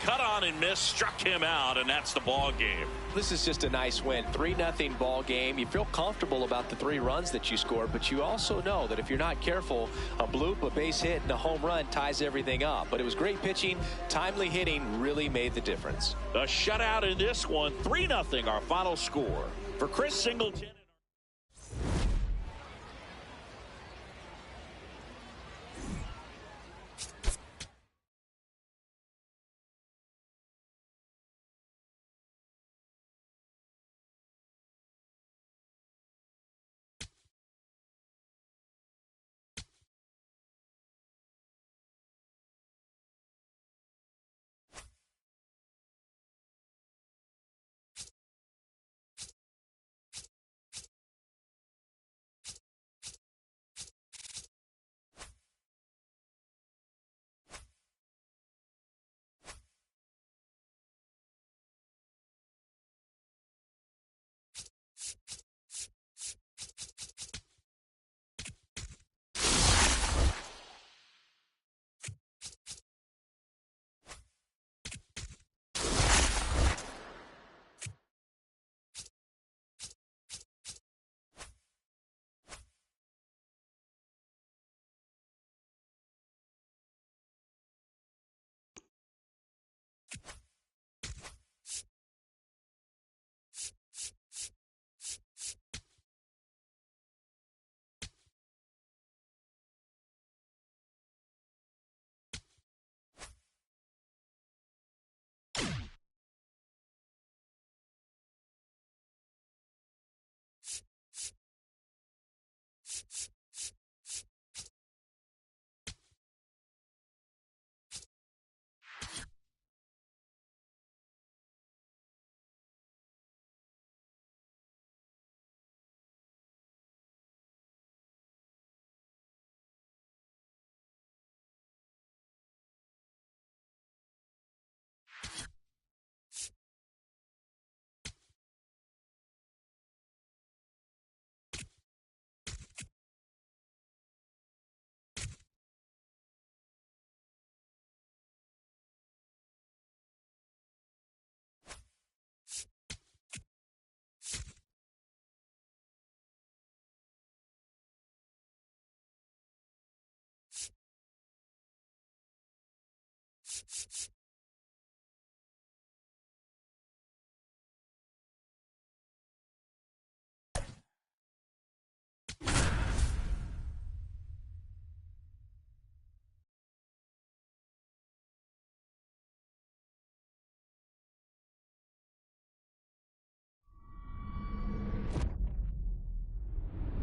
Cut on and miss, struck him out, and that's the ball game. This is just a nice win. 3-0 ball game. You feel comfortable about the 3 runs that you scored, but you also know that if you're not careful, a bloop, a base hit, and a home run ties everything up. But it was great pitching. Timely hitting really made the difference. The shutout in this one, 3-0 our final score. For Chris Singleton.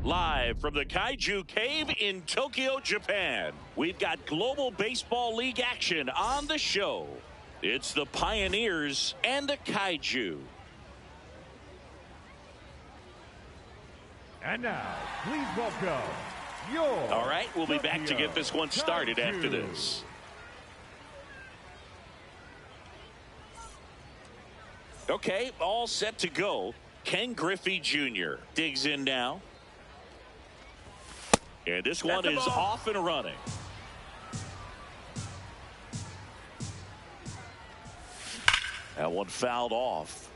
Live from the Kaiju Cave in Tokyo, Japan, we've got Global Baseball League action on the show. It's the Pioneers and the Kaiju. And now, please welcome your... All right, we'll be back to get this one started after this. Okay, all set to go. Ken Griffey Jr. digs in now. And this one is off and running. That one fouled off.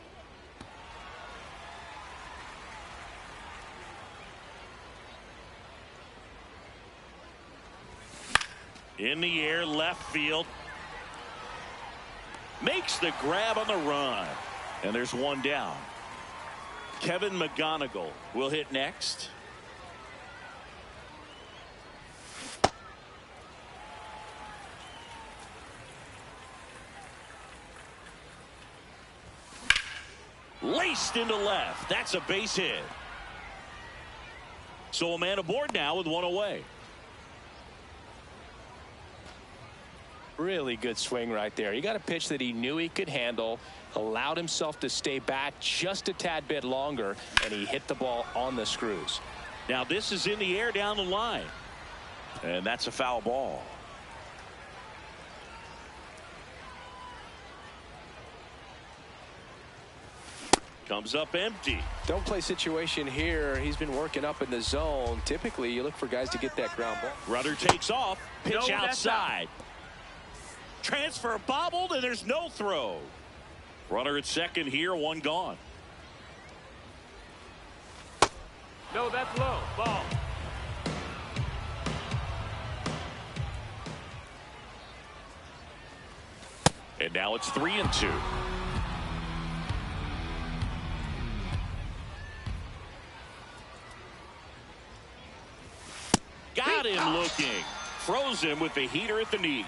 In the air, left field. Makes the grab on the run. And there's one down. Kevin McGonigal will hit next. Laced into left. That's a base hit. So a man aboard now with one away. Really good swing right there. He got a pitch that he knew he could handle, allowed himself to stay back just a tad bit longer, and he hit the ball on the screws. Now this is in the air down the line. And that's a foul ball. Comes up empty. Don't play situation here. He's been working up in the zone. Typically, you look for guys to get that ground ball. Runner takes off. Pitch outside. Transfer bobbled, and there's no throw. Runner at second here, one gone. No, that's low. Ball. And now it's 3-2. Got him looking. Froze him with the heater at the knees.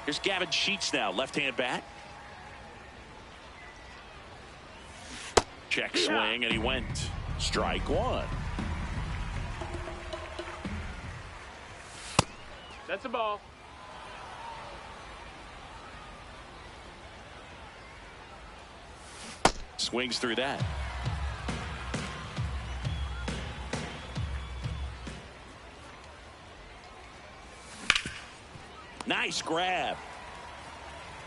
Here's Gavin Sheets now, left-hand bat. Check swing, and he went. Strike one. That's a ball. Swings through that. Nice grab.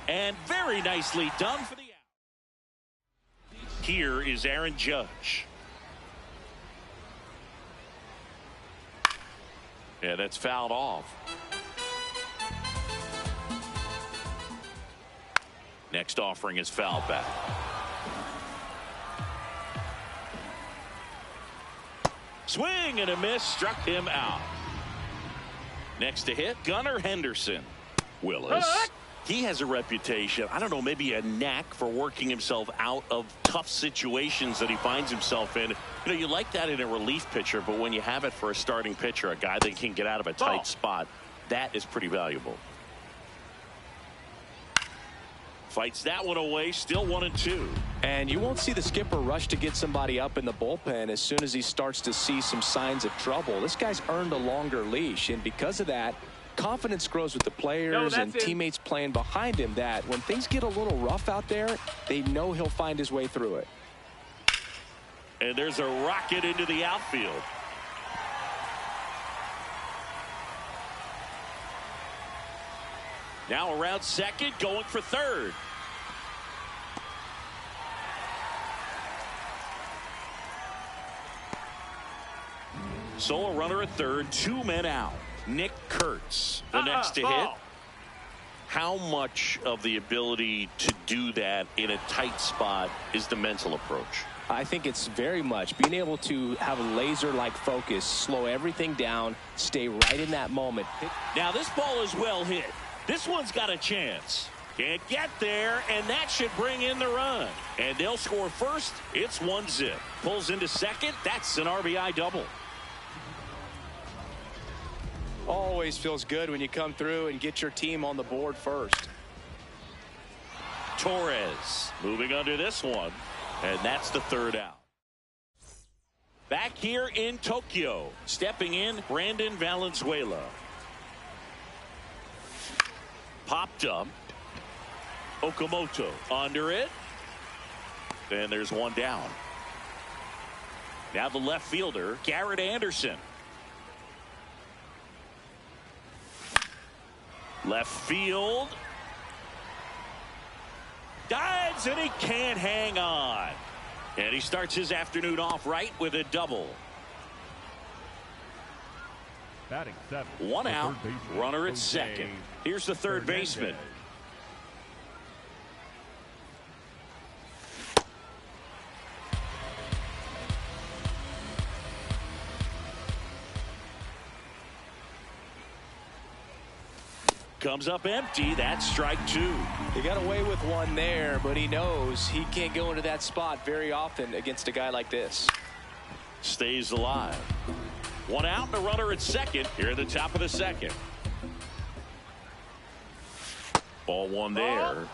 And very nicely done for the out. Here is Aaron Judge. Yeah, that's fouled off. Next offering is fouled back. Swing and a miss, struck him out. Next to hit, Gunnar Henderson. Willis. He has a reputation, I don't know, maybe a knack for working himself out of tough situations that he finds himself in. You know, you like that in a relief pitcher, but when you have it for a starting pitcher, a guy that can get out of a tight spot, that is pretty valuable. Fights that one away, still 1-2. And you won't see the skipper rush to get somebody up in the bullpen as soon as he starts to see some signs of trouble. This guy's earned a longer leash, and because of that, confidence grows with the players and teammates playing behind him, that when things get a little rough out there, they know he'll find his way through it. And there's a rocket into the outfield. Now around second, going for third. So a runner at third, two men out. Nick Kurtz, the next to hit. How much of the ability to do that in a tight spot is the mental approach? I think it's very much being able to have a laser-like focus, slow everything down, stay right in that moment. Now this ball is well hit. This one's got a chance. Can't get there, and that should bring in the run. And they'll score first. It's 1-0. Pulls into second. That's an RBI double. Always feels good when you come through and get your team on the board first. Torres moving under this one, and that's the third out. Back here in Tokyo, stepping in, Brandon Valenzuela. Popped up. Okamoto under it. And there's one down. Now the left fielder, Garrett Anderson. Left field. Dives, and he can't hang on. And he starts his afternoon off right with a double. Batting seven. One out, runner at second. Here's the third baseman. Comes up empty. That's strike two. He got away with one there, but he knows he can't go into that spot very often against a guy like this. Stays alive. One out and a runner at second here at the top of the second. Ball one there.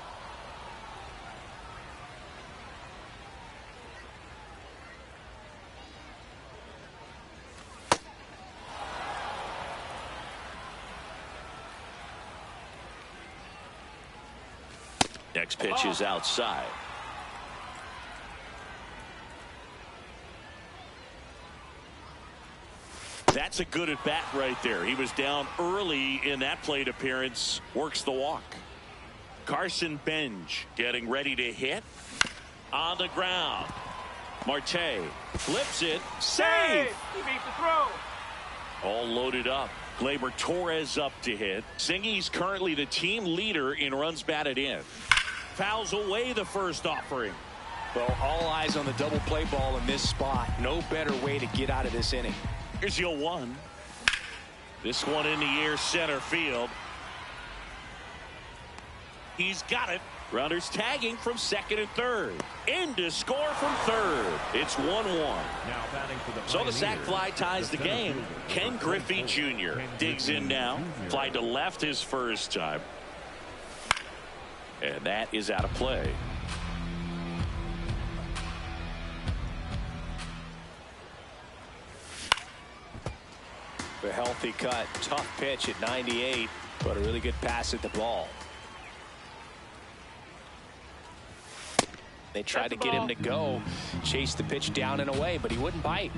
Next pitch is outside. That's a good at bat right there. He was down early in that plate appearance. Works the walk. Carson Benj getting ready to hit. On the ground. Marte flips it. Save! He beat the throw. All loaded up. Gleyber Torres up to hit. Singy's currently the team leader in runs batted in. Fouls away the first offering. Well, all eyes on the double play ball in this spot. No better way to get out of this inning. Here's your one. This one in the air, center field. He's got it. Runners tagging from second and third. In to score from third. It's 1-1. Now batting for the So the sac Pioneers, fly ties the game. Ken Griffey Jr. digs in now. Fly to left his first time. And that is out of play. A healthy cut. Tough pitch at 98, but a really good pass at the ball. They tried to get him to go, chase the pitch down and away, but he wouldn't bite.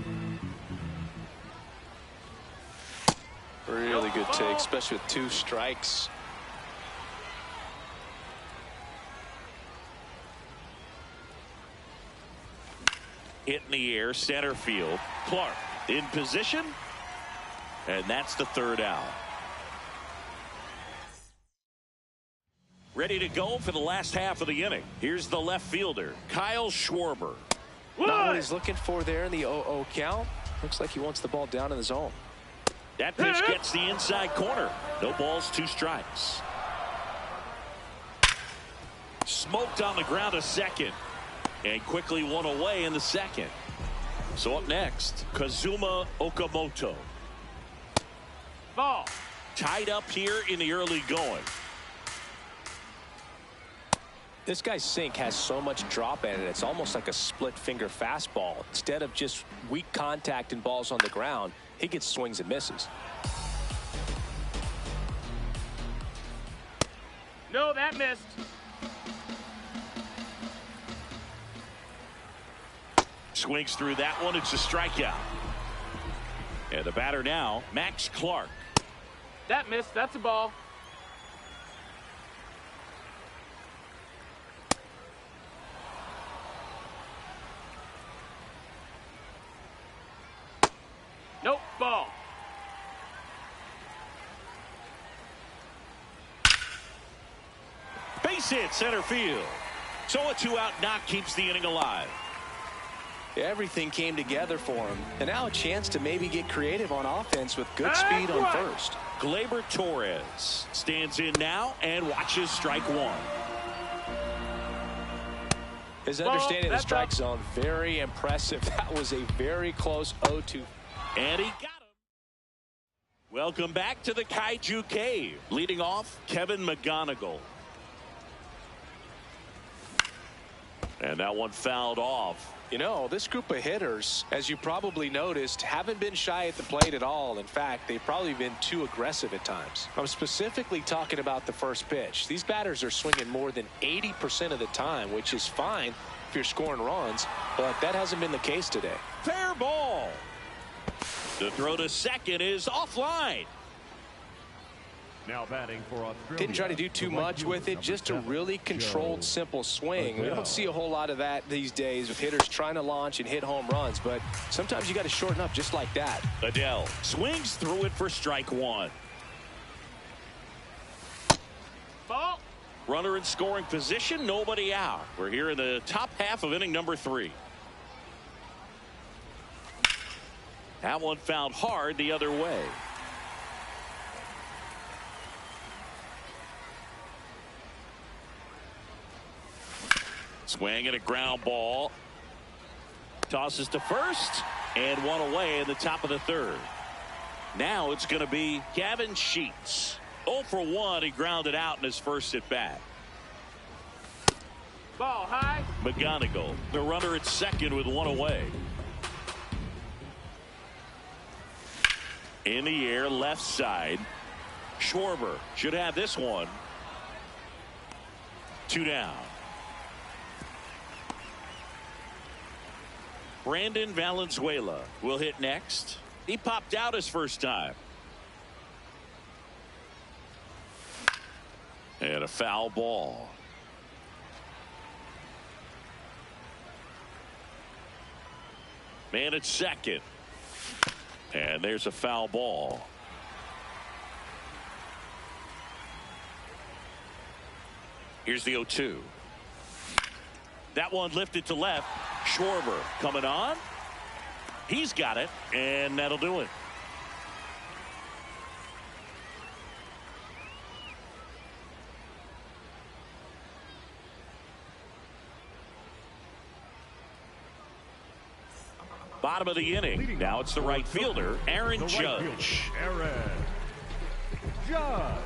Really good take, especially with 2 strikes. Hit in the air, center field. Clark in position. And that's the third out. Ready to go for the last half of the inning. Here's the left fielder, Kyle Schwarber. Not what he's looking for there in the 0-0 count. Looks like he wants the ball down in the zone. That pitch gets the inside corner. No balls, 2 strikes. Smoked on the ground a second. And quickly one away in the second. So up next, Kazuma Okamoto. Ball. Tied up here in the early going. This guy's sink has so much drop in it. It's almost like a split finger fastball. Instead of just weak contact and balls on the ground, he gets swings and misses. No, that missed. Swings through that one. It's a strikeout. And the batter now, Max Clark. That missed. That's a ball. Nope, ball. Base hit, center field. So a 2-out knock keeps the inning alive. Everything came together for him. And now a chance to maybe get creative on offense with good speed on first. Gleyber Torres stands in now and watches strike one. His understanding of the strike zone, very impressive. That was a very close 0-2. And he got him. Welcome back to the Kaiju Cave. Leading off, Kevin McGonigal. And that one fouled off. You know, this group of hitters, as you probably noticed, haven't been shy at the plate at all. In fact, they've probably been too aggressive at times. I'm specifically talking about the first pitch. These batters are swinging more than 80% of the time, which is fine if you're scoring runs, but that hasn't been the case today. Fair ball. The throw to second is offline. Now batting for Australia. Didn't try to do too much with it, just a really controlled, simple swing. We don't see a whole lot of that these days with hitters trying to launch and hit home runs, but sometimes you got to shorten up just like that. Adele swings through it for strike one. Ball. Runner in scoring position, nobody out. We're here in the top half of inning number 3. That one fouled hard the other way. Swing and a ground ball. Tosses to first and one away in the top of the 3rd. Now it's going to be Gavin Sheets. 0 for 1. He grounded out in his first at bat. Ball high. McGonigal, the runner at second with one away. In the air, left side. Schwarber should have this one. 2 down. Brandon Valenzuela will hit next. He popped out his first time. And a foul ball. Man at second. And there's a foul ball. Here's the 0-2. That one lifted to left. Schwarber coming on. He's got it, and that'll do it. Bottom of the inning. Now it's the right fielder, Aaron Judge. Aaron Judge.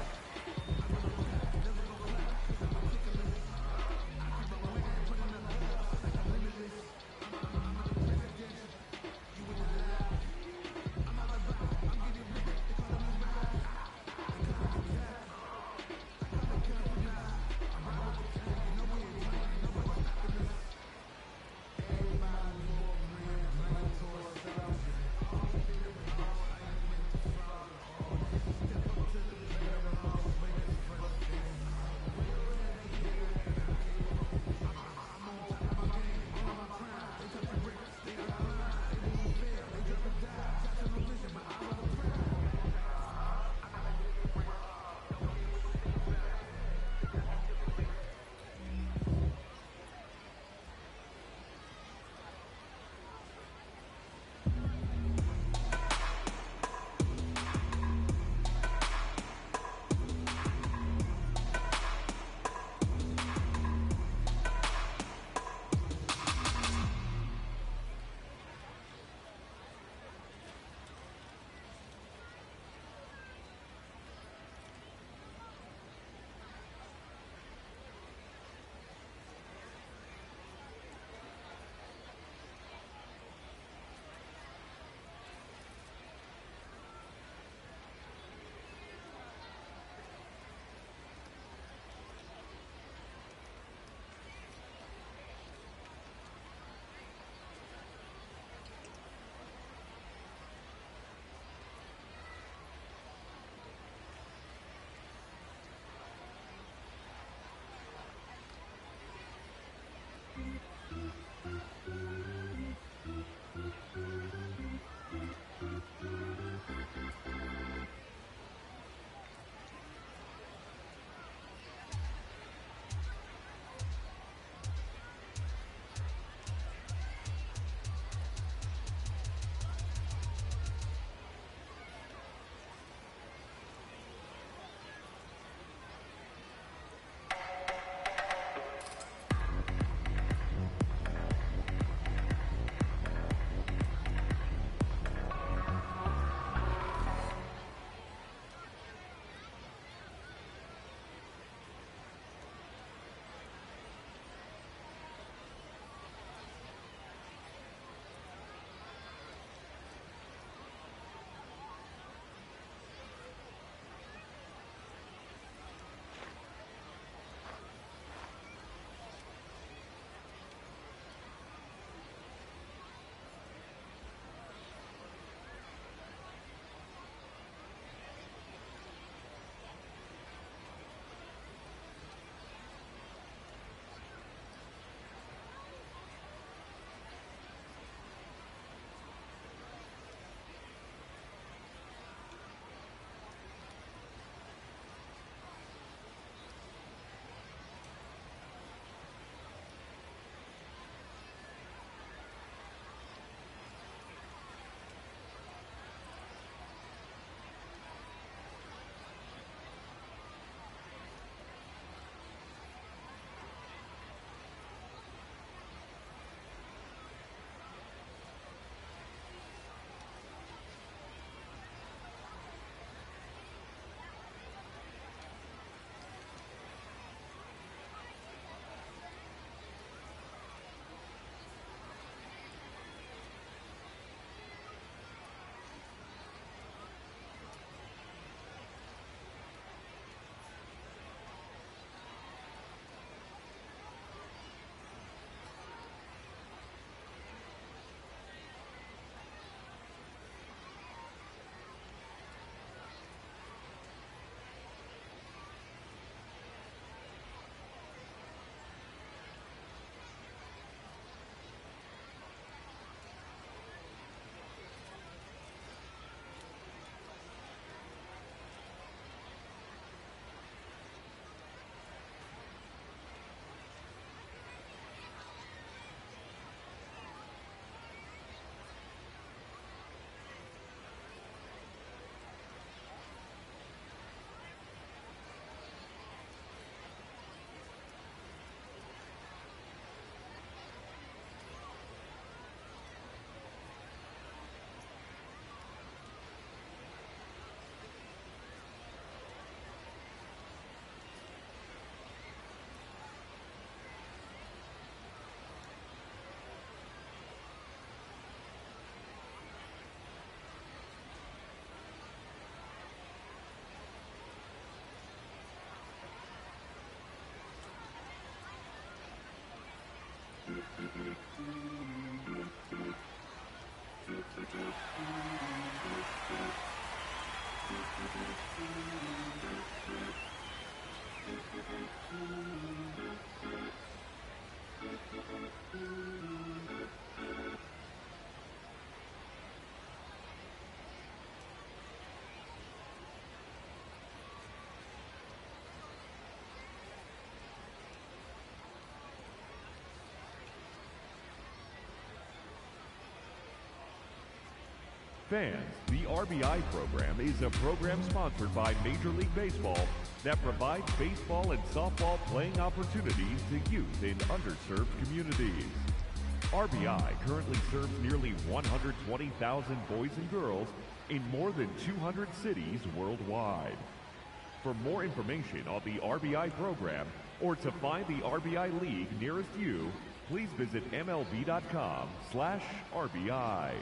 Fans, the RBI program is a program sponsored by Major League Baseball that provides baseball and softball playing opportunities to youth in underserved communities. RBI currently serves nearly 120,000 boys and girls in more than 200 cities worldwide. For more information on the RBI program or to find the RBI League nearest you, please visit MLB.com/RBI.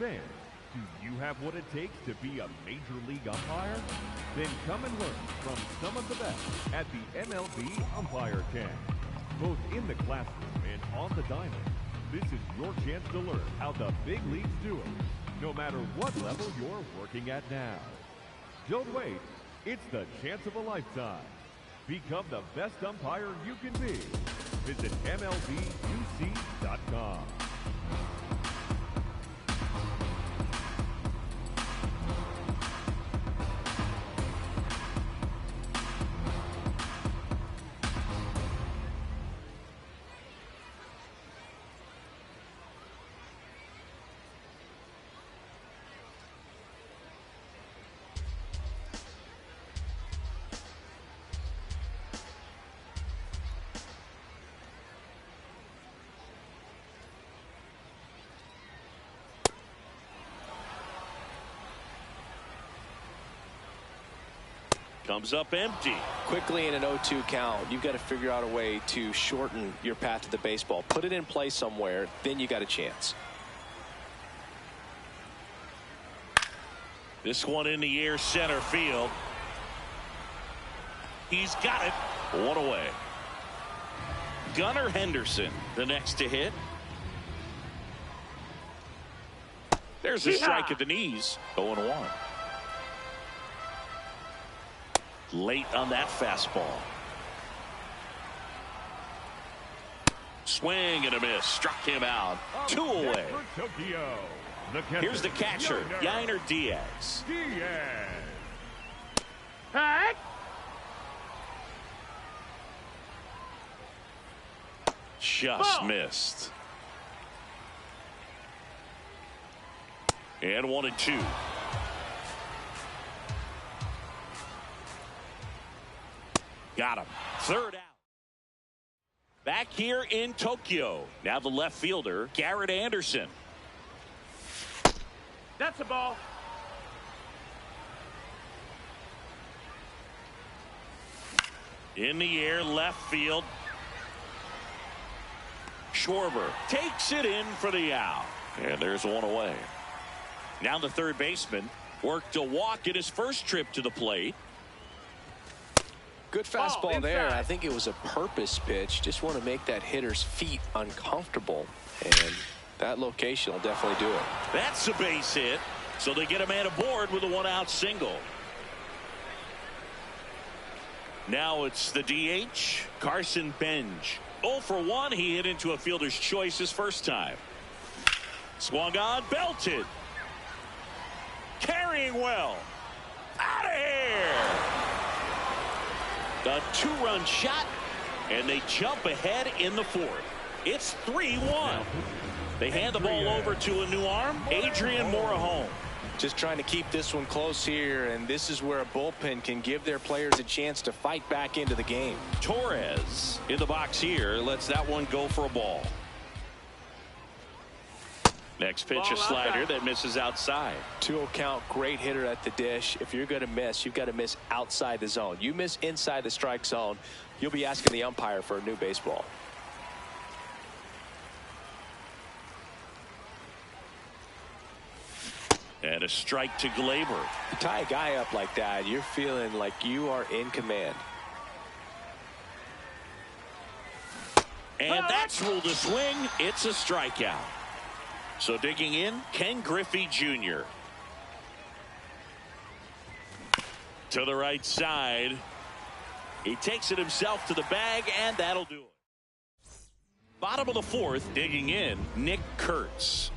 Fans, do you have what it takes to be a major league umpire? Then come and learn from some of the best at the MLB Umpire Camp. Both in the classroom and on the diamond, this is your chance to learn how the big leagues do it, no matter what level you're working at now. Don't wait. It's the chance of a lifetime. Become the best umpire you can be. Visit MLBUC.com. comes up empty. Quickly in an 0-2 count, you've got to figure out a way to shorten your path to the baseball. Put it in play somewhere, then you got a chance. This one in the air, center field. He's got it. One away. Gunnar Henderson, the next to hit. There's a strike at the knees. 0-1. Late on that fastball. Swing and a miss. Struck him out. 2 away. Here's the catcher, Yainer Diaz. Hey! Just missed. And 1-2. Got him. Third out. Back here in Tokyo. Now the left fielder, Garrett Anderson. That's a ball. In the air, left field. Schwarber takes it in for the out. And there's 1 away. Now the third baseman worked a walk in his first trip to the plate. Good fastball there. I think it was a purpose pitch. Just want to make that hitter's feet uncomfortable. And that location will definitely do it. That's a base hit. So they get a man aboard with a 1-out single. Now it's the DH, Carson Benj. 0 for 1. He hit into a fielder's choice his first time. Swung on, belted. Carrying well. Out of here. A 2-run shot, and they jump ahead in the 4th. It's 3-1. They hand the ball over to a new arm, Adrian Morejon. Just trying to keep this one close here, and this is where a bullpen can give their players a chance to fight back into the game. Torres in the box here lets that one go for a ball. Next pitch, a slider that misses outside. 2-0 count, great hitter at the dish. If you're going to miss, you've got to miss outside the zone. You miss inside the strike zone, you'll be asking the umpire for a new baseball. And a strike to Glaber. You tie a guy up like that, you're feeling like you are in command. And that's ruled a swing. It's a strikeout. So digging in, Ken Griffey Jr. To the right side. He takes it himself to the bag, and that'll do it. Bottom of the 4th, digging in, Nick Kurtz.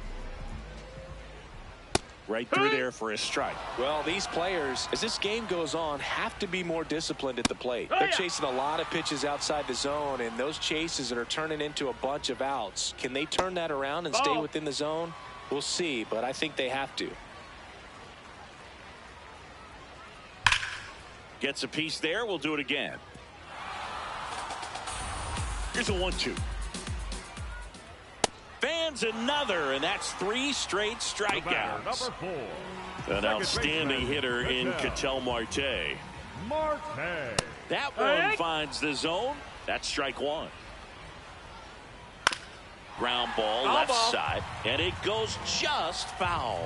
Right through there for a strike. Well, these players, as this game goes on, have to be more disciplined at the plate. They're chasing a lot of pitches outside the zone, and those chases that are turning into a bunch of outs. Can they turn that around and stay within the zone? We'll see, but I think they have to. Gets a piece there. We'll do it again. Here's a 1-2. Fans another, and that's 3 straight strikeouts. Number 4. An outstanding hitter in Ketel Marte. That one finds the zone. That's strike 1. Ground ball, left side, and it goes just foul.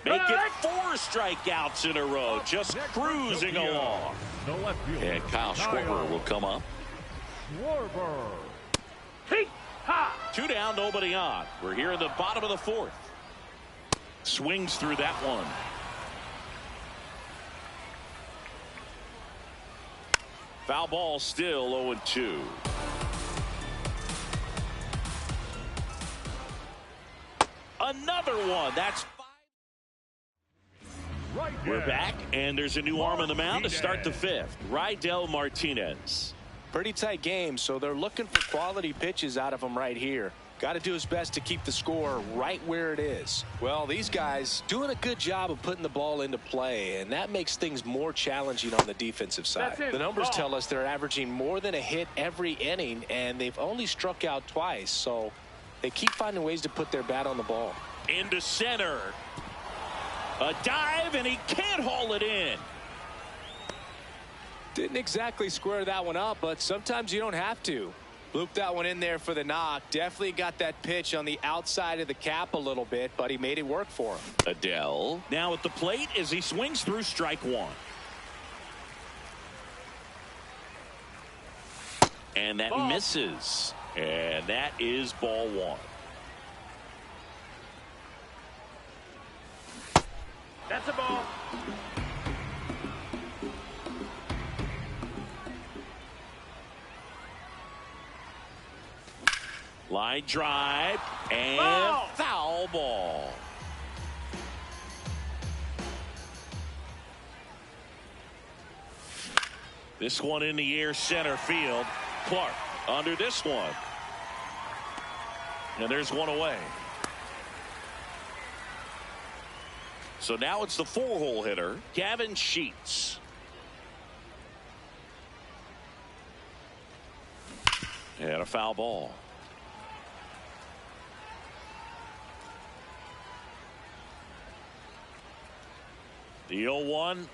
Make it 4 strikeouts in a row, just cruising along. And Kyle Schwarber will come up. 2 down, nobody on. We're here in the bottom of the 4th. Swings through that one. Foul ball, still 0-2. Another one. That's 5. We're back, and there's a new arm on the mound to start the 5th. Rydell Martinez. Pretty tight game, so they're looking for quality pitches out of him right here. Got to do his best to keep the score right where it is. Well, these guys doing a good job of putting the ball into play, and that makes things more challenging on the defensive side. The numbers tell us they're averaging more than a hit every inning, and they've only struck out twice, so they keep finding ways to put their bat on the ball. Into center. A dive, and he can't haul it in. Didn't exactly square that one up, but sometimes you don't have to. Looped that one in there for the knock. Definitely got that pitch on the outside of the cap a little bit, but he made it work for him. Adele now at the plate as he swings through strike one. And that misses. And that is ball one. That's a ball. Line drive and foul ball. This one in the air, center field. Clark under this one. And there's one away. So now it's the 4-hole hitter, Gavin Sheets. And a foul ball. The 0-1.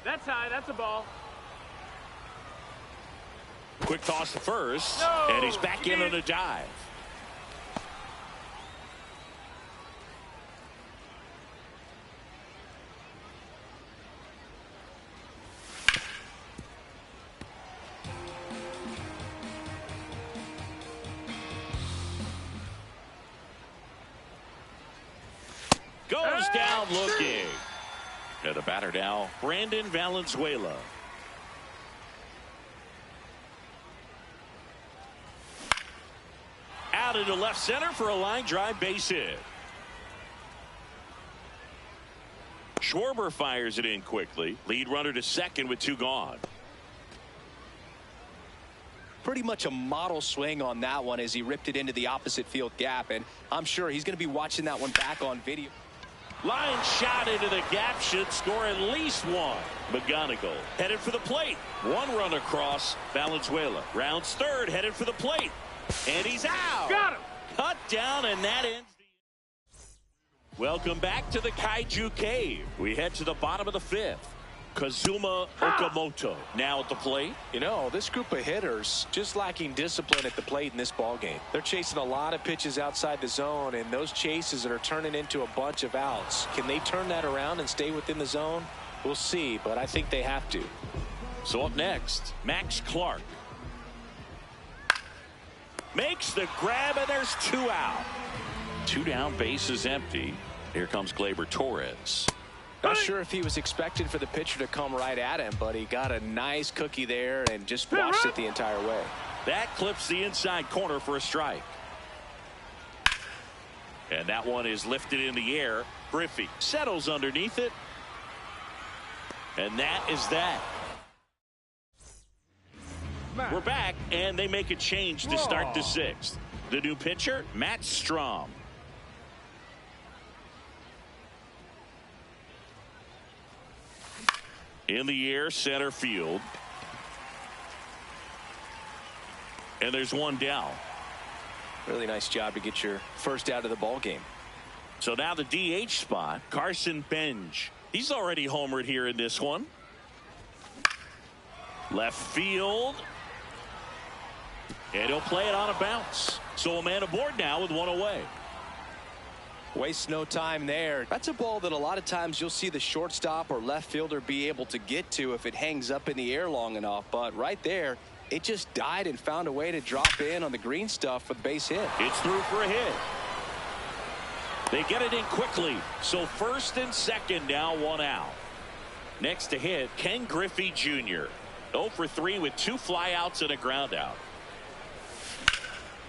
That's high. That's a ball. Quick toss to first. No, and he's back in on a dive. Goes down looking. And the batter now, Brandon Valenzuela. Out into left center for a line drive base hit. Schwarber fires it in quickly. Lead runner to second with 2 gone. Pretty much a model swing on that one as he ripped it into the opposite field gap, and I'm sure he's going to be watching that one back on video. Line shot into the gap should score at least one. McGonigal headed for the plate. 1 run across. Valenzuela rounds third, headed for the plate. And he's out. Got him. Cut down, and that ends the... Welcome back to the Kaiju Cave. We head to the bottom of the 5th. Kazuma Okamoto now at the plate. You know, this group of hitters just lacking discipline at the plate in this ball game. They're chasing a lot of pitches outside the zone, and those chases are turning into a bunch of outs. Can they turn that around and stay within the zone? We'll see, but I think they have to. So up next, Max Clark makes the grab, and there's 2 out. 2 down, base is empty. Here comes Gleyber Torres. Not sure if he was expected for the pitcher to come right at him, but he got a nice cookie there and just watched it the entire way. That clips the inside corner for a strike. And that one is lifted in the air. Griffey settles underneath it. And that is that. We're back, and they make a change to start the 6th. The new pitcher, Matt Strom. In the air, center field. And there's 1 down. Really nice job to get your first out of the ball game. So now the DH spot, Carson Benj. He's already homered here in this one. Left field. And he'll play it on a bounce. So a man aboard now with 1 away. Waste no time there. That's a ball that a lot of times you'll see the shortstop or left fielder be able to get to if it hangs up in the air long enough. But right there, it just died and found a way to drop in on the green stuff for the base hit. It's through for a hit. They get it in quickly. So first and second now, 1 out. Next to hit, Ken Griffey Jr. 0 for 3 with 2 flyouts and a ground out.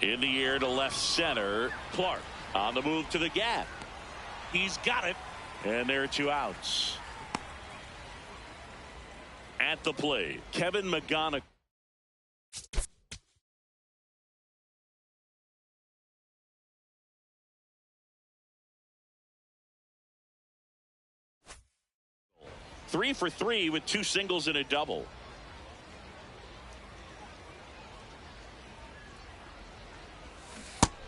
In the air to left center, Clark. On the move to the gap. He's got it. And there are 2 outs. At the plate, Kevin McGonigal. Three for 3 with 2 singles and a double.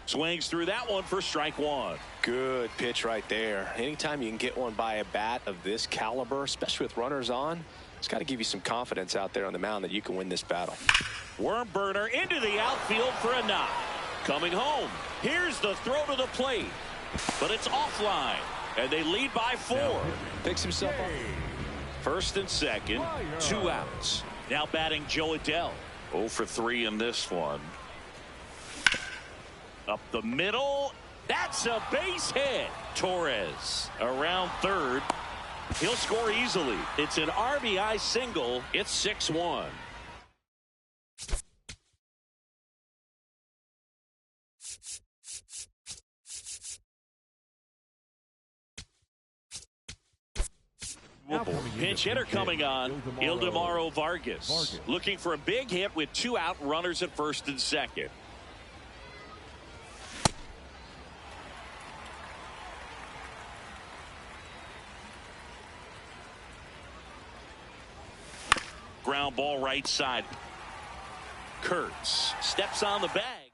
Swings through that one for strike one. Good pitch right there. Anytime you can get one by a bat of this caliber, especially with runners on, it's got to give you some confidence out there on the mound that you can win this battle. Worm burner into the outfield for a knock. Coming home. Here's the throw to the plate. But it's offline. And they lead by 4. Picks himself up. First and second. 2 outs. Now batting Joe Adell. 0 for 3 in this one. Up the middle. That's a base hit. Torres around third. He'll score easily. It's an RBI single. It's 6-1. Pinch hitter coming on. Ildemaro Vargas. Looking for a big hit with 2 out, runners at first and second. Ground ball right side. Kurtz steps on the bag.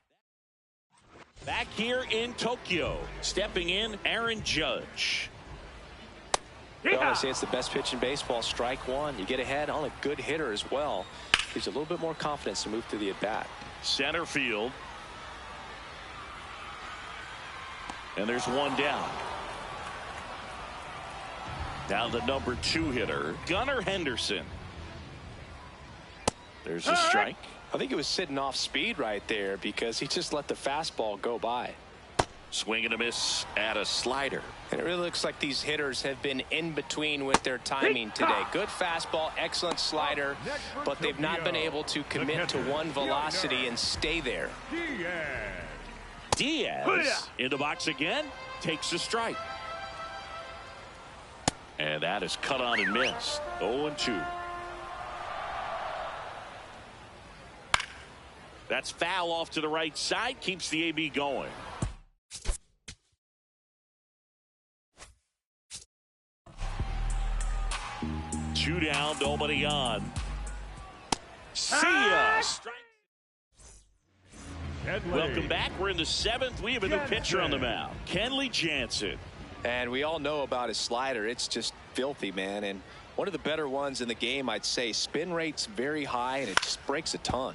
Back here in Tokyo. Stepping in, Aaron Judge. Well, I say it's the best pitch in baseball. Strike one. You get ahead on a good hitter as well. Gives you a little bit more confidence to move through the at-bat. Center field. And there's one down. Now the number 2 hitter, Gunnar Henderson. There's a strike. I think it was sitting off speed right there because he just let the fastball go by. Swing and a miss at a slider. And it really looks like these hitters have been in between with their timing today. Good fastball, excellent slider, but they've not been able to commit to one velocity and stay there. Diaz in the box again, takes a strike. And that is cut on and missed. 0-2. That's foul off to the right side, keeps the AB going. Two down, nobody on. See ya. Strike. Welcome back. We're in the 7th. We have a new pitcher on the mound, Kenley Jansen. And we all know about his slider. It's just filthy, man. And one of the better ones in the game, I'd say. Spin rate's very high, and it just breaks a ton.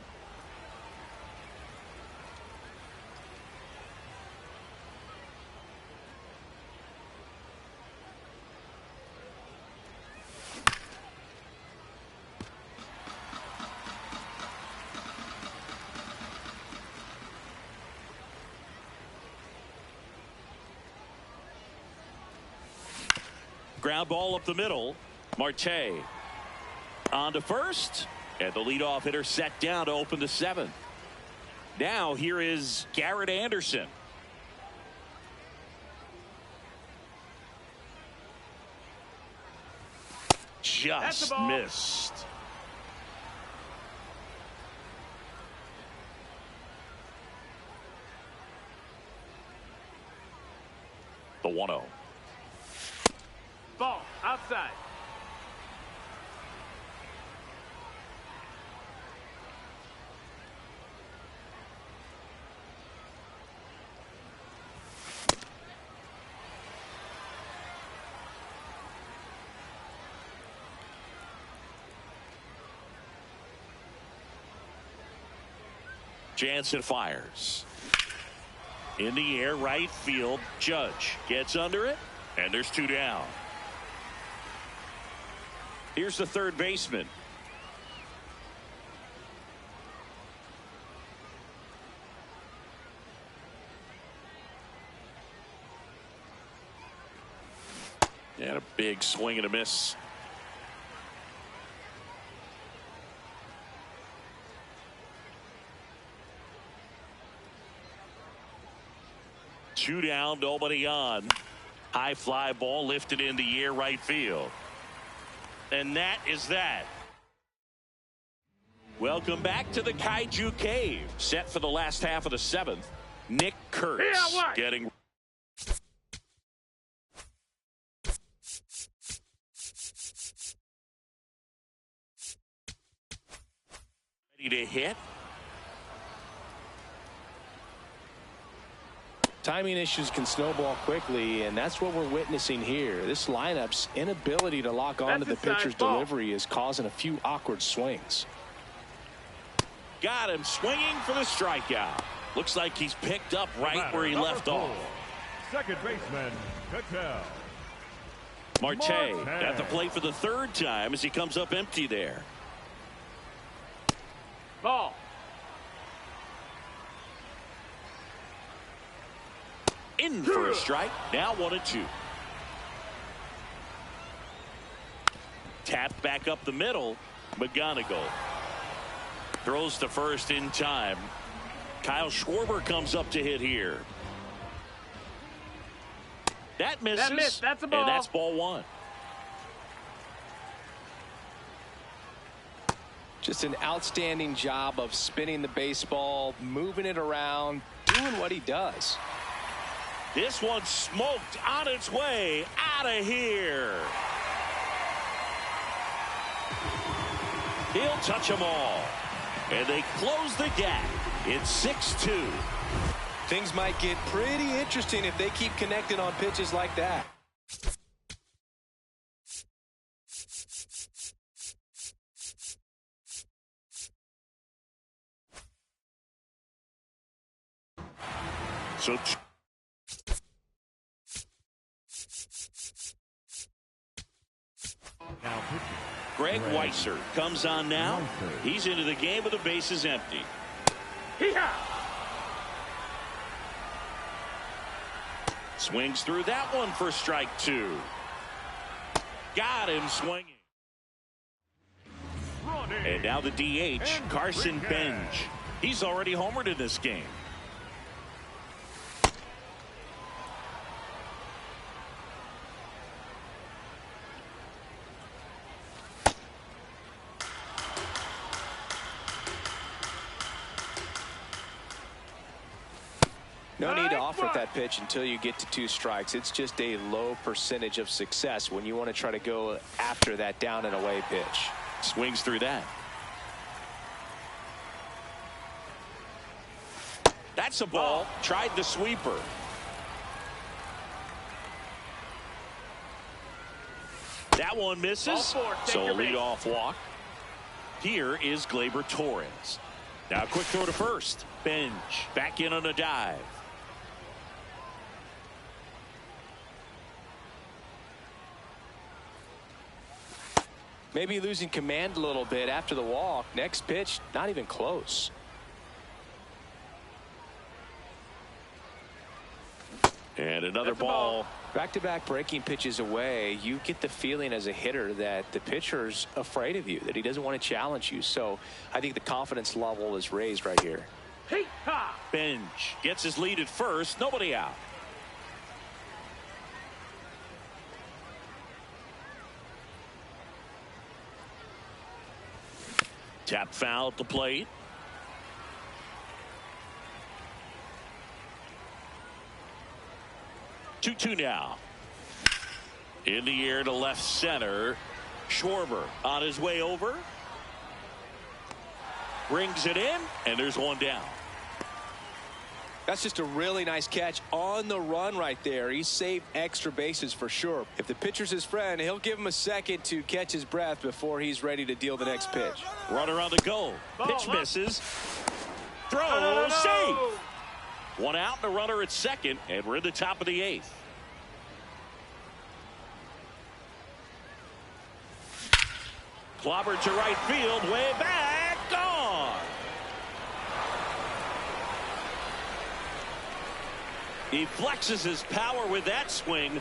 Ground ball up the middle. Marte on to first. And the leadoff hitter set down to open the 7th. Now here is Garrett Anderson. Just missed. The 1-0. Ball outside. Jansen fires. In the air, right field. Judge gets under it, and there's 2 down. Here's the third baseman. And a big swing and a miss. Two down, nobody on. High fly ball lifted in the air, right field. And that is that. Welcome back to the Kaiju Cave. Set for the last half of the 7th. Nick Kurtz getting ready to hit. Timing issues can snowball quickly, and that's what we're witnessing here. This lineup's inability to lock onto the pitcher's delivery is causing a few awkward swings. Got him swinging for the strikeout. Looks like he's picked up right where he left off. Second baseman, Cattell. Marte at the plate for the third time as he comes up empty there. Ball. In for a strike. Now 1-2. Tapped back up the middle. McGonigal throws to first in time. Kyle Schwarber comes up to hit here. That misses. That missed. That's a ball. And that's ball one. Just an outstanding job of spinning the baseball, moving it around, doing what he does. This one smoked on its way out of here. He'll touch them all. And they close the gap. It's 6-2. Things might get pretty interesting if they keep connecting on pitches like that. So Now pitching. Greg Weiser comes on now. He's into the game with the bases empty. Swings through that one for strike two. Got him swinging. And now the DH, Carson Bench. He's already homered in this game. No need to offer that pitch until you get to 2 strikes. It's just a low percentage of success when you want to try to go after that down and away pitch. Swings through that. That's a ball. Tried the sweeper. That one misses. So a leadoff walk. Here is Gleyber Torres. Now a quick throw to first. Bench back in on a dive. Maybe losing command a little bit after the walk. Next pitch, not even close. And another ball. Back-to-back breaking pitches away, you get the feeling as a hitter that the pitcher's afraid of you, that he doesn't want to challenge you. So I think the confidence level is raised right here. Bench gets his lead at first. Nobody out. Tap foul at the plate. Two now. In the air to left center. Schwarber on his way over. Brings it in, and there's one down. That's just a really nice catch on the run right there. He saved extra bases for sure. If the pitcher's his friend, he'll give him a second to catch his breath before he's ready to deal the next pitch. Runner on the go. Pitch misses. Throw, safe. One out and a runner at second, and we're in the top of the 8th. Clobbered to right field, way back, gone. He flexes his power with that swing,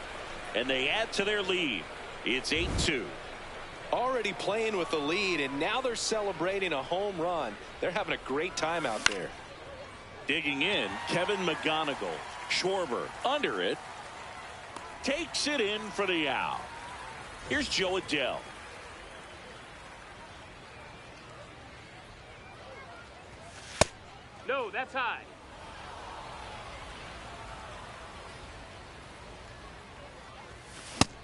and they add to their lead. It's 8-2. Already playing with the lead, and now they're celebrating a home run. They're having a great time out there. Digging in, Kevin McGonigal. Schwarber under it. Takes it in for the out. Here's Joe Adell. No, that's high.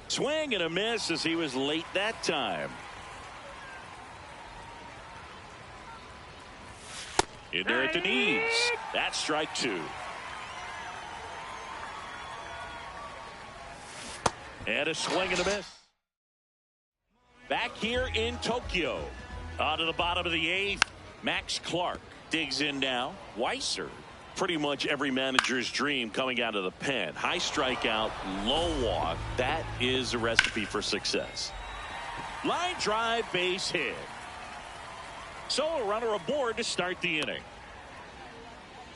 Swing and a miss as he was late that time. In there at the knees. That's strike 2. And a swing and a miss. Back here in Tokyo. On to the bottom of the 8th. Max Clark digs in now. Weiser. Pretty much every manager's dream coming out of the pen. High strikeout, low walk. That is a recipe for success. Line drive, base hit. So a runner aboard to start the inning.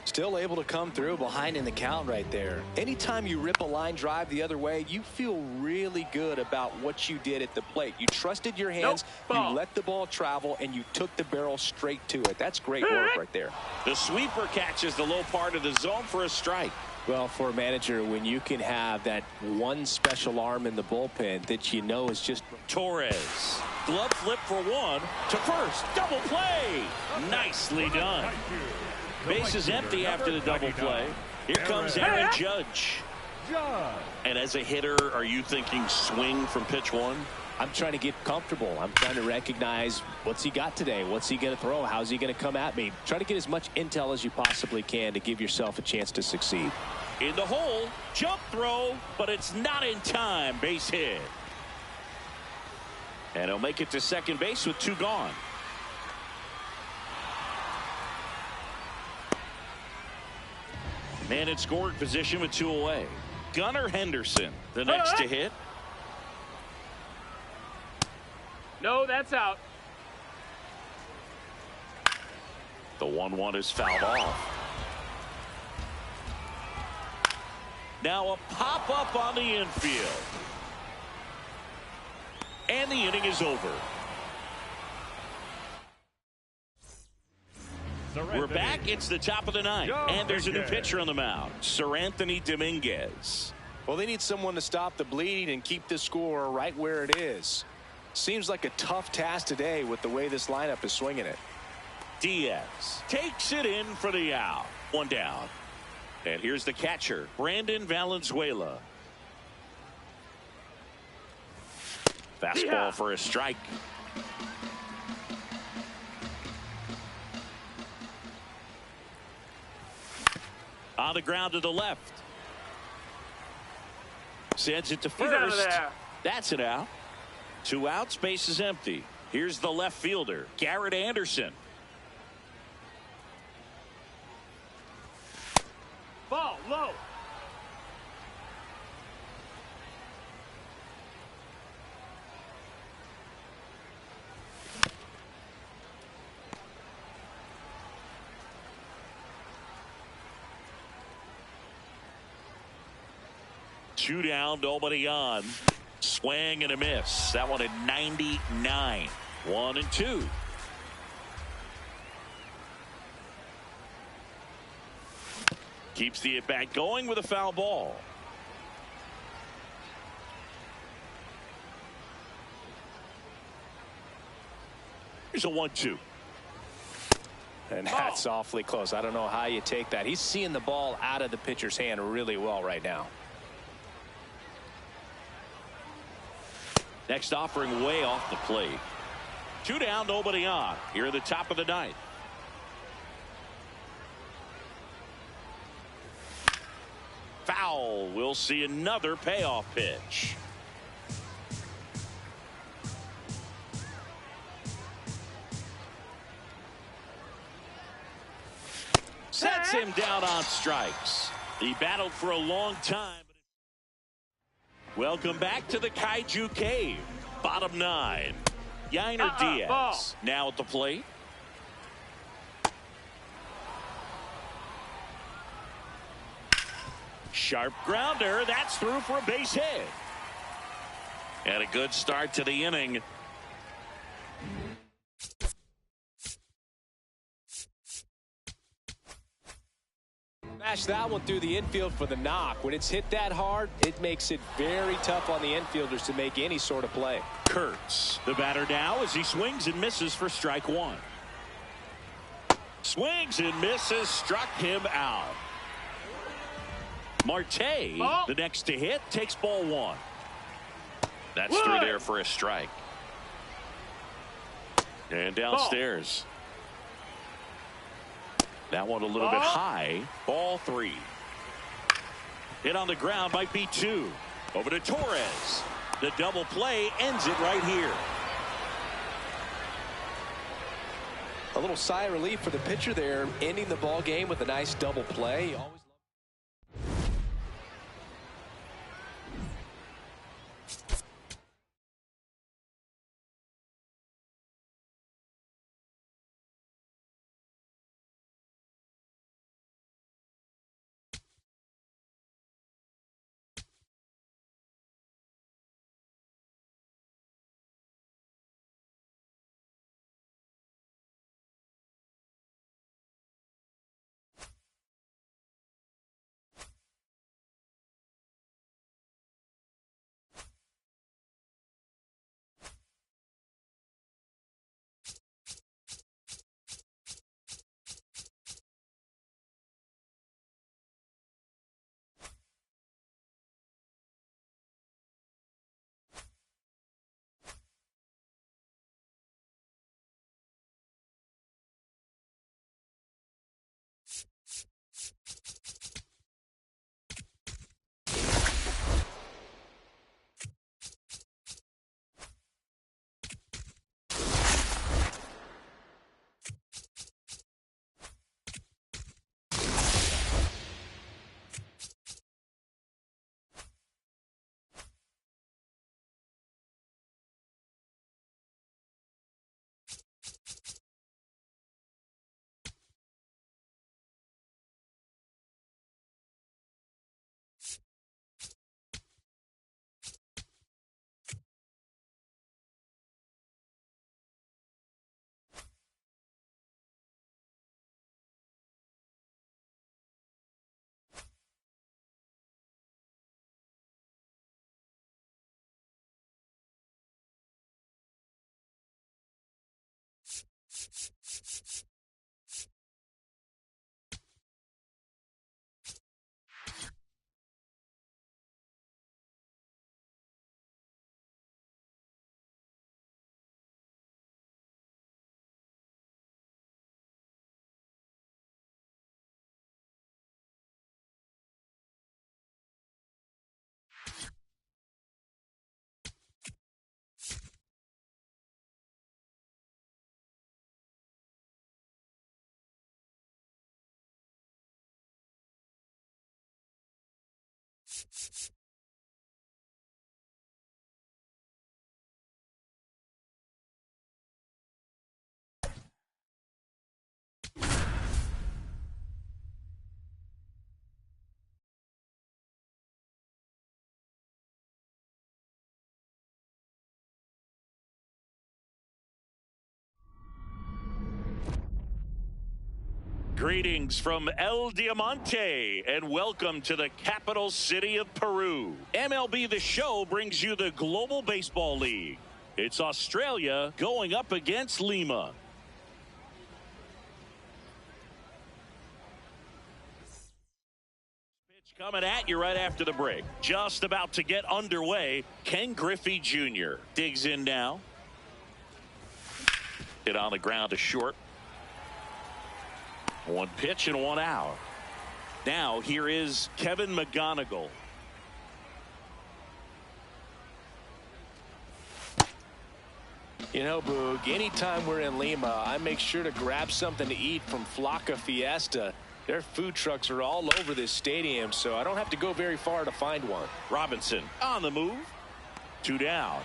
Still able to come through behind in the count right there. Anytime you rip a line drive the other way, you feel really good about what you did at the plate. You trusted your hands, you let the ball travel, and you took the barrel straight to it. That's great work right there. The sweeper catches the low part of the zone for a strike. Well, for a manager, when you can have that one special arm in the bullpen that you know is just... Torres. Glove flip for 1 to first. Double play. Nicely done. Base is empty after the double play. Here comes Aaron Judge. And as a hitter, are you thinking swing from pitch 1? I'm trying to get comfortable. I'm trying to recognize what's he got today. What's he going to throw? How's he going to come at me? Try to get as much intel as you possibly can to give yourself a chance to succeed. In the hole, jump throw, but it's not in time. Base hit. And he'll make it to second base with 2 gone. Man in scoring position with 2 away. Gunnar Henderson, the next to hit. No, that's out. The 1-1 is fouled off. Now a pop-up on the infield. And the inning is over. We're back. It's the top of the 9th. And there's a new pitcher on the mound. Seranthony Dominguez. Well, they need someone to stop the bleeding and keep the score right where it is. Seems like a tough task today with the way this lineup is swinging it. Diaz takes it in for the out. 1 down. And here's the catcher, Brandon Valenzuela. Fastball for a strike. On the ground to the left. Sends it to first. He's out of there. That's it out. 2 outs, base is empty. Here's the left fielder, Garrett Anderson. Ball low. Two down, nobody on. Swing and a miss. That one at 99. 1-2. Keeps the at bat going with a foul ball. Here's a 1-2. And that's awfully close. I don't know how you take that. He's seeing the ball out of the pitcher's hand really well right now. Next offering way off the plate. 2 down, nobody on. Here at the top of the 9th. Foul. We'll see another payoff pitch. Sets him down on strikes. He battled for a long time. Welcome back to the Kaiju Cave. Bottom 9. Yainer Diaz ball. now at the plate. Sharp grounder. That's through for a base hit. And a good start to the inning. Smash that one through the infield for the knock. When it's hit that hard, it makes it very tough on the infielders to make any sort of play. Kurtz, the batter now as he swings and misses for strike 1. Swings and misses, struck him out. Marte, the next to hit, takes ball 1. That's through there for a strike. And downstairs. That one a little bit high. Ball 3. Hit on the ground, might be 2. Over to Torres. The double play ends it right here. A little sigh of relief for the pitcher there, ending the ball game with a nice double play. Always Greetings from El Diamante and welcome to the capital city of Peru. MLB The Show brings you the Global Baseball League. It's Australia going up against Lima. Pitch coming at you right after the break. Just about to get underway. Ken Griffey Jr. digs in now. Hit on the ground to short. One pitch and one out. Now here is Kevin McGonigal. You know, Boog, anytime we're in Lima, I make sure to grab something to eat from Flaca Fiesta. Their food trucks are all over this stadium, so I don't have to go very far to find one. Robinson on the move. 2 down.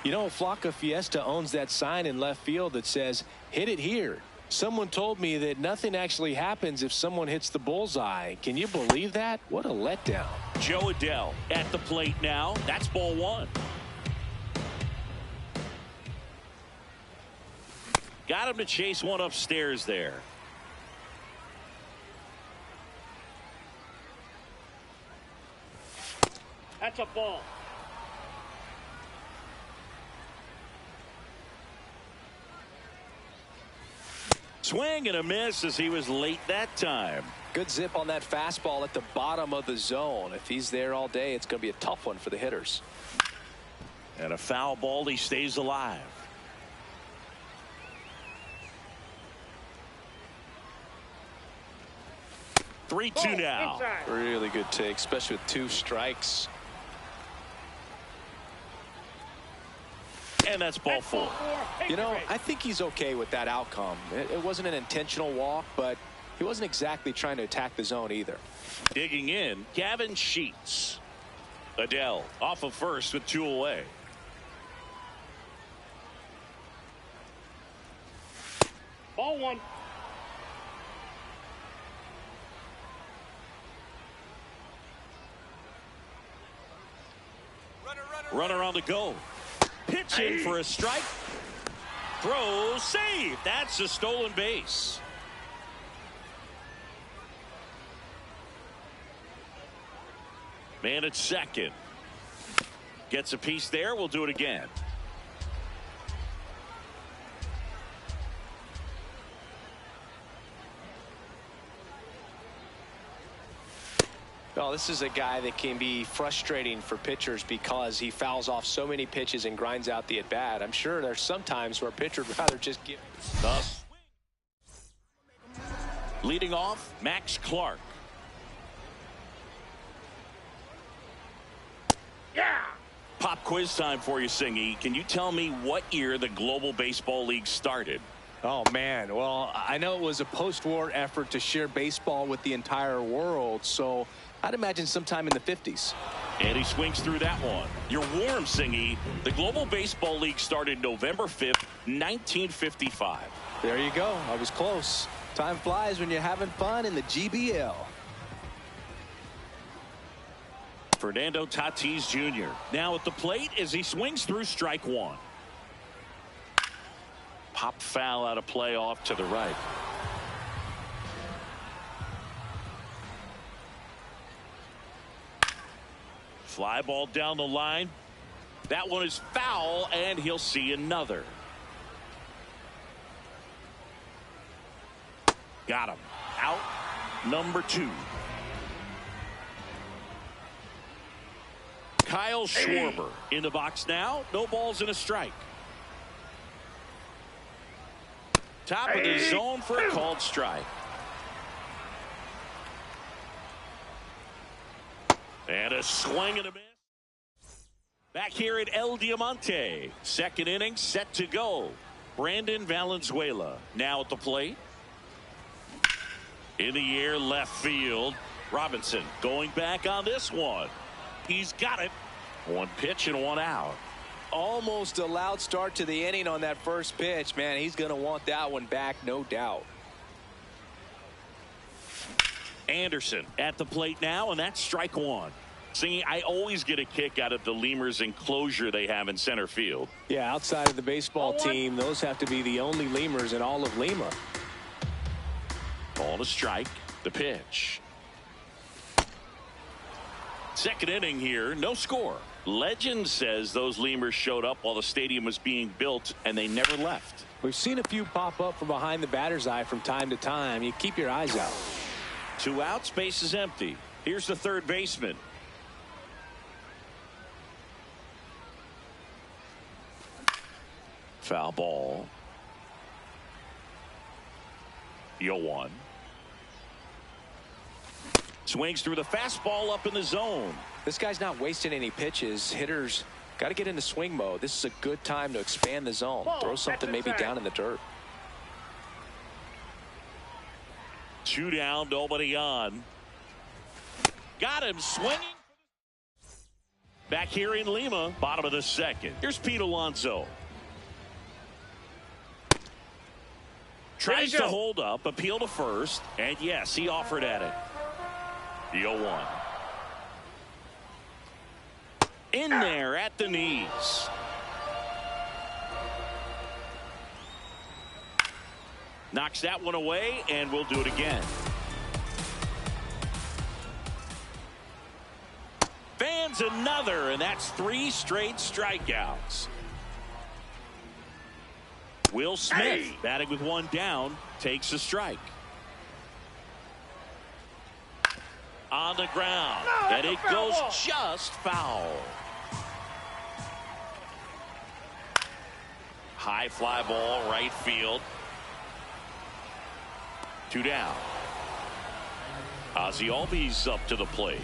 You know, Flaca Fiesta owns that sign in left field that says, "Hit it here." Someone told me that nothing actually happens if someone hits the bullseye. Can you believe that? What a letdown. Joe Adele at the plate now. That's ball one. Got him to chase one upstairs there. That's a ball. Swing and a miss as he was late that time. Good zip on that fastball at the bottom of the zone. If he's there all day, it's going to be a tough one for the hitters. And a foul ball, he stays alive. 3-2 now. Inside. Really good take, especially with 2 strikes. And that's ball 4. You know, I think he's okay with that outcome. It wasn't an intentional walk, but he wasn't exactly trying to attack the zone either. Digging in, Gavin Sheets. Adele off of first with 2 away. Ball 1. Runner on the go. Pitching for a strike. Throw, save. That's a stolen base. Man at second. Gets a piece there. We'll do it again. Well, this is a guy that can be frustrating for pitchers because he fouls off so many pitches and grinds out the at-bat. I'm sure there's some times where a pitcher would rather just give. Thus, leading off, Max Clark. Yeah. Pop quiz time for you, Singy. Can you tell me what year the Global Baseball League started? Oh, man. Well, I know it was a post-war effort to share baseball with the entire world, so I'd imagine sometime in the 50s. And he swings through that one. You're warm, Singy. The Global Baseball League started November 5th, 1955. There you go. I was close. Time flies when you're having fun in the GBL. Fernando Tatis Jr. now at the plate as he swings through strike 1. Popped foul out of play off to the right. Fly ball down the line. That one is foul, and he'll see another. Got him. Out number 2. Kyle Schwarber in the box now. No balls and a strike. Top of the zone for a called strike. And a swing and a miss. Back here at El Diamante. Second inning set to go. Brandon Valenzuela now at the plate. In the air left field. Robinson going back on this one. He's got it. 1 pitch and 1 out. Almost a loud start to the inning on that first pitch. Man, he's going to want that one back, no doubt. Anderson at the plate now, and that's strike 1. See, I always get a kick out of the Lemurs enclosure they have in center field. Yeah, outside of the baseball team, those have to be the only Lemurs in all of Lima. Ball to strike. The pitch. Second inning here, no score. Legend says those Lemurs showed up while the stadium was being built, and they never left. We've seen a few pop up from behind the batter's eye from time to time. You keep your eyes out. 2 outs, base is empty. Here's the third baseman. Foul ball. 0-1. Swings through the fastball up in the zone. This guy's not wasting any pitches. Hitters got to get into swing mode. This is a good time to expand the zone. Throw something maybe down in the dirt. 2 down, nobody on. Got him swinging. Back here in Lima, bottom of the second. Here's Pete Alonso. Tries to hold up, appeal to first, and yes, he offered at it. The 0-1. In there at the knees. Knocks that one away, and we'll do it again. Fans another, and that's 3 straight strikeouts. Will Smith, batting with 1 down, takes a strike. On the ground, and it goes just foul. High fly ball, right field. 2 down. Ozzie Albies up to the plate.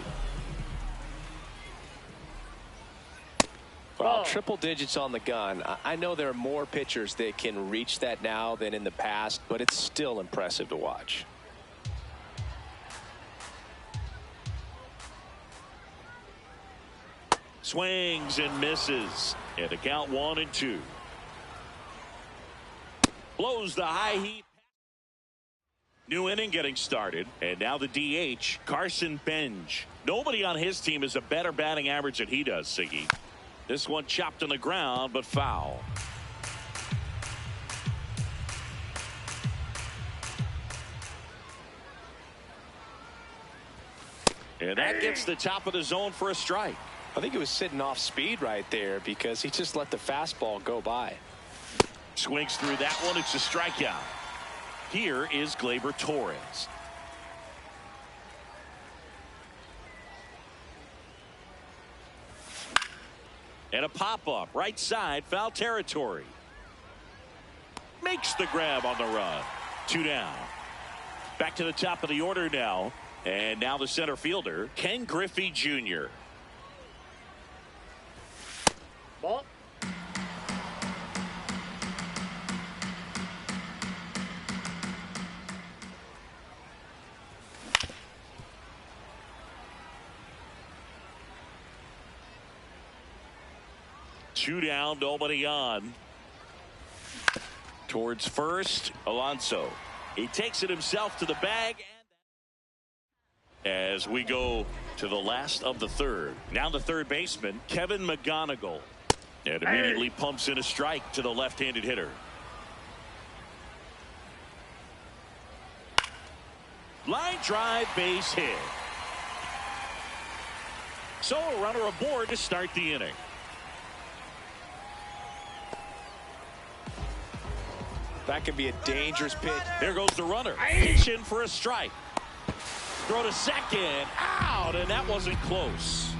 Well, triple digits on the gun. I know there are more pitchers that can reach that now than in the past, but it's still impressive to watch. Swings and misses. And a count 1-2. Blows the high heat. New inning getting started. And now the DH, Carson Benj. Nobody on his team has a better batting average than he does, Siggy. This one chopped on the ground, but foul. And that gets the top of the zone for a strike. I think he was sitting off speed right there because he just let the fastball go by. Swings through that one. It's a strikeout. Here is Gleyber Torres. And a pop-up right side, foul territory. Makes the grab on the run. 2 down. Back to the top of the order now. And now the center fielder, Ken Griffey Jr. Ball. Two down, nobody on. Towards first, Alonso. He takes it himself to the bag. As we go to the last of the third. Now the third baseman, Kevin McGonigal. And immediately pumps in a strike to the left-handed hitter. Line drive, base hit. So a runner aboard to start the inning. That could be a dangerous pitch. There goes the runner. Pitch in for a strike. Throw to second. Out, and that wasn't close.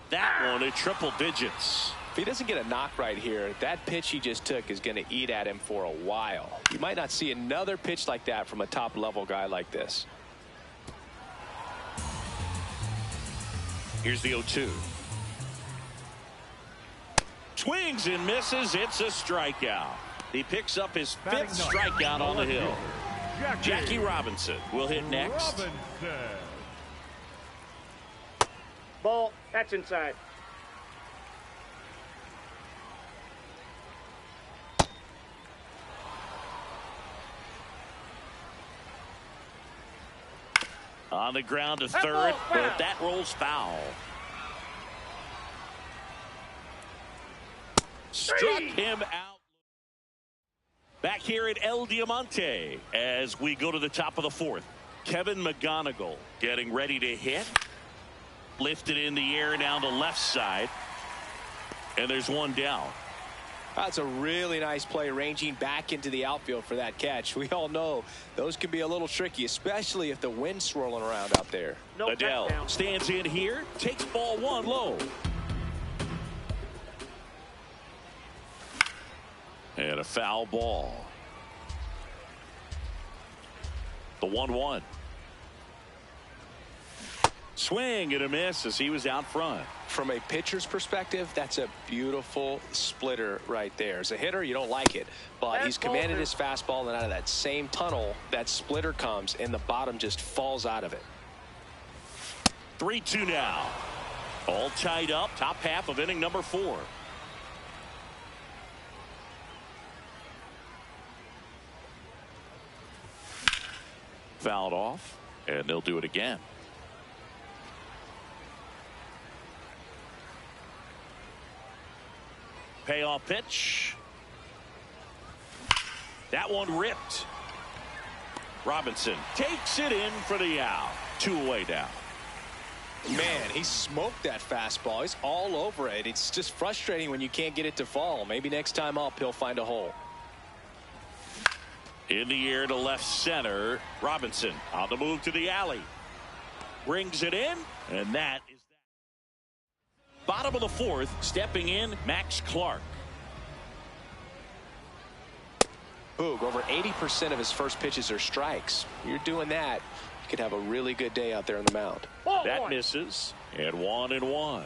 That one at triple digits. If he doesn't get a knock right here, that pitch he just took is going to eat at him for a while. You might not see another pitch like that from a top-level guy like this. Here's the 0-2. Swings and misses. It's a strikeout. He picks up his 5th strikeout on the hill. Jackie Robinson will hit next. Ball. That's inside. On the ground to third, but that rolls foul. Struck him out. Back here at El Diamante as we go to the top of the fourth. Kevin McGonigal getting ready to hit. Lifted in the air down the left side. And there's one down. That's a really nice play, ranging back into the outfield for that catch. We all know those can be a little tricky, especially if the wind's swirling around out there. Adele stands in here, takes ball 1 low. And a foul ball. The 1-1. Swing and a miss as he was out front. From a pitcher's perspective, that's a beautiful splitter right there. As a hitter, you don't like it, but he's commanded his fastball, and out of that same tunnel, that splitter comes, and the bottom just falls out of it. 3-2 now. All tied up, top half of inning number 4. Fouled off, and they'll do it again. Payoff pitch. That one ripped. Robinson takes it in for the out. 2 away now. Man, he smoked that fastball. He's all over it. It's just frustrating when you can't get it to fall. Maybe next time up he'll find a hole. In the air to left center. Robinson on the move to the alley. Brings it in, and that is that. Bottom of the 4th, stepping in, Max Clark. Poog. Over 80% of his first pitches are strikes. You're doing that, you could have a really good day out there on the mound. That misses. And 1-1.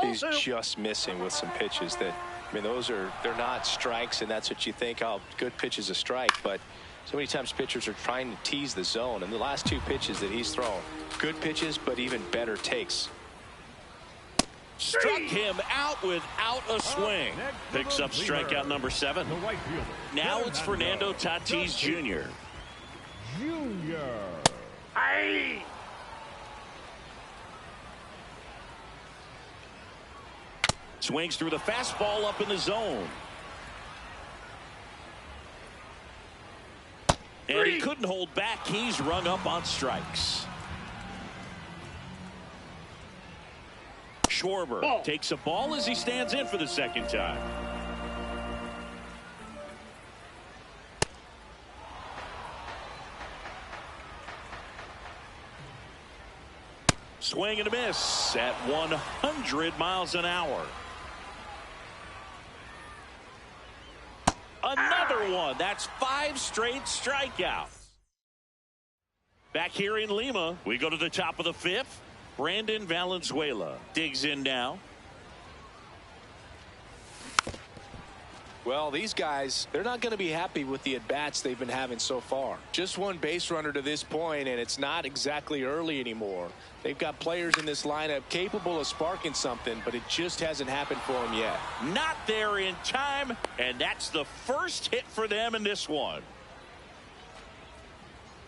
He's just missing with some pitches that, I mean, they're not strikes, and that's what you think, oh, good pitch is a strike. But so many times pitchers are trying to tease the zone, and the last 2 pitches that he's thrown, good pitches, but even better takes. Struck him out without a swing. Picks up strikeout number 7. Now it's Fernando Tatis Jr. Aye. Swings through the fastball up in the zone. And he couldn't hold back. He's rung up on strikes. Schwarber takes a ball as he stands in for the second time. Swing and a miss at 100 miles an hour. Another one. That's 5 straight strikeouts. Back here in Lima, we go to the top of the 5th. Brandon Valenzuela digs in now. Well, these guys, they're not going to be happy with the at-bats they've been having so far. Just one base runner to this point, and it's not exactly early anymore. They've got players in this lineup capable of sparking something, but it just hasn't happened for them yet. Not there in time, and that's the first hit for them in this one.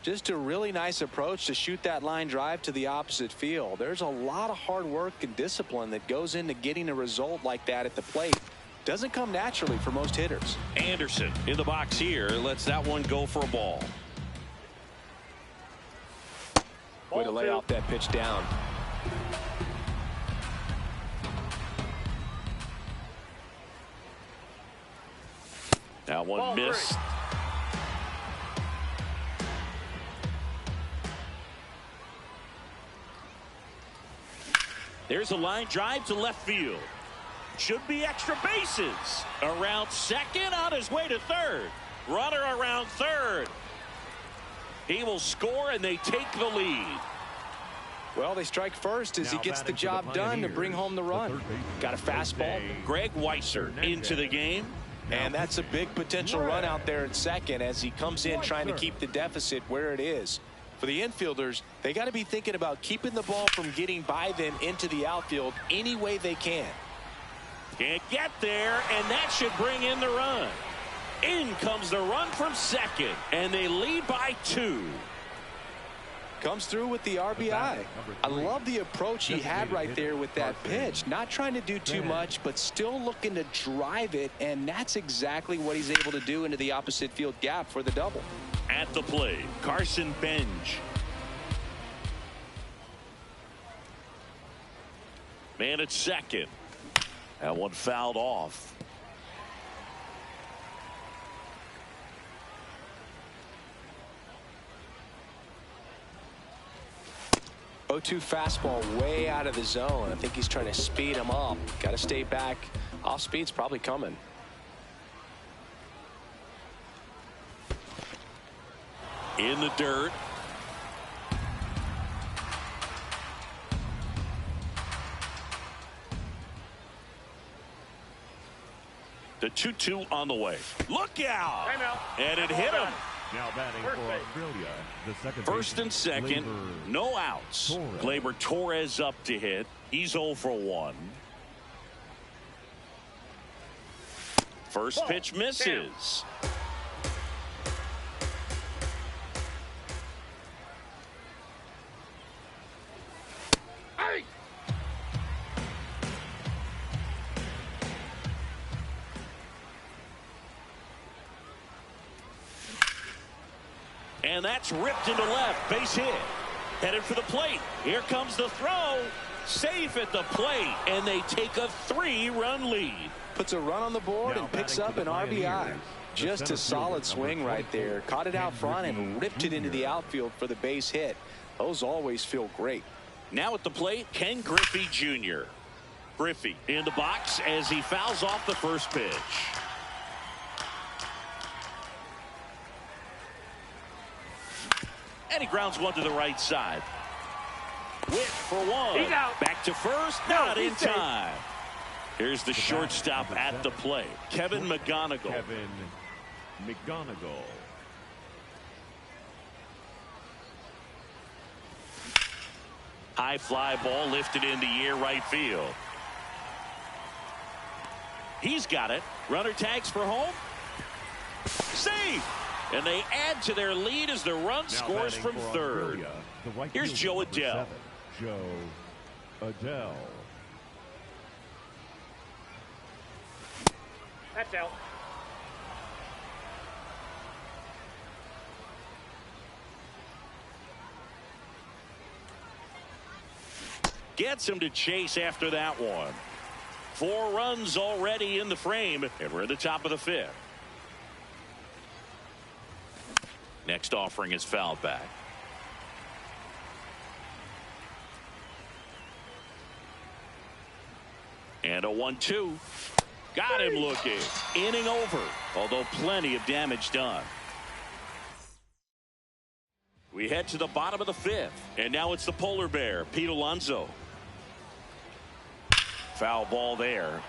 Just a really nice approach to shoot that line drive to the opposite field. There's a lot of hard work and discipline that goes into getting a result like that at the plate. Doesn't come naturally for most hitters. Anderson in the box here lets that one go for a ball. Way to lay off that pitch down. That one missed. There's a line drive to left field. Should be extra bases. Around second, on his way to third. Runner around third. He will score, and they take the lead. Well, they strike first as he gets the job done to bring home the run. Got a fastball. Greg Weisser into the game. And that's a big potential run out there at second as he comes in trying to keep the deficit where it is. For the infielders, they got to be thinking about keeping the ball from getting by them into the outfield any way they can. Can't get there, and that should bring in the run. In comes the run from second, and they lead by 2. Comes through with the RBI. I love the approach he had right there with that pitch. Not trying to do too much, but still looking to drive it, and that's exactly what he's able to do into the opposite field gap for the double. At the plate, Carson Benj. Man at second. That one fouled off. O2 fastball way out of the zone. I think he's trying to speed him up. Got to stay back. Off speed's probably coming. In the dirt. The 2-2 on the way. Look out! And it hit him. Now batting for Australia, the second First and second, no outs. Gleyber Torres up to hit. He's 0 for 1. First pitch misses. And that's ripped into left. Base hit. Headed for the plate. Here comes the throw. Safe at the plate. And they take a 3-run lead. Puts a run on the board and picks up an RBI. Just a solid swing right there. Caught it out front and ripped it into the outfield for the base hit. Those always feel great. Now at the plate, Ken Griffey Jr. Griffey in the box as he fouls off the first pitch. And he grounds one to the right side. Whip for one. He's out. Back to first. Not in time. Here's the shortstop at the plate, Kevin McGonigal. Kevin McGonigal. High fly ball lifted in the air right field. He's got it. Runner tags for home. Safe. And they add to their lead as the run scores from third. Here's Joe Adell. Joe Adell. That's out. Gets him to chase after that one. 4 runs already in the frame, and we're at the top of the 5th. Next offering is fouled back. And a 1-2. Got him looking. Inning over, although plenty of damage done. We head to the bottom of the 5th, and now it's the polar bear, Pete Alonso. Foul ball there.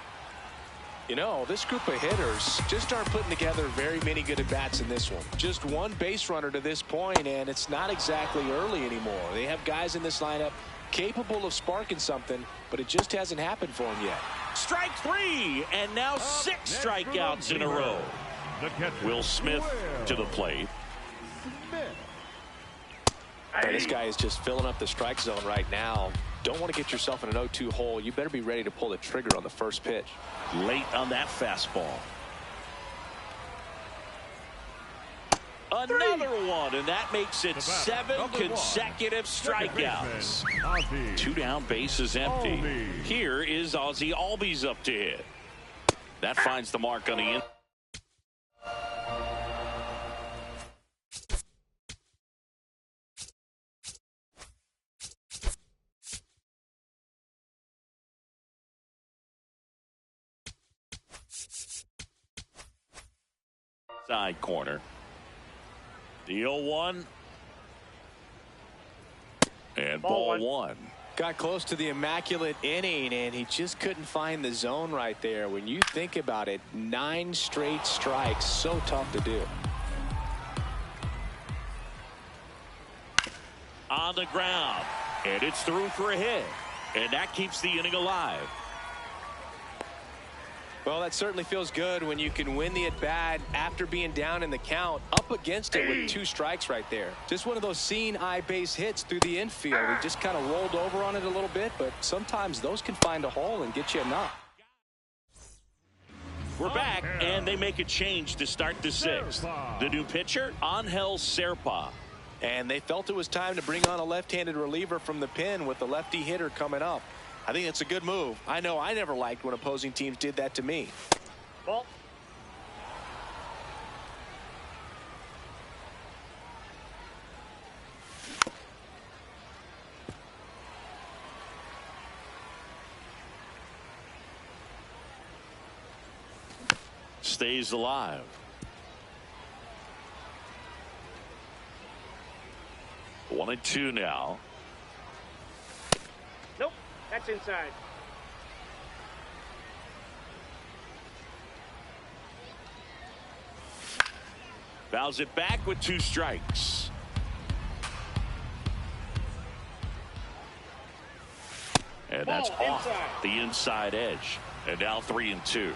You know, this group of hitters just aren't putting together very many good at-bats in this one. Just one base runner to this point, and it's not exactly early anymore. They have guys in this lineup capable of sparking something, but it just hasn't happened for them yet. Strike 3, and now 6 strikeouts in a row. Will Smith to the plate. And this guy is just filling up the strike zone right now. Don't want to get yourself in an 0-2 hole. You better be ready to pull the trigger on the first pitch. Late on that fastball. Another one, and that makes it 7 consecutive strikeouts. 2 down, bases empty. Here is Ozzie Albies up to hit. That finds the mark on the inside corner. The 0-1. And ball one. Got close to the immaculate inning, and he just couldn't find the zone right there. When you think about it, 9 straight strikes, so tough to do. On the ground, and it's through for a hit, and that keeps the inning alive. Well, that certainly feels good when you can win the at-bat after being down in the count, up against it with 2 strikes right there. Just one of those seeing eye base hits through the infield. He just kind of rolled over on it a little bit, but sometimes those can find a hole and get you a knock. We're back, and they make a change to start the 6th. The new pitcher, Angel Serpa. And they felt it was time to bring on a left-handed reliever from the pen with the lefty hitter coming up. I think it's a good move. I know I never liked when opposing teams did that to me. Ball. Stays alive. One and 2 now. Nope. That's inside. Fouls it back with 2 strikes. And that's off the inside edge. And now 3 and 2.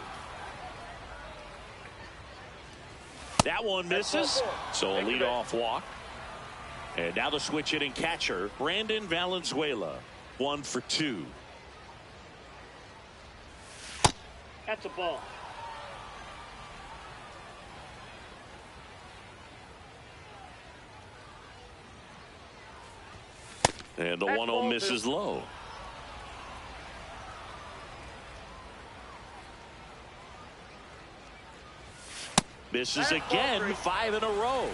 That one misses. So a leadoff walk. And now the switch hitting catcher, Brandon Valenzuela. 1 for 2. That's a ball. And the 1-0 misses low. Misses again, 5 in a row.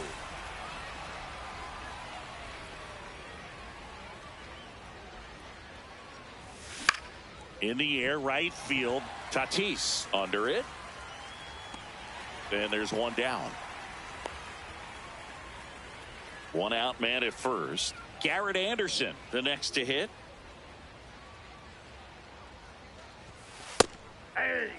In the air, right field. Tatis under it. And there's one down. One out man at first. Garrett Anderson, the next to hit. Hey.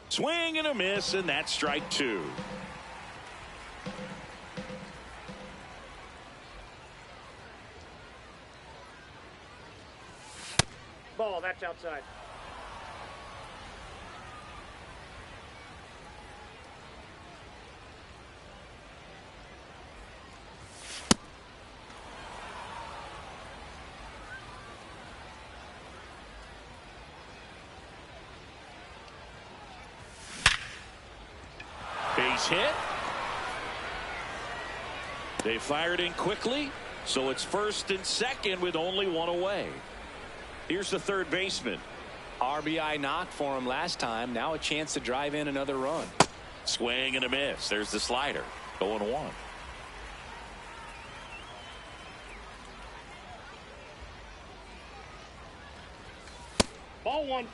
Swing and a miss, and that's strike two. Ball, that's outside. Base hit. They fired in quickly, so it's first and second with only one away. Here's the third baseman. RBI knock for him last time. Now a chance to drive in another run. Swing and a miss. There's the slider. 0-1. Ball one.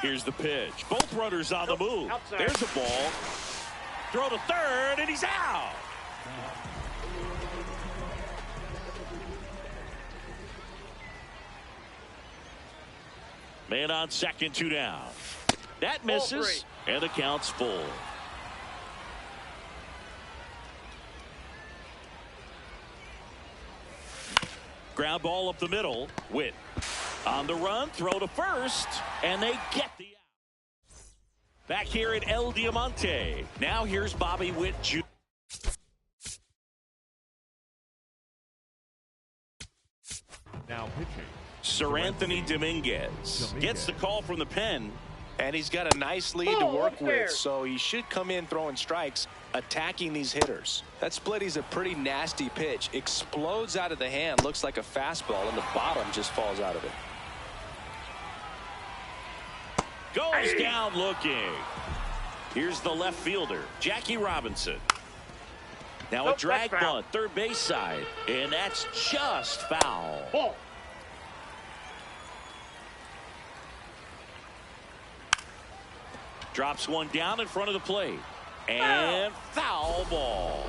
Here's the pitch. Both runners on the move. Outside. There's a ball. Throw to third, and he's out. Man on second, 2 down. That misses, and the count's full. Ground ball up the middle. Witt on the run, throw to first, and they get the out. Back here at El Diamante. Now here's Bobby Witt Jr. Now pitching. Sir Anthony Dominguez gets the call from the pen. And he's got a nice lead to work with, so he should come in throwing strikes, attacking these hitters. That splitty's a pretty nasty pitch. Explodes out of the hand, looks like a fastball, and the bottom just falls out of it. Goes down looking. Here's the left fielder, Jackie Robinson. Now a drag bunt, third base side, and that's just foul. Ball. Drops one down in front of the plate. And foul ball.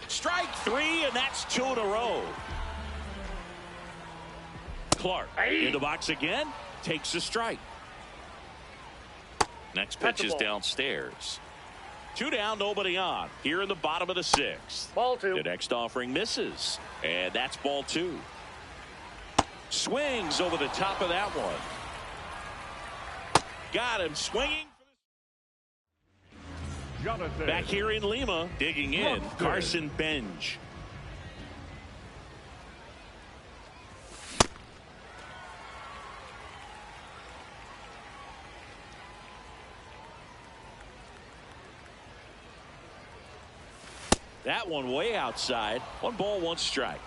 Strike three, and that's 2 in a row. Clark in the box again. Takes a strike. Next pitch is downstairs. 2 down, nobody on. Here in the bottom of the 6th. Ball 2. The next offering misses. And that's ball 2. Swings over the top of that one. Got him swinging. Jonathan. Back here in Lima, digging in, Carson Benj. That one way outside. 1 ball, 1 strike.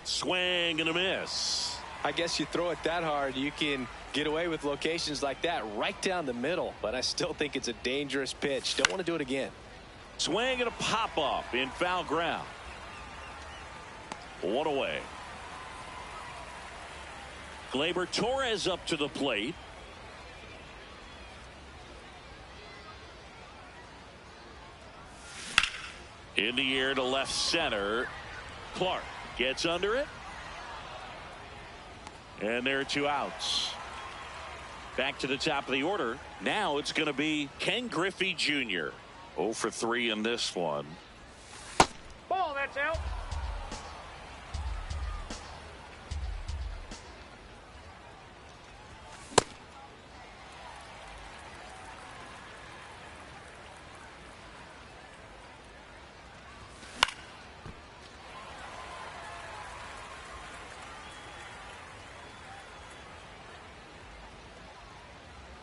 Swing and a miss. I guess you throw it that hard, you can get away with locations like that right down the middle, but I still think it's a dangerous pitch. Don't want to do it again. Swing and a pop-up in foul ground. 1 away. Gleyber Torres up to the plate. In the air to left center. Clark gets under it. And there are 2 outs. Back to the top of the order. Now it's going to be Ken Griffey Jr. 0 for 3 in this one. Ball, that's out.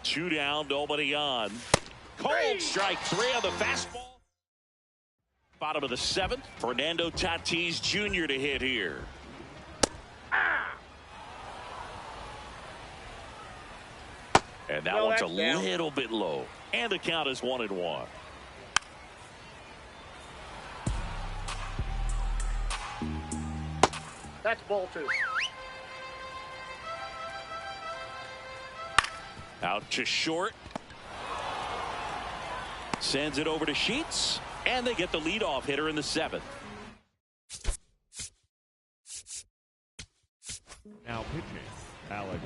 2 down, nobody on. Cold strike 3 on the fastball. Bottom of the 7th, Fernando Tatis Jr. to hit here. And that one's a little bit low. And the count is 1-1. That's ball 2. Out to short. Sends it over to Sheets. And they get the leadoff hitter in the 7th. Now pitching, Alex.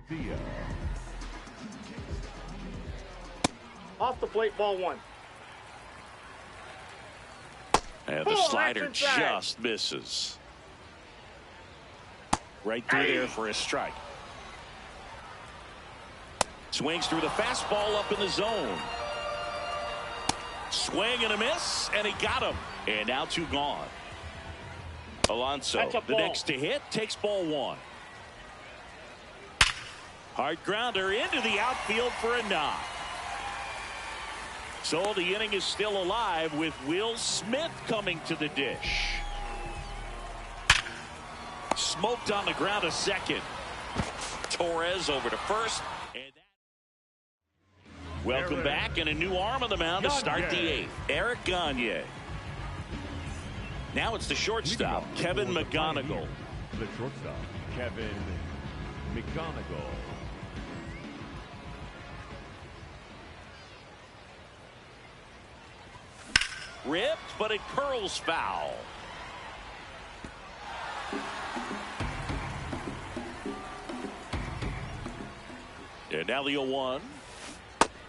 Thea. Off the plate, ball 1. And the slider just misses. Right through there for a strike. Swings through the fastball up in the zone. Swing and a miss, and he got him. And now 2 gone. Alonso, the next to hit, takes ball 1. Hard grounder into the outfield for a knock. So the inning is still alive with Will Smith coming to the dish. Smoked on the ground a second. Torres over to first. And welcome back, and a new arm on the mound to start the 8th. Eric Gagne. Now it's the shortstop, Kevin McGonigal. The shortstop, Kevin McGonigal. Ripped, but it curls foul. And now the 0-1.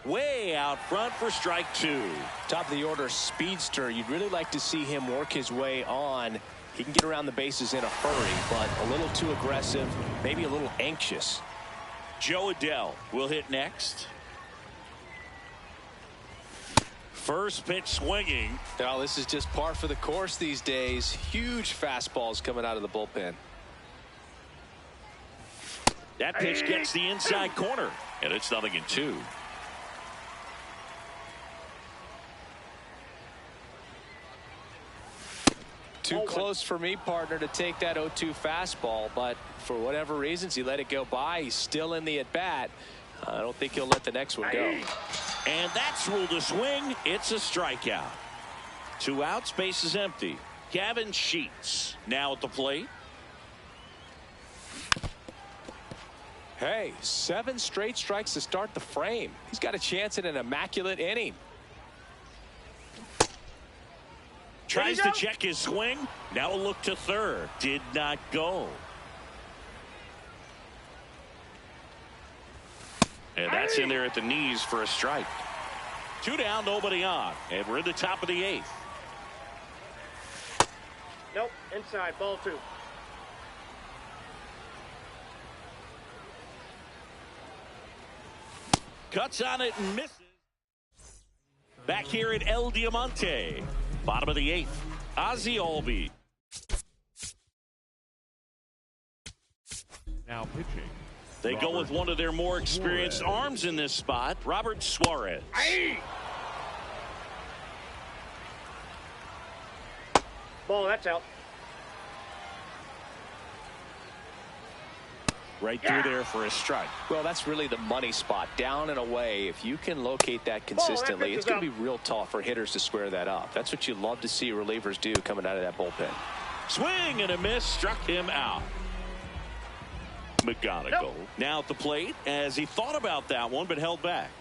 Way out front for strike 2. Top of the order speedster. You'd really like to see him work his way on. He can get around the bases in a hurry, but a little too aggressive, maybe a little anxious. Joe Adell will hit next. First pitch swinging. Oh, this is just par for the course these days. Huge fastballs coming out of the bullpen. That pitch gets the inside corner, and it's 0-2. Too close for me, partner, to take that 0-2 fastball, but for whatever reasons, he let it go by. He's still in the at-bat. I don't think he'll let the next one go. And that's ruled a swing. It's a strikeout. 2 outs, base is empty. Gavin Sheets now at the plate. Hey, 7 straight strikes to start the frame. He's got a chance at an immaculate inning. Tries to check his swing. Now a look to third. Did not go. And that's in there at the knees for a strike. 2 down, nobody on. And we're in the top of the 8th. Nope, inside, ball 2. Cuts on it and misses. Back here at El Diamante. Bottom of the 8th. Ozzie Albies. Now pitching. They go with one of their more experienced arms in this spot, Robert Suarez. Ball, that's out. Right through there for a strike. Well, that's really the money spot, down and away. If you can locate that consistently, it's going to be real tough for hitters to square that up. That's what you love to see relievers do coming out of that bullpen. Swing and a miss, struck him out. McGonigal now at the plate as he thought about that one but held back.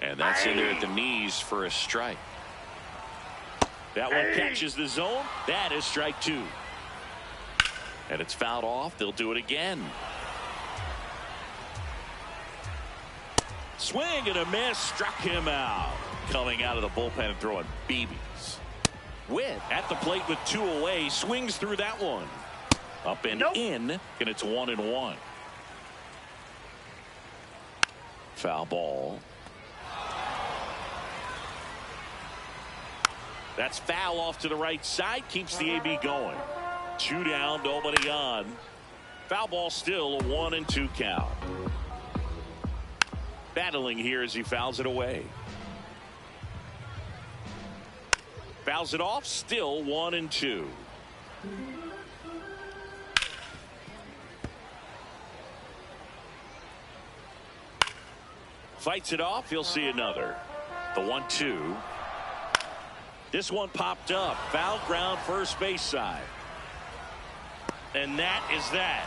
And that's in there at the knees for a strike. That one catches the zone. That is strike 2. And it's fouled off. They'll do it again. Swing and a miss, struck him out. Coming out of the bullpen and throwing BBs. Witt at the plate with 2 away, swings through that one. Up and in, and it's 1-1. Foul ball. That's foul off to the right side. Keeps the AB going. 2 down, nobody on. Foul ball still a 1-2 count. Battling here as he fouls it away. Fouls it off, still 1-2. Fights it off, he'll see another. The 1-2. This one popped up. Foul ground, first base side. And that is that.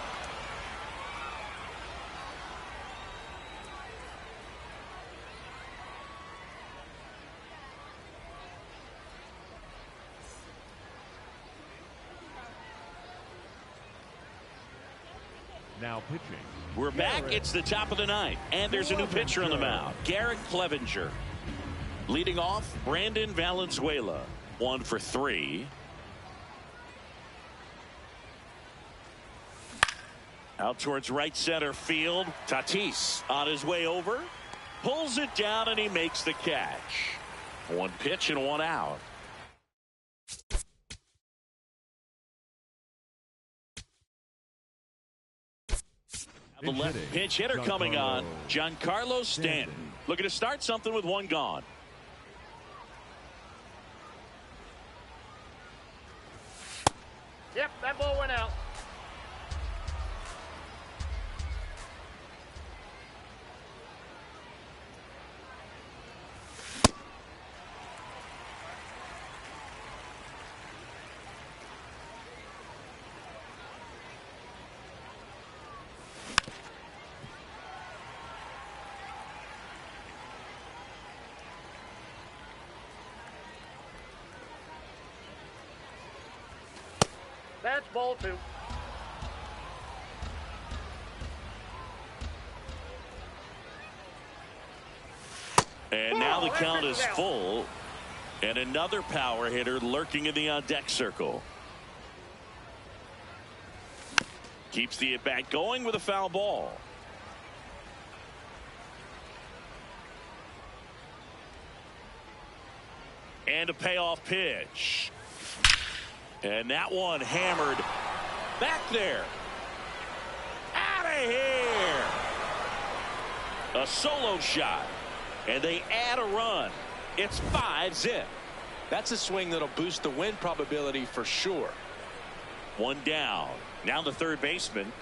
Now pitching. We're back. It's the top of the ninth. And there's a new pitcher on the mound. Garrett Clevenger. Leading off, Brandon Valenzuela. 1 for 3. Out towards right center field. Tatis on his way over. Pulls it down and he makes the catch. 1 pitch and 1 out. The left pinch hitter coming on. Giancarlo Stanton. Looking to start something with 1 gone. Yep, that ball went out. That's ball 2. And now the count is full. And another power hitter lurking in the on-deck circle. Keeps the at-bat going with a foul ball. And a payoff pitch. And that one hammered back there. Out of here. A solo shot. And they add a run. It's 5-zip. That's a swing that'll boost the win probability for sure. 1 down. Now the third baseman.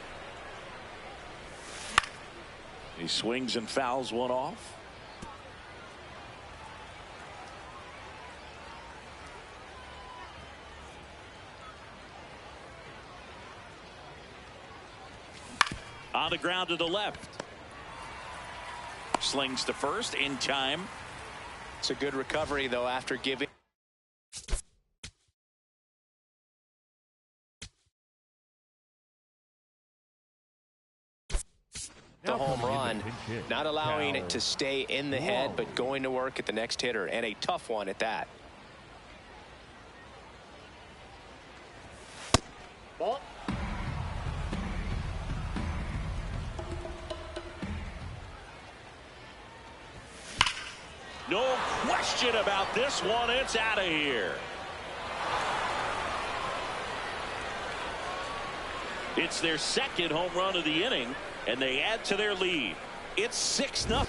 He swings and fouls one off. On the ground to the left. Slings to first in time. It's a good recovery, though, after giving. The home run, not allowing it to stay in the head, but going to work at the next hitter, and a tough one at that. Ball. No question about this one. It's out of here. It's their second home run of the inning, and they add to their lead. It's 6-0.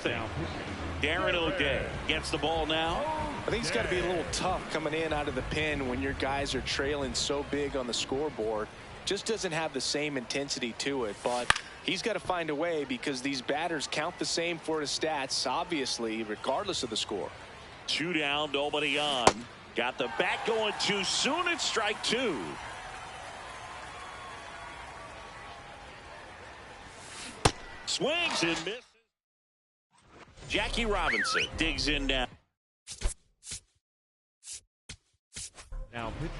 Darren O'Day gets the ball now. I think it's got to be a little tough coming in out of the pen when your guys are trailing so big on the scoreboard. Just doesn't have the same intensity to it, but he's got to find a way because these batters count the same for his stats, obviously, regardless of the score. 2 down, nobody on. Got the bat going too soon. It's strike 2. Swings and misses. Jackie Robinson digs in now. Now pitching.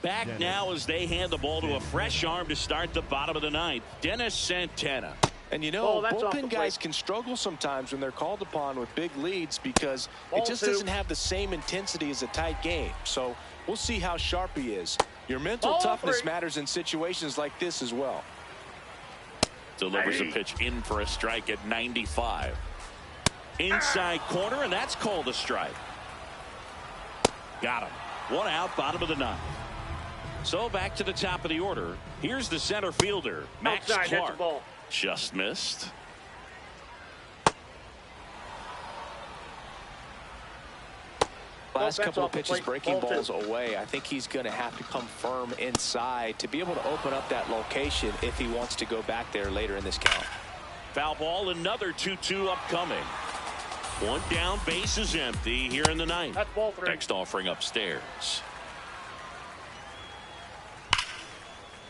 Back Dennis. now as they hand the ball to a fresh arm to start the bottom of the ninth. Dennis Santana. And you know, bullpen guys can struggle sometimes when they're called upon with big leads because it just doesn't have the same intensity as a tight game. So we'll see how sharp he is. Your mental toughness matters in situations like this as well. Delivers a pitch in for a strike at 95. Inside corner, and that's called a strike. Got him. One out, bottom of the ninth. So back to the top of the order. Here's the center fielder, Max Outside, that's a Clark. ball. Just missed. Last That's couple of off the pitches plate. breaking Ball balls two. away. I think he's going to have to come firm inside to be able to open up that location if he wants to go back there later in this count. Foul ball, another 2-2 upcoming. One down, base is empty here in the ninth. That's ball three. Next offering upstairs.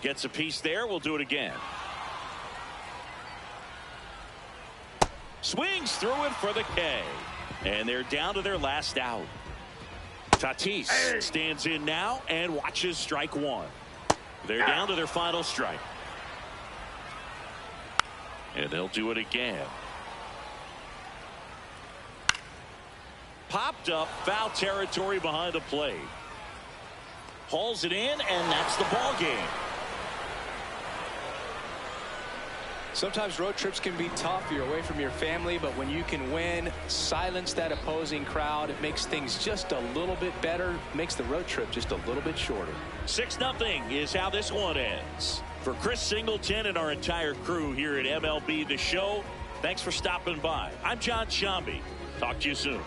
Gets a piece there. We'll do it again. Swings through it for the K. And they're down to their last out. Tatis stands in now and watches strike one. They're down to their final strike. And they'll do it again. Popped up, foul territory behind the plate. Hauls it in, and that's the ball game. Sometimes road trips can be tough. You're away from your family, but when you can win, silence that opposing crowd, it makes things just a little bit better, makes the road trip just a little bit shorter. 6-0 is how this one ends. For Chris Singleton and our entire crew here at MLB The Show, thanks for stopping by. I'm John Shambi. Talk to you soon.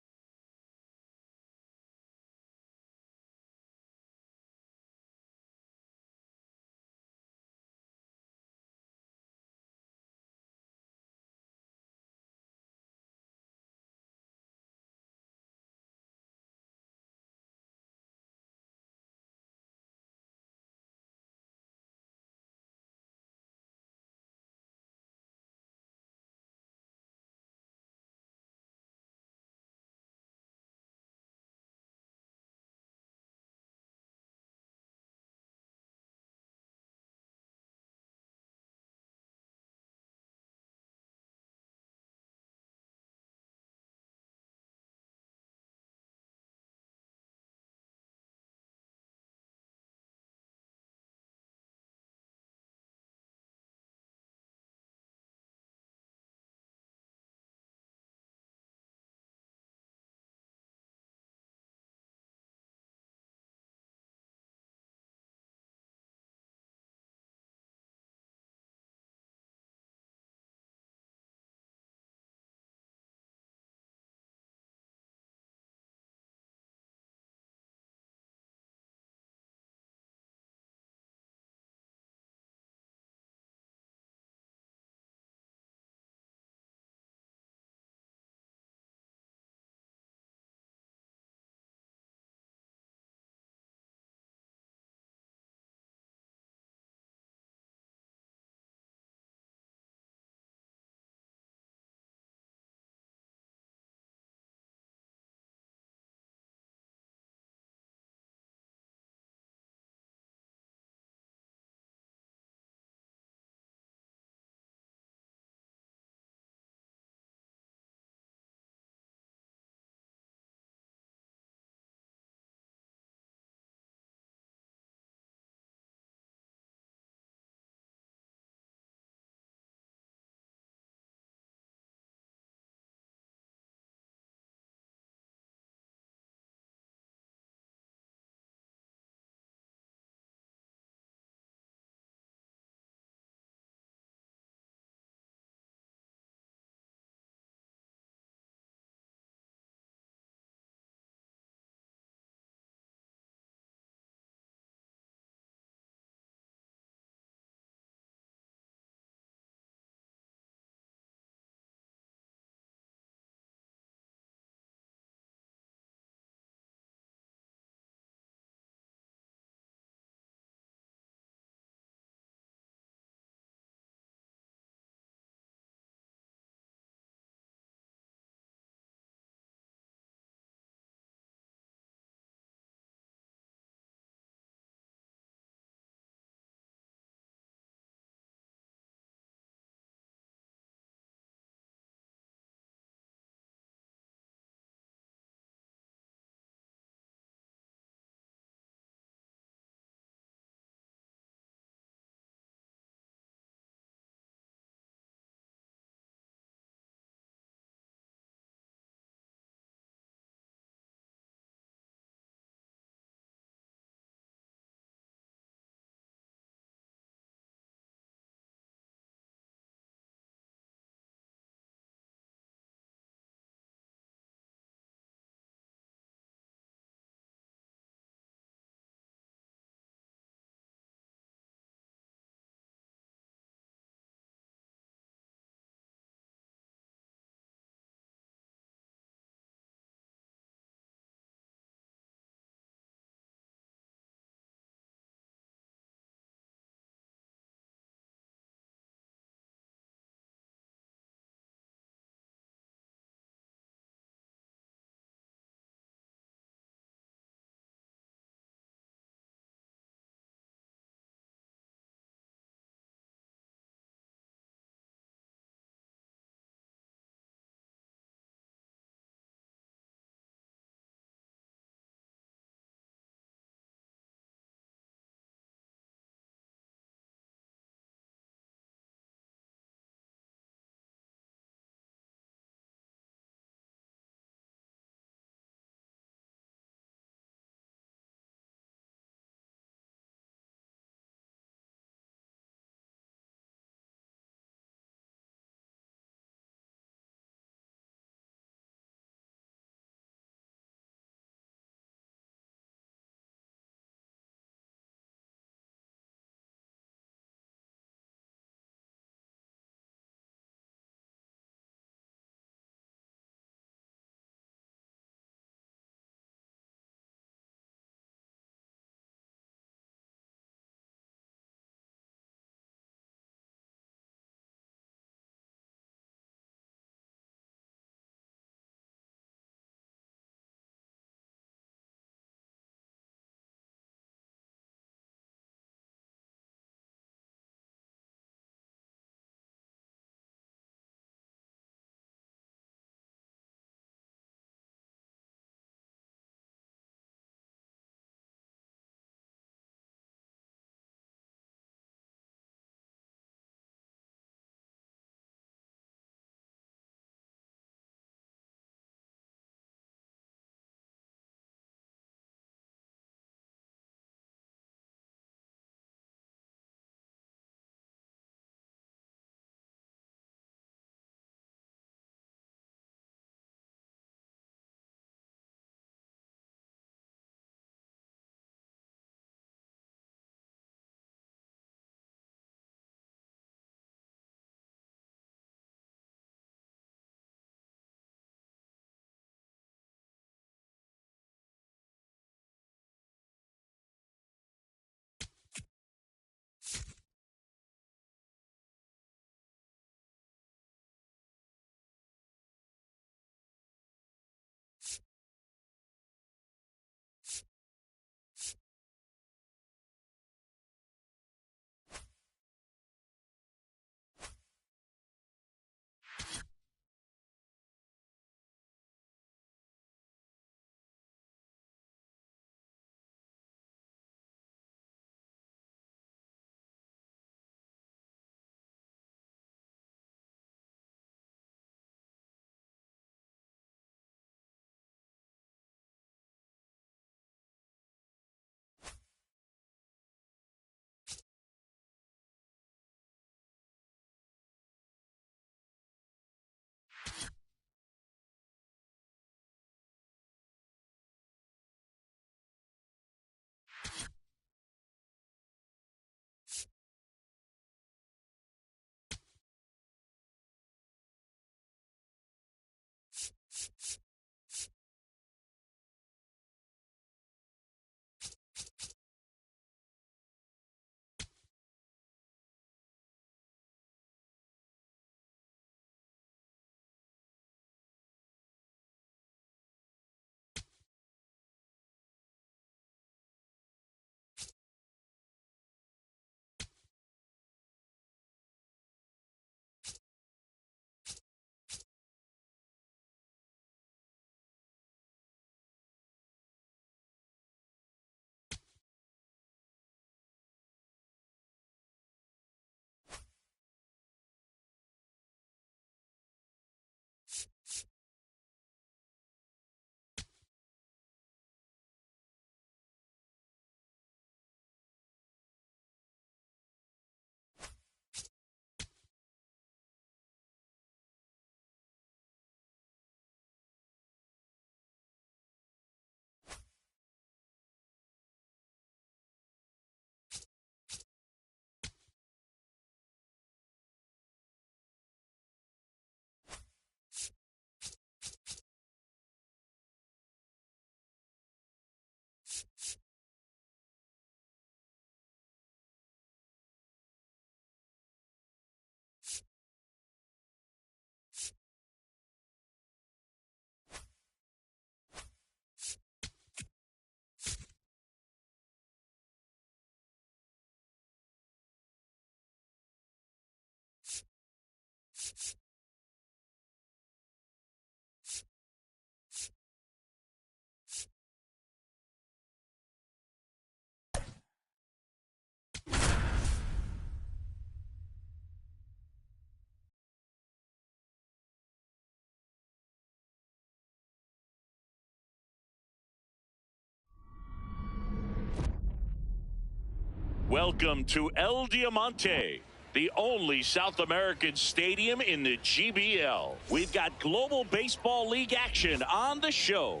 Welcome to El Diamante, the only South American stadium in the GBL. We've got Global Baseball League action on the show.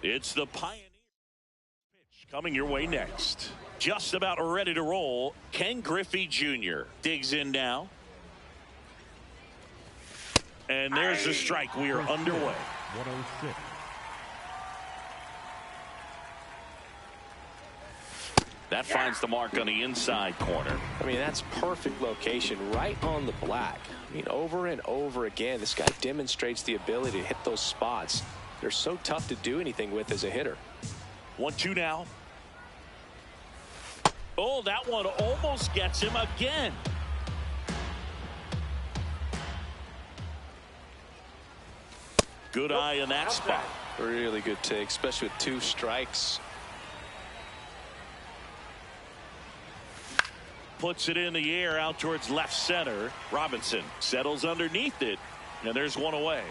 It's the Pioneer pitch coming your way next. Just about ready to roll. Ken Griffey Jr. digs in now. And there's the strike. We are underway. 106. That finds the mark on the inside corner. I mean, that's perfect location right on the black. I mean, over and over again, this guy demonstrates the ability to hit those spots. They're so tough to do anything with as a hitter. 1-2 now. Oh, that one almost gets him again. Good eye in that spot. Really good take, especially with 2 strikes. Puts it in the air out towards left center. Robinson settles underneath it, and there's one away.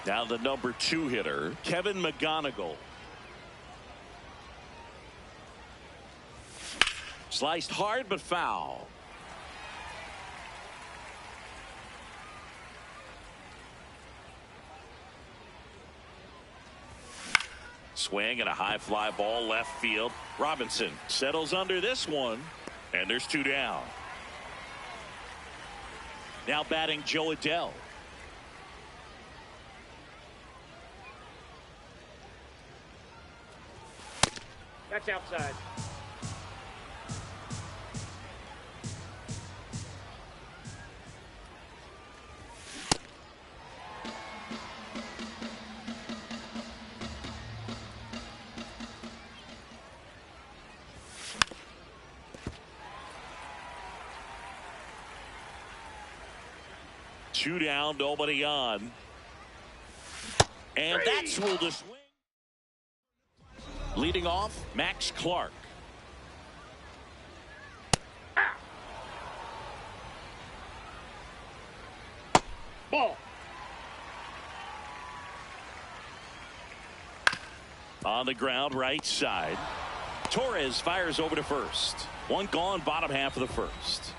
Now the number 2 hitter, Kevin McGonigal. Sliced hard but foul. Swing and a high fly ball left field. Robinson settles under this one. And there's 2 down. Now batting Joe Adell. That's outside. Two down, nobody on. And that's where the swing. Leading off, Max Clark. Ball. On the ground, right side. Torres fires over to first. One gone, bottom half of the first.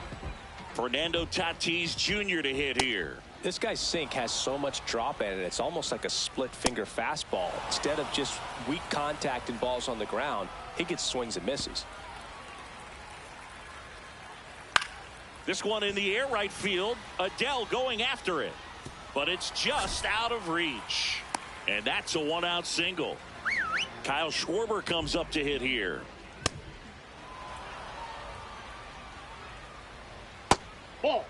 Fernando Tatis Jr. to hit here. This guy's sink has so much drop in it. It's almost like a split finger fastball. Instead of just weak contact and balls on the ground, he gets swings and misses. This one in the air right field. Adell going after it. But it's just out of reach. And that's a one-out single. Kyle Schwarber comes up to hit here. Ball.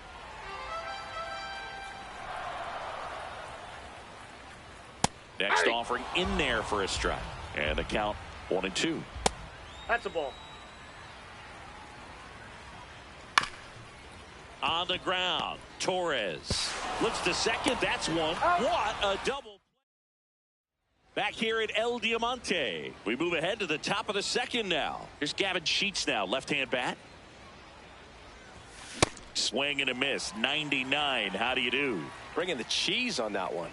Next offering in there for a strike. And the count 1-2. That's a ball. On the ground, Torres looks to second. That's one. What a double. Back here at El Diamante. We move ahead to the top of the second now. Here's Gavin Sheets now, left-hand bat. Swing and a miss. 99. How do you do? Bringing the cheese on that one.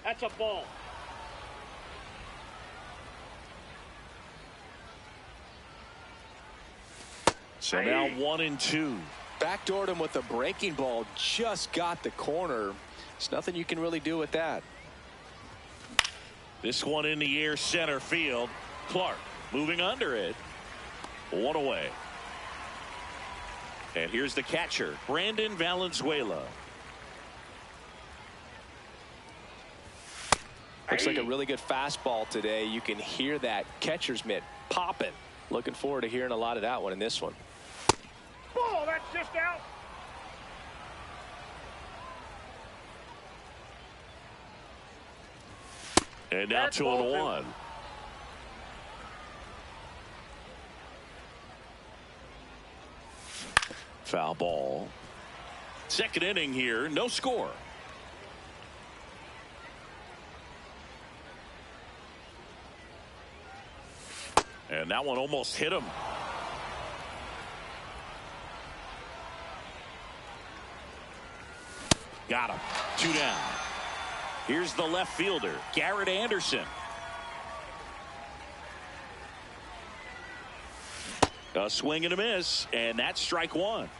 That's a ball. So now 1-2. Backdoored him with a breaking ball. Just got the corner. There's nothing you can really do with that. This one in the air, center field. Clark moving under it. One away. And here's the catcher, Brandon Valenzuela. Looks like a really good fastball today. You can hear that catcher's mitt popping. Looking forward to hearing a lot of that one in this one. Ball, that's just out. And now 2-1. Foul ball. Second inning here, no score. And that one almost hit him. Got him. 2 down. Here's the left fielder, Garrett Anderson. A swing and a miss, and that's strike one.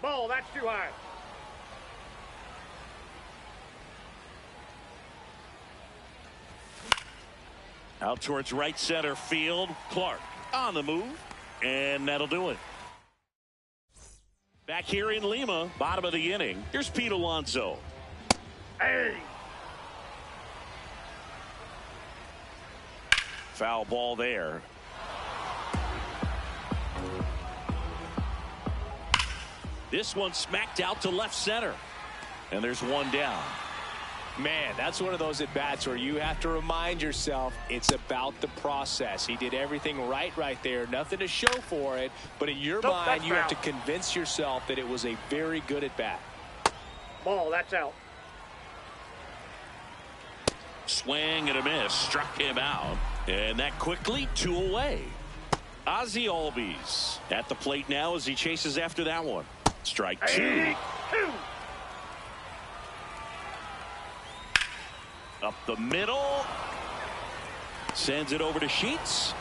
Ball, that's too high. Out towards right center field. Clark on the move, and that'll do it. Back here in Lima, bottom of the inning. Here's Pete Alonso. Hey. Foul ball there. This one smacked out to left center. And there's one down. Man, that's one of those at-bats where you have to remind yourself it's about the process. He did everything right there. Nothing to show for it. But in your mind, you have to convince yourself that it was a very good at-bat. Ball, that's out. Swing and a miss. Struck him out. And that quickly 2 away. Ozzie Albies at the plate now as he chases after that one. Strike 2. Up the middle. Sends it over to Sheets.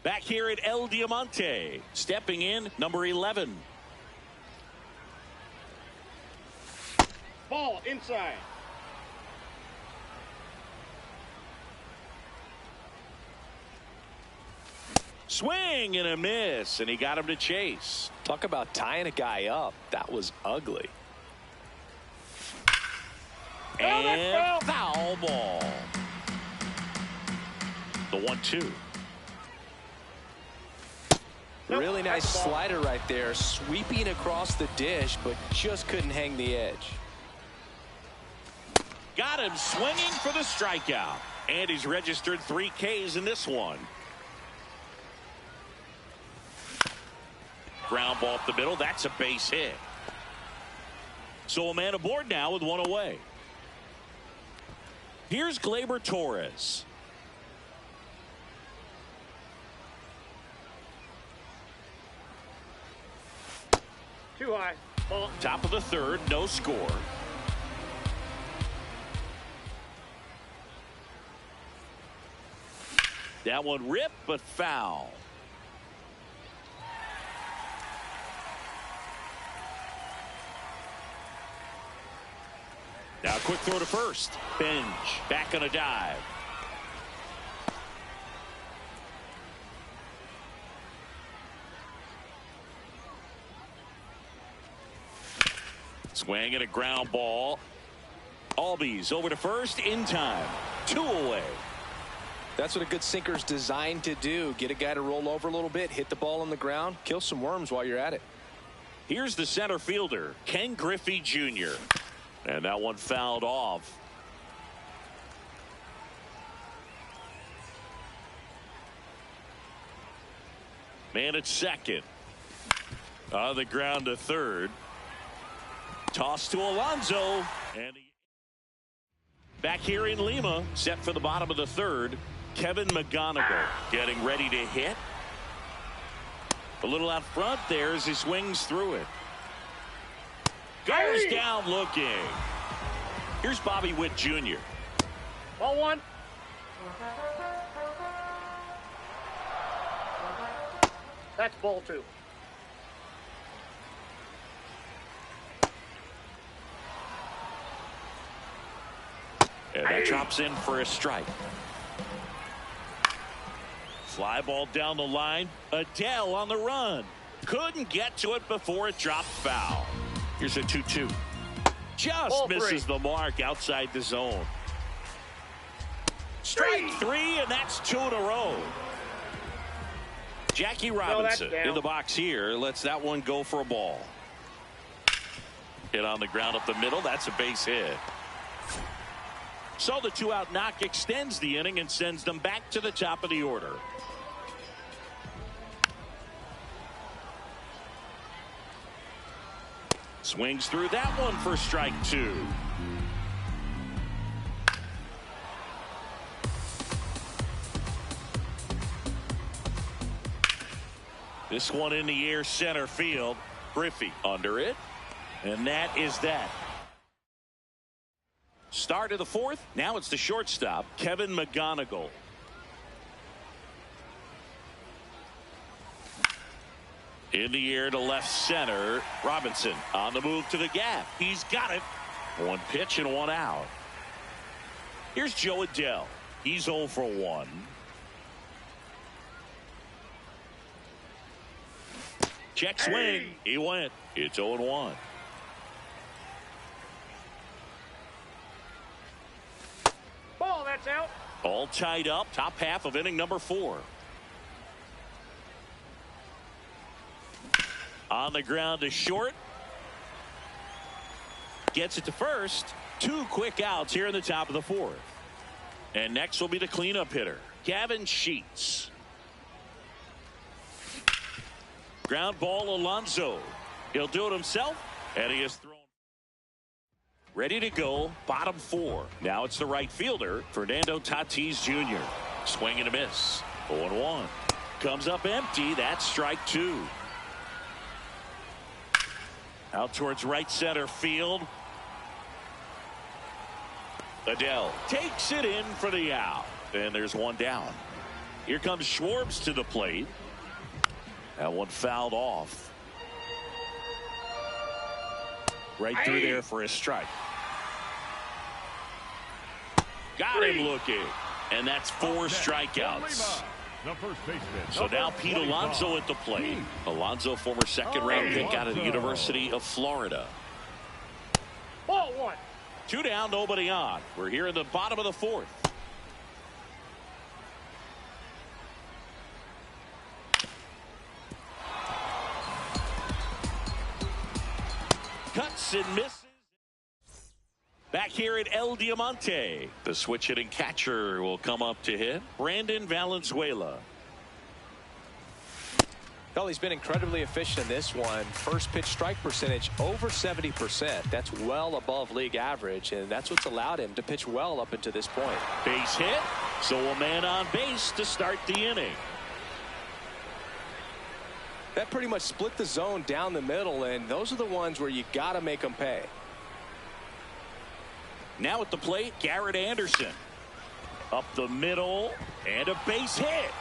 Back here at El Diamante. Stepping in, number 11. Ball, inside. Swing and a miss, and he got him to chase. Talk about tying a guy up. That was ugly. And foul ball. The 1-2. Really nice slider right there, sweeping across the dish, but just couldn't hang the edge. Got him swinging for the strikeout. And he's registered 3 Ks in this one. Ground ball up the middle. That's a base hit. So a man aboard now with 1 away. Here's Gleyber Torres. Too high. Ball. Top of the 3rd, no score. That one ripped, but foul. Now a quick throw to first. Bench back on a dive. Swing and a ground ball. Albies over to first in time. 2 away. That's what a good sinker's designed to do. Get a guy to roll over a little bit, hit the ball on the ground, kill some worms while you're at it. Here's the center fielder, Ken Griffey Jr. And that one fouled off. Man at second. On the ground to third. Toss to Alonso. And back here in Lima, set for the bottom of the third. Kevin McGonigal getting ready to hit. A little out front there as he swings through it. Goes down looking. Here's Bobby Witt Jr. Ball 1. That's ball 2. And that drops in for a strike. Fly ball down the line. Adele on the run. Couldn't get to it before it dropped foul. Here's a 2-2. Just ball misses 3. the mark outside the zone. Strike 3, and that's 2 in a row. Jackie Robinson in the box here lets that one go for a ball. Hit on the ground up the middle. That's a base hit. So the 2-out knock extends the inning and sends them back to the top of the order. Swings through that one for strike 2. This one in the air center field. Griffey under it. And that is that. Start of the fourth. Now it's the shortstop, Kevin McGonigal. In the air to left center. Robinson on the move to the gap. He's got it. 1 pitch and 1 out. Here's Joe Adele. He's 0 for 1. Check swing. He went. It's 0-1. Ball, that's out. All tied up. Top half of inning number 4. On the ground to short. Gets it to first. 2 quick outs here in the top of the 4th. And next will be the cleanup hitter, Gavin Sheets. Ground ball, Alonso. He'll do it himself, and he is thrown. Ready to go, bottom 4. Now it's the right fielder, Fernando Tatis Jr. Swing and a miss. 0-1. Comes up empty. That's strike 2. Out towards right center field. Adele takes it in for the out. And there's 1 down. Here comes Schwartz to the plate. That one fouled off. Right through there for a strike. Got him looking. And that's 4 strikeouts. So now Pete Alonso at the plate. Alonso, former second-round pick out of the University of Florida. Ball 1. 2 down, nobody on. We're here in the bottom of the 4th. Cuts and misses. Back here at El Diamante, the switch hitting catcher will come up to hit, Brandon Valenzuela. Well, he's been incredibly efficient in this one. First pitch strike percentage over 70%. That's well above league average, and that's what's allowed him to pitch well up until this point. Base hit, so a man on base to start the inning. That pretty much split the zone down the middle, and those are the ones where you got to make them pay. Now at the plate, Garrett Anderson. Up the middle, and a base hit.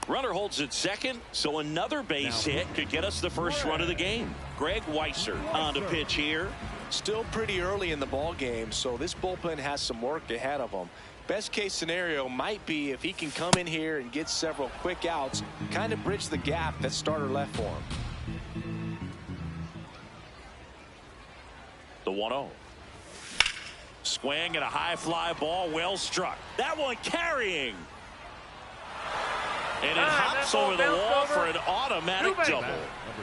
Runner holds at second, so another base hit could get us the first run of the game. Greg Weisser on the pitch here. Still pretty early in the ball game, so this bullpen has some work ahead of them. Best case scenario might be if he can come in here and get several quick outs, kind of bridge the gap that starter left for him. The 1-0. Swing and a high fly ball, well struck. That one carrying. And it hops over the wall for an automatic double.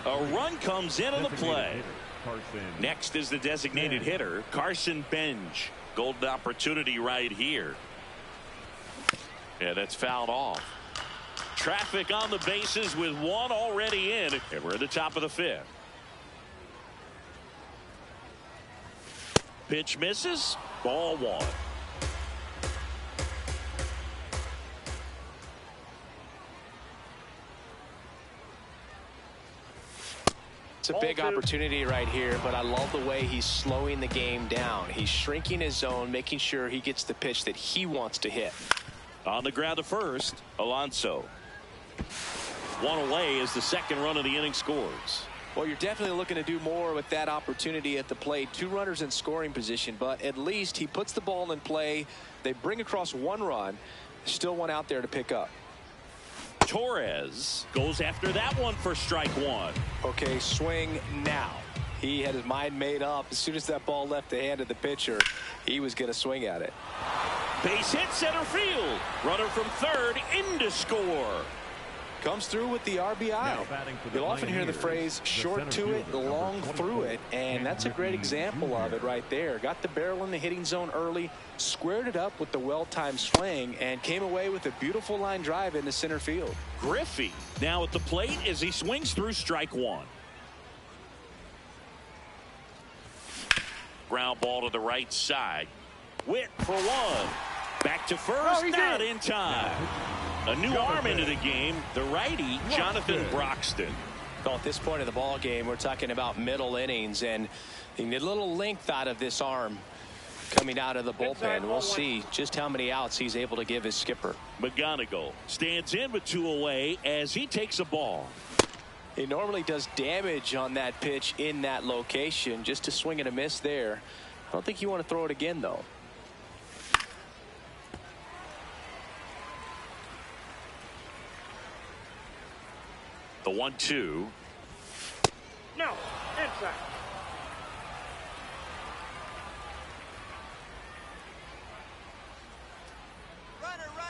A run comes in on the play. Next is the designated hitter, Carson Benj. Golden opportunity right here. Yeah, that's fouled off. Traffic on the bases with one already in. And we're at the top of the 5th. Pitch misses. Ball 1. It's a big opportunity right here, but I love the way he's slowing the game down. He's shrinking his zone, making sure he gets the pitch that he wants to hit. On the ground to first, Alonso. One away as the second run of the inning scores. Well, you're definitely looking to do more with that opportunity at the plate. 2 runners in scoring position, but at least he puts the ball in play. They bring across 1 run. Still one out there to pick up. Torres goes after that one for strike 1. Okay, swing now. He had his mind made up. As soon as that ball left the hand of the pitcher, he was going to swing at it. Base hit center field. Runner from third in to score. Comes through with the RBI. You'll often hear the phrase short to it, long through it, and that's a great example of it right there. Got the barrel in the hitting zone early, squared it up with the well-timed swing, and came away with a beautiful line drive into center field. Griffey now at the plate as he swings through strike 1. Ground ball to the right side. Witt for 1. Back to first, not in time. A new arm into the game, the righty, Jonathan Broxton. Well, at this point of the ball game, we're talking about middle innings, and you need a little length out of this arm coming out of the bullpen. We'll see just how many outs he's able to give his skipper. McGonigal stands in with 2 away as he takes a ball. He normally does damage on that pitch in that location. Just a swing and a miss there. I don't think you want to throw it again, though. The 1-2. No, inside.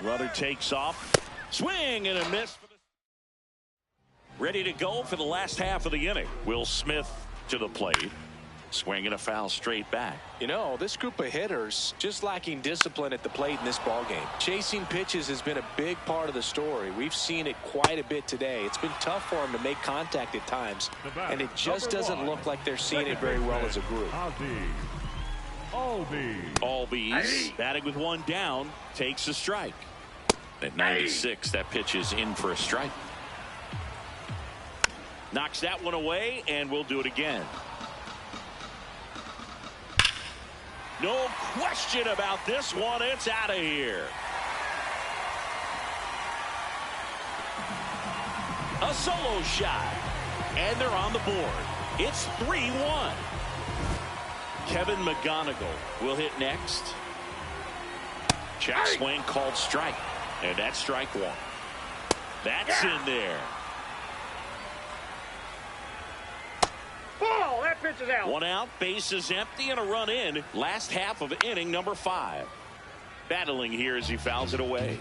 Runner takes off. Swing and a miss. Ready to go for the last half of the inning. Will Smith to the plate. Swing and a foul straight back. You know, this group of hitters just lacking discipline at the plate in this ballgame. Chasing pitches has been a big part of the story. We've seen it quite a bit today. It's been tough for them to make contact at times, and it just doesn't look like they're seeing it very well as a group. Albies batting with 1 down takes a strike. At 96, that pitch is in for a strike. Knocks that one away, and we'll do it again. No question about this one. It's out of here. A solo shot. And they're on the board. It's 3-1. Kevin McGonigal will hit next. Check swing called strike. And that's strike 1. That's in there. Ball, that pitch is out. 1 out, bases empty, and a run in. Last half of inning number 5. Battling here as he fouls it away.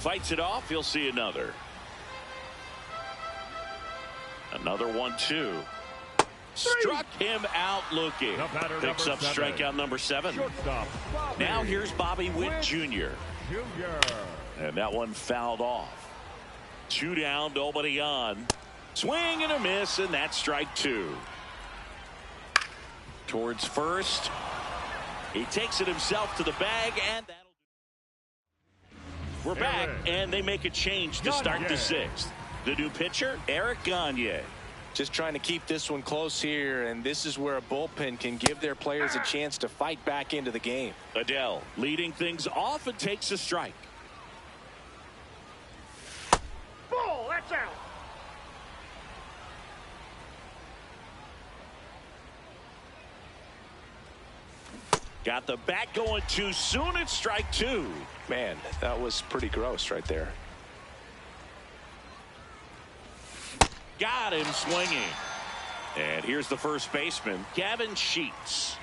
Fights it off. He'll see another. Another 1-2. Struck him out looking. Picks up strikeout number 7. Now here's Bobby Witt Jr. And that one fouled off. 2 down, nobody on. Swing and a miss, and that's strike 2. Towards first. He takes it himself to the bag, and that'll do. We're back, and they make a change to start the 6th. The new pitcher, Eric Gagne. Just trying to keep this one close here, and this is where a bullpen can give their players a chance to fight back into the game. Adele leading things off and takes a strike. Ball, that's out. Got the bat going too soon. It's strike 2. Man, that was pretty gross right there. Got him swinging. And here's the first baseman, Gavin Sheets.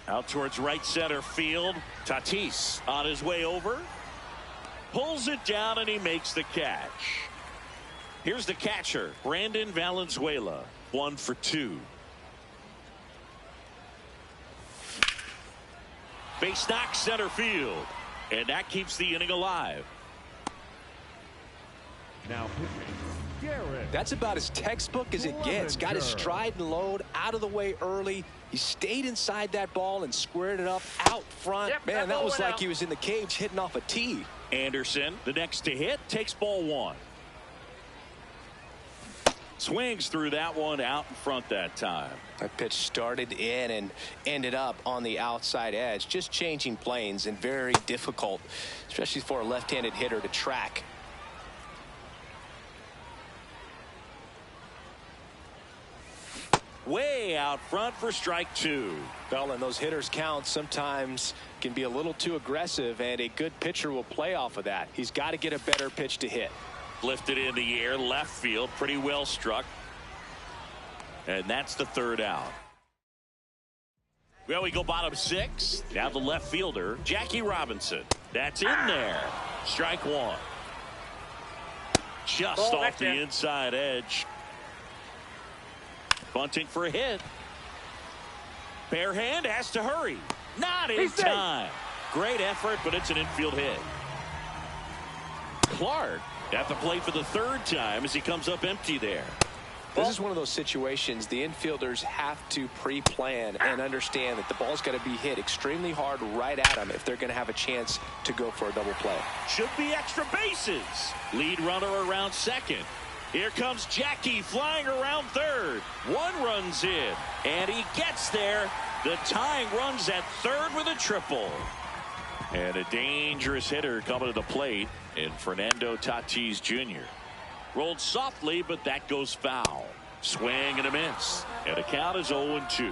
Out towards right center field. Tatis on his way over. Pulls it down and he makes the catch. Here's the catcher, Brandon Valenzuela. 1 for 2. Base knock center field. And that keeps the inning alive. Now pitching, Garrett. That's about as textbook as it gets. Got his stride and load out of the way early. He stayed inside that ball and squared it up out front. Yep, Man, that was like out. he was in the cage hitting off a tee. Anderson, the next to hit, takes ball 1. Swings through that one out in front that time. That pitch started in and ended up on the outside edge. Just changing planes and very difficult, especially for a left-handed hitter to track. Way out front for strike 2. Well, and those hitters count sometimes can be a little too aggressive, and a good pitcher will play off of that. He's got to get a better pitch to hit. Lifted in the air, left field, pretty well struck. And that's the third out. Well, we go bottom 6. Now the left fielder, Jackie Robinson. That's in there. Strike 1. Just off the inside edge. Bunting for a hit. Bare hand has to hurry. Not in time. Great effort, but it's an infield hit. Clark at the plate for the third time as he comes up empty there. This is one of those situations the infielders have to pre-plan and understand that the ball's got to be hit extremely hard right at them if they're going to have a chance to go for a double play. Should be extra bases. Lead runner around second. Here comes Jackie flying around third. 1 runs in, and he gets there. The tying runs at third with a triple. And a dangerous hitter coming to the plate in Fernando Tatis Jr. Rolled softly, but that goes foul. Swing and a miss. And the count is 0-2.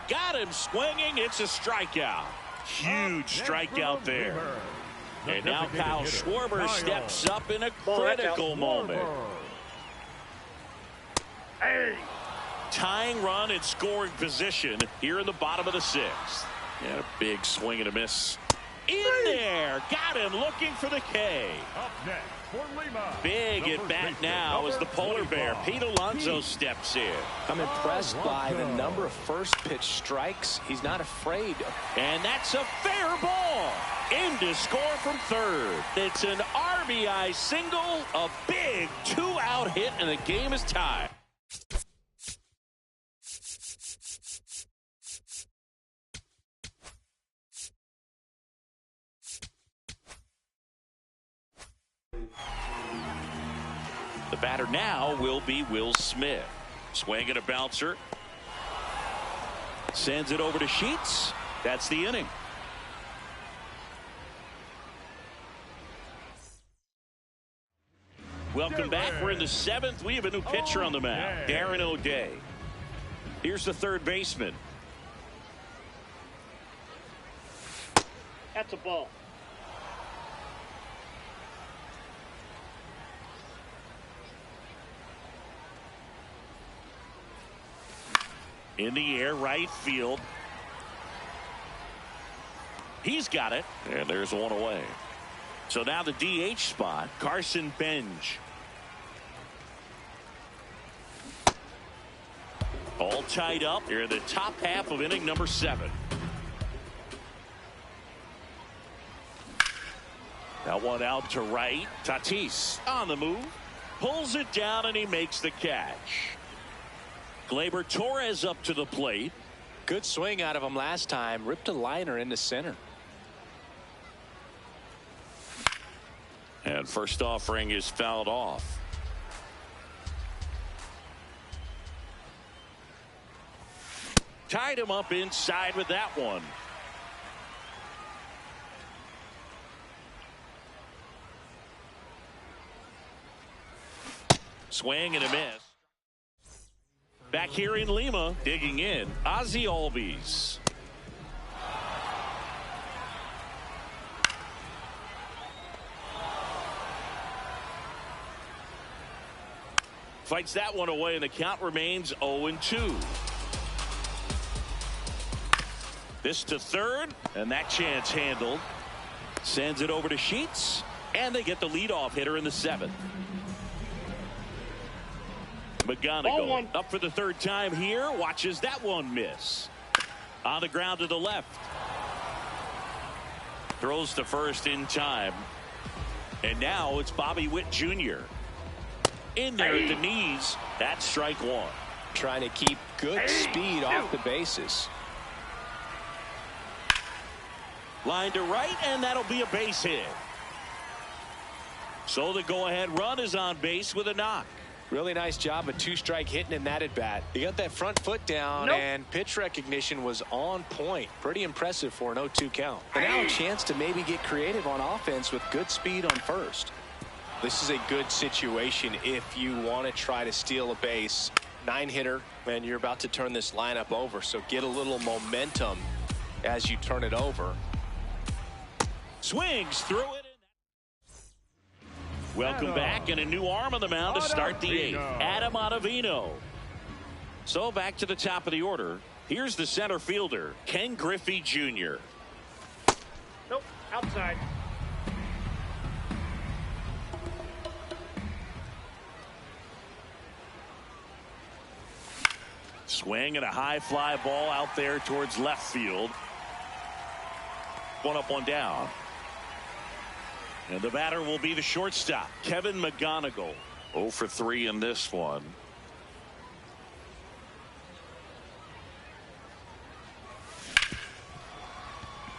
Got him swinging. It's a strikeout. Huge strikeout there. And now Kyle Schwarber steps up in a critical moment. Hey. Tying run in scoring position here in the bottom of the 6th. And a big swing and a miss. In there. Got him looking for the K. Up next for Lima. Big at bat now as the polar bear, Pete Alonso, steps in. I'm impressed by the number of first pitch strikes. He's not afraid. And that's a fair ball. In to score from third. It's an RBI single, a big 2-out hit, and the game is tied. The batter now will be Will Smith. Swing and a bouncer. Sends it over to Sheets. That's the inning. Welcome back. We're in the 7th. We have a new pitcher on the mound, Darren O'Day. Here's the third baseman. That's a ball. In the air, right field. He's got it. And there's one away. So now the DH spot, Carson Benj. All tied up here in the top half of inning number 7. That one out to right. Tatis on the move. Pulls it down and he makes the catch. Gleyber Torres up to the plate. Good swing out of him last time. Ripped a liner into center. And first offering is fouled off. Tied him up inside with that one. Swing and a miss. Back here in Lima, digging in, Ozzie Albies. Fights that one away, and the count remains 0-2. This to third, and that chance handled. Sends it over to Sheets, and they get the leadoff hitter in the 7th. McGonigal up for the 3rd time here. Watches that one miss. On the ground to the left. Throws to first in time. And now it's Bobby Witt Jr. In there at the knees. That's strike 1. Trying to keep good speed off the bases. Line to right, and that'll be a base hit. So the go-ahead run is on base with a knock. Really nice job of 2-strike hitting in that at bat. He got that front foot down, and pitch recognition was on point. Pretty impressive for an 0-2 count. And now a chance to maybe get creative on offense with good speed on first. This is a good situation if you want to try to steal a base. 9-hitter, and you're about to turn this lineup over, so get a little momentum as you turn it over. Swings through it. Welcome back, and a new arm on the mound to start the 8th. Adam Ottavino. So back to the top of the order. Here's the center fielder, Ken Griffey Jr. Nope, outside. Swing and a high fly ball out there towards left field. 1 up, 1 down. And the batter will be the shortstop, Kevin McGonigal. 0 for 3 in this one.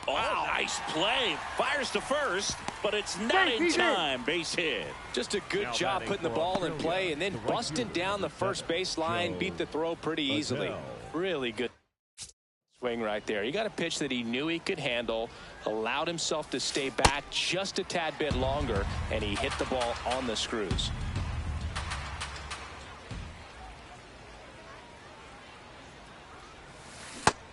Oh, nice play. Fires to first, but it's not in time. Base hit. Just a good job putting the ball in play and then busting down the first base line. Beat the throw pretty easily. Really good swing right there. He got a pitch that he knew he could handle, allowed himself to stay back just a tad bit longer, and he hit the ball on the screws.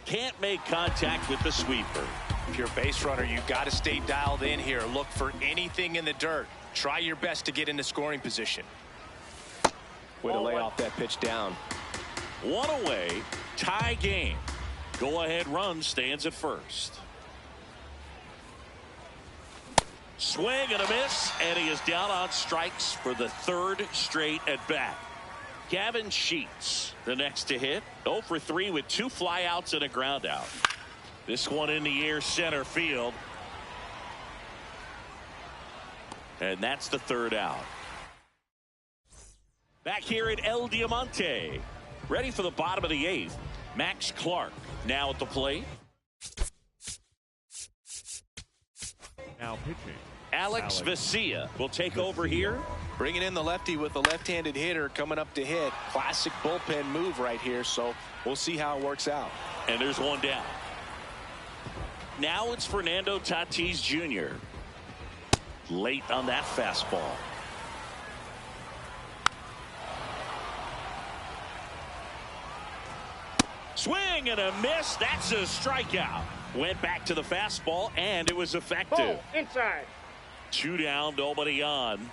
Can't make contact with the sweeper. If you're a base runner, you got to stay dialed in here. Look for anything in the dirt. Try your best to get into scoring position. Way to lay off that pitch down. 1 away, tie game. Go-ahead run stands at first. Swing and a miss, and he is down on strikes for the 3rd straight at bat. Gavin Sheets, the next to hit. 0 for 3 with 2 flyouts and a ground out. This one in the air center field. And that's the 3rd out. Back here at El Diamante. Ready for the bottom of the 8th. Max Clark now at the plate. Now pitching. Alex Vesia will take over here. Bringing in the lefty with the left-handed hitter coming up to hit. Classic bullpen move right here, so we'll see how it works out. And there's 1 down. Now it's Fernando Tatis Jr. Late on that fastball. Swing and a miss. That's a strikeout. Went back to the fastball, and it was effective. Inside. 2 down, nobody on.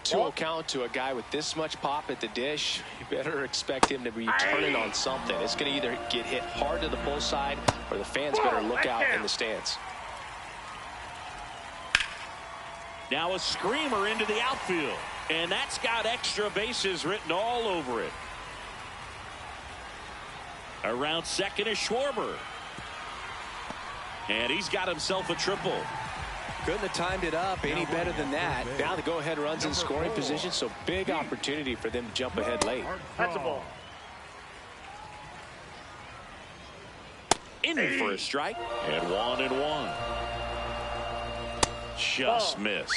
2-0 count to a guy with this much pop at the dish. You better expect him to be turning on something. It's going to either get hit hard to the pull side, or the fans better look out in the stands. Now a screamer into the outfield, and that's got extra bases written all over it. Around second is Schwarber. And he's got himself a triple. Couldn't have timed it up any better than that. Now the go-ahead runs in scoring position, so big opportunity for them to jump ahead late. That's a ball. In for a strike. And 1-1. Just missed.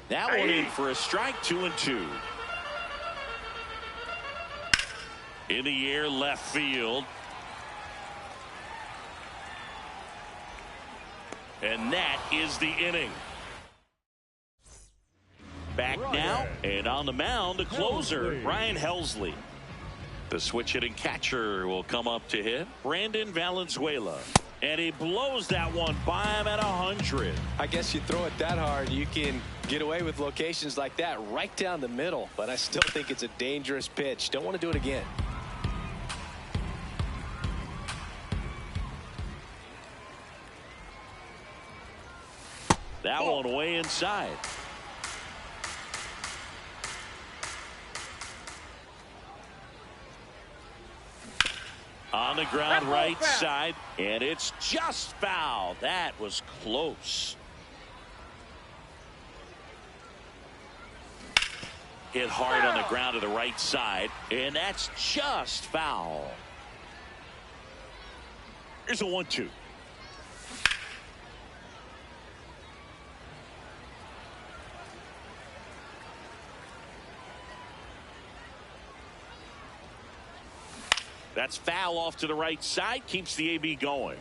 That one in for a strike. 2-2. In the air left field. And that is the inning. Back now, and on the mound, the closer, Ryan Helsley. The switch hitting catcher will come up to hit, Brandon Valenzuela. And he blows that one by him at 100. I guess you throw it that hard, you can get away with locations like that right down the middle. But I still think it's a dangerous pitch. Don't want to do it again. That one way inside. On the ground right side, and it's just foul. That was close. Hit hard on the ground to the right side, and that's just foul. Here's a 1-2. That's foul off to the right side. Keeps the AB going.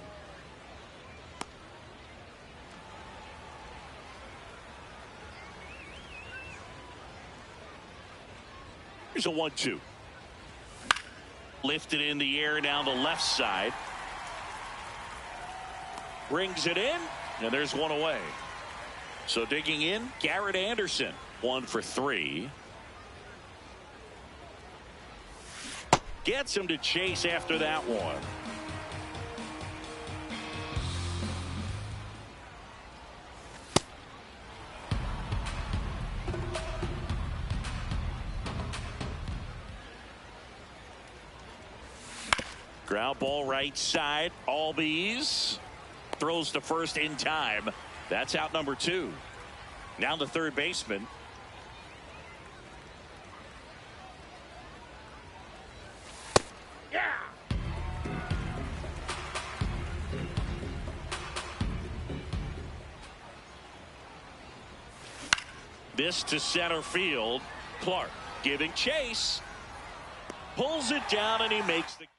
Here's a 1-2. Lifted in the air down the left side. Brings it in, and there's one away. So digging in, Garrett Anderson. 1 for 3. Gets him to chase after that one. Ground ball right side. Albies throws to first in time. That's out number 2. Now the third baseman. This to center field. Clark giving chase. Pulls it down, and he makes the catch.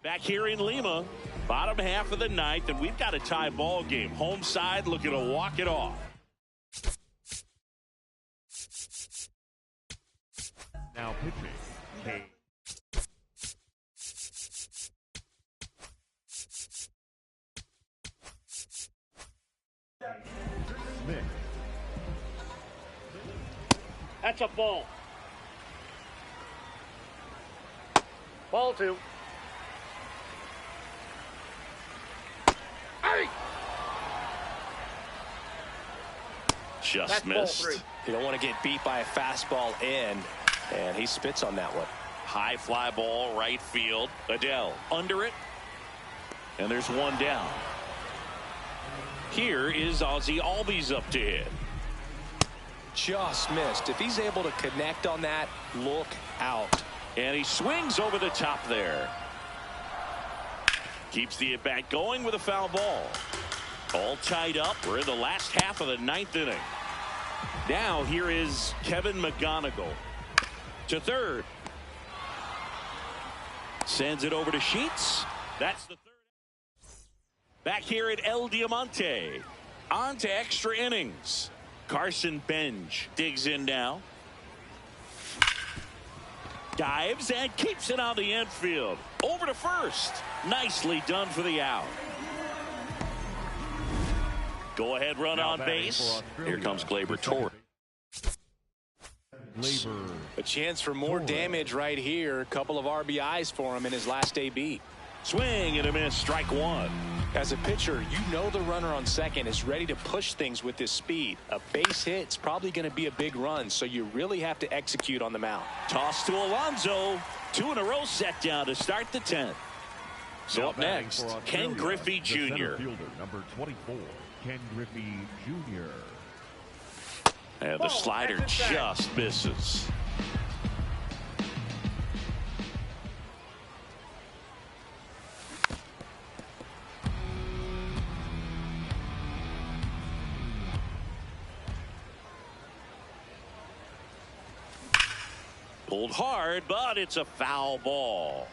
Back here in Lima, bottom half of the ninth, and we've got a tie ball game. Home side looking to walk it off. Now pitching. Smith. That's a ball. Ball 2. Hey! Just That's missed. ball 3. You don't want to get beat by a fastball in, and he spits on that one. High fly ball, right field. Adele under it, and there's one down. Here is Ozzie Albies up to hit. Just missed. If he's able to connect on that, look out. And he swings over the top there. Keeps the at-bat going with a foul ball. All tied up. We're in the last half of the ninth inning. Now here is Kevin McGonigal to third. Sends it over to Sheets. That's the third. Back here at El Diamante. On to extra innings. Carson Benj digs in now. Dives and keeps it on the infield. Over to first. Nicely done for the out. Go ahead run on base. Here comes Gleyber Torres. A chance for more damage right here. A couple of RBIs for him in his last AB. Swing and a miss. Strike 1. As a pitcher, you know the runner on second is ready to push things with his speed. A base hit's probably going to be a big run, so you really have to execute on the mound. Toss to Alonso. 2 in a row set down to start the 10th. So up next, Ken Griffey Jr. Fielder, number 24, Ken Griffey Jr. And the slider just misses. Pulled hard, but it's a foul ball.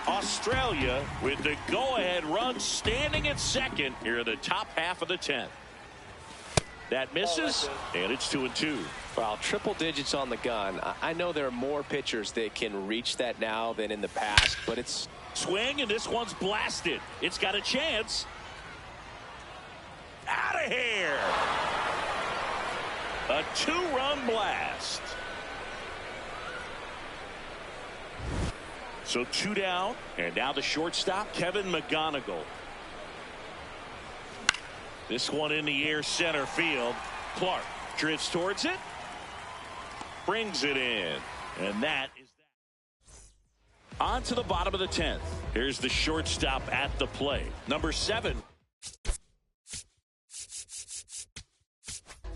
Australia with the go-ahead run standing at second here in the top half of the 10th. That misses, and it's 2-2. Well, triple digits on the gun. I know there are more pitchers that can reach that now than in the past, but it's... Swing, and this one's blasted. It's got a chance. Out of here. A 2-run blast. So 2 down, and now the shortstop, Kevin McGonigal. This one in the air, center field. Clark drifts towards it. Brings it in. And that is that. On to the bottom of the 10th. Here's the shortstop at the plate. Number 7.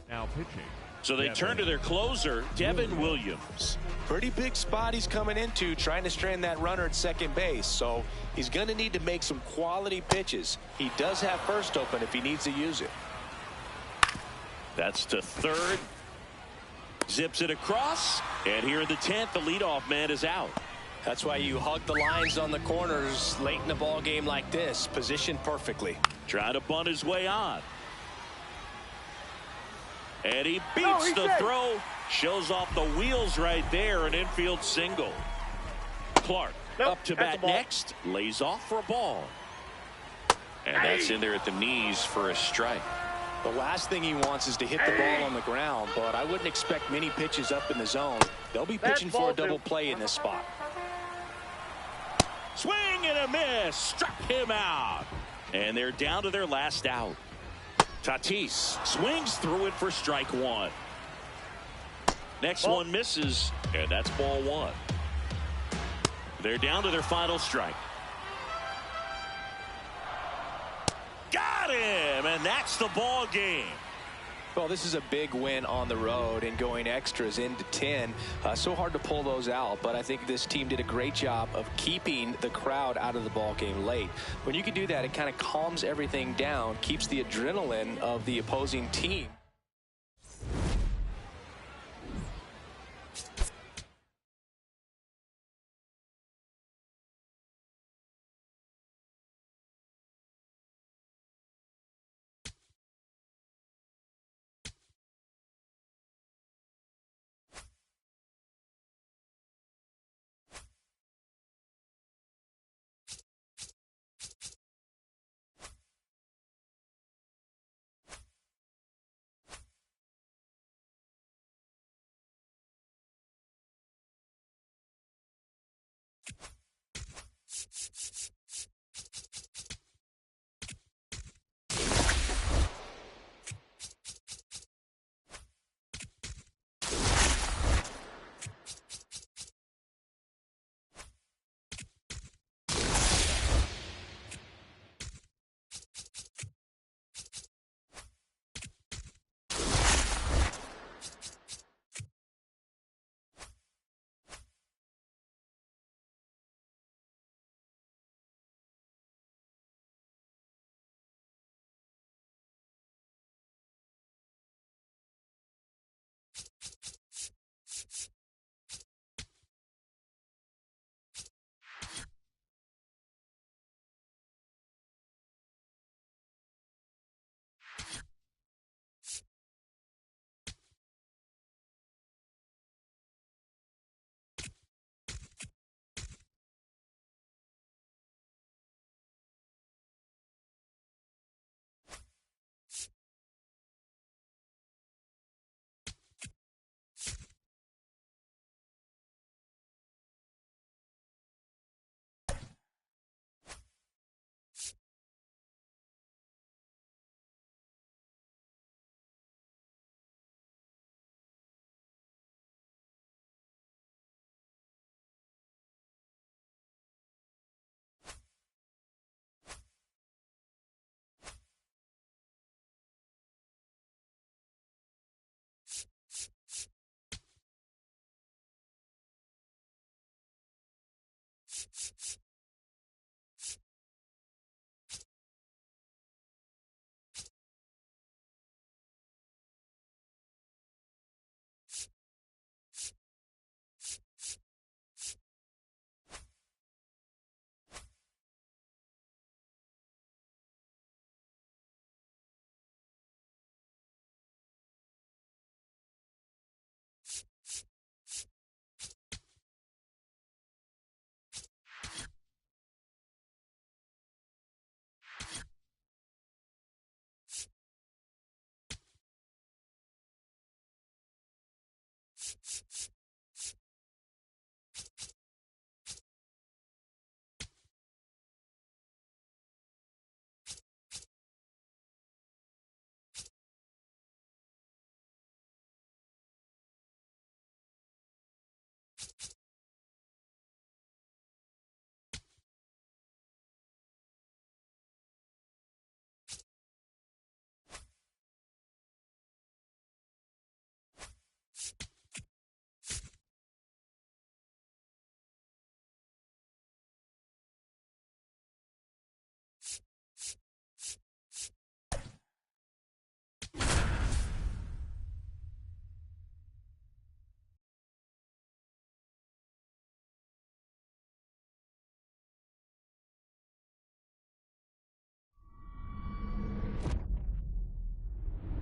Now pitching. So they turn to their closer, Devin Williams. Pretty big spot he's coming into, trying to strand that runner at second base. So he's going to need to make some quality pitches. He does have first open if he needs to use it. That's to third. Zips it across. And here in the 10th, the leadoff man is out. That's why you hug the lines on the corners late in a ball game like this. Positioned perfectly. Trying to bunt his way on. And he beats the throw. Shows off the wheels right there. An infield single. Clark up to bat next. Lays off for a ball. And that's in there at the knees for a strike. The last thing he wants is to hit the ball on the ground, but I wouldn't expect many pitches up in the zone. They'll be pitching for a double play in this spot. Swing and a miss. Struck him out. And they're down to their last out. Tatis swings through it for strike 1. Next one misses, and that's ball 1. They're down to their final strike. Got him, and that's the ball game. Well, this is a big win on the road and going extras into 10. So hard to pull those out, but I think this team did a great job of keeping the crowd out of the ball game late. When you can do that, it kind of calms everything down, keeps the adrenaline of the opposing team.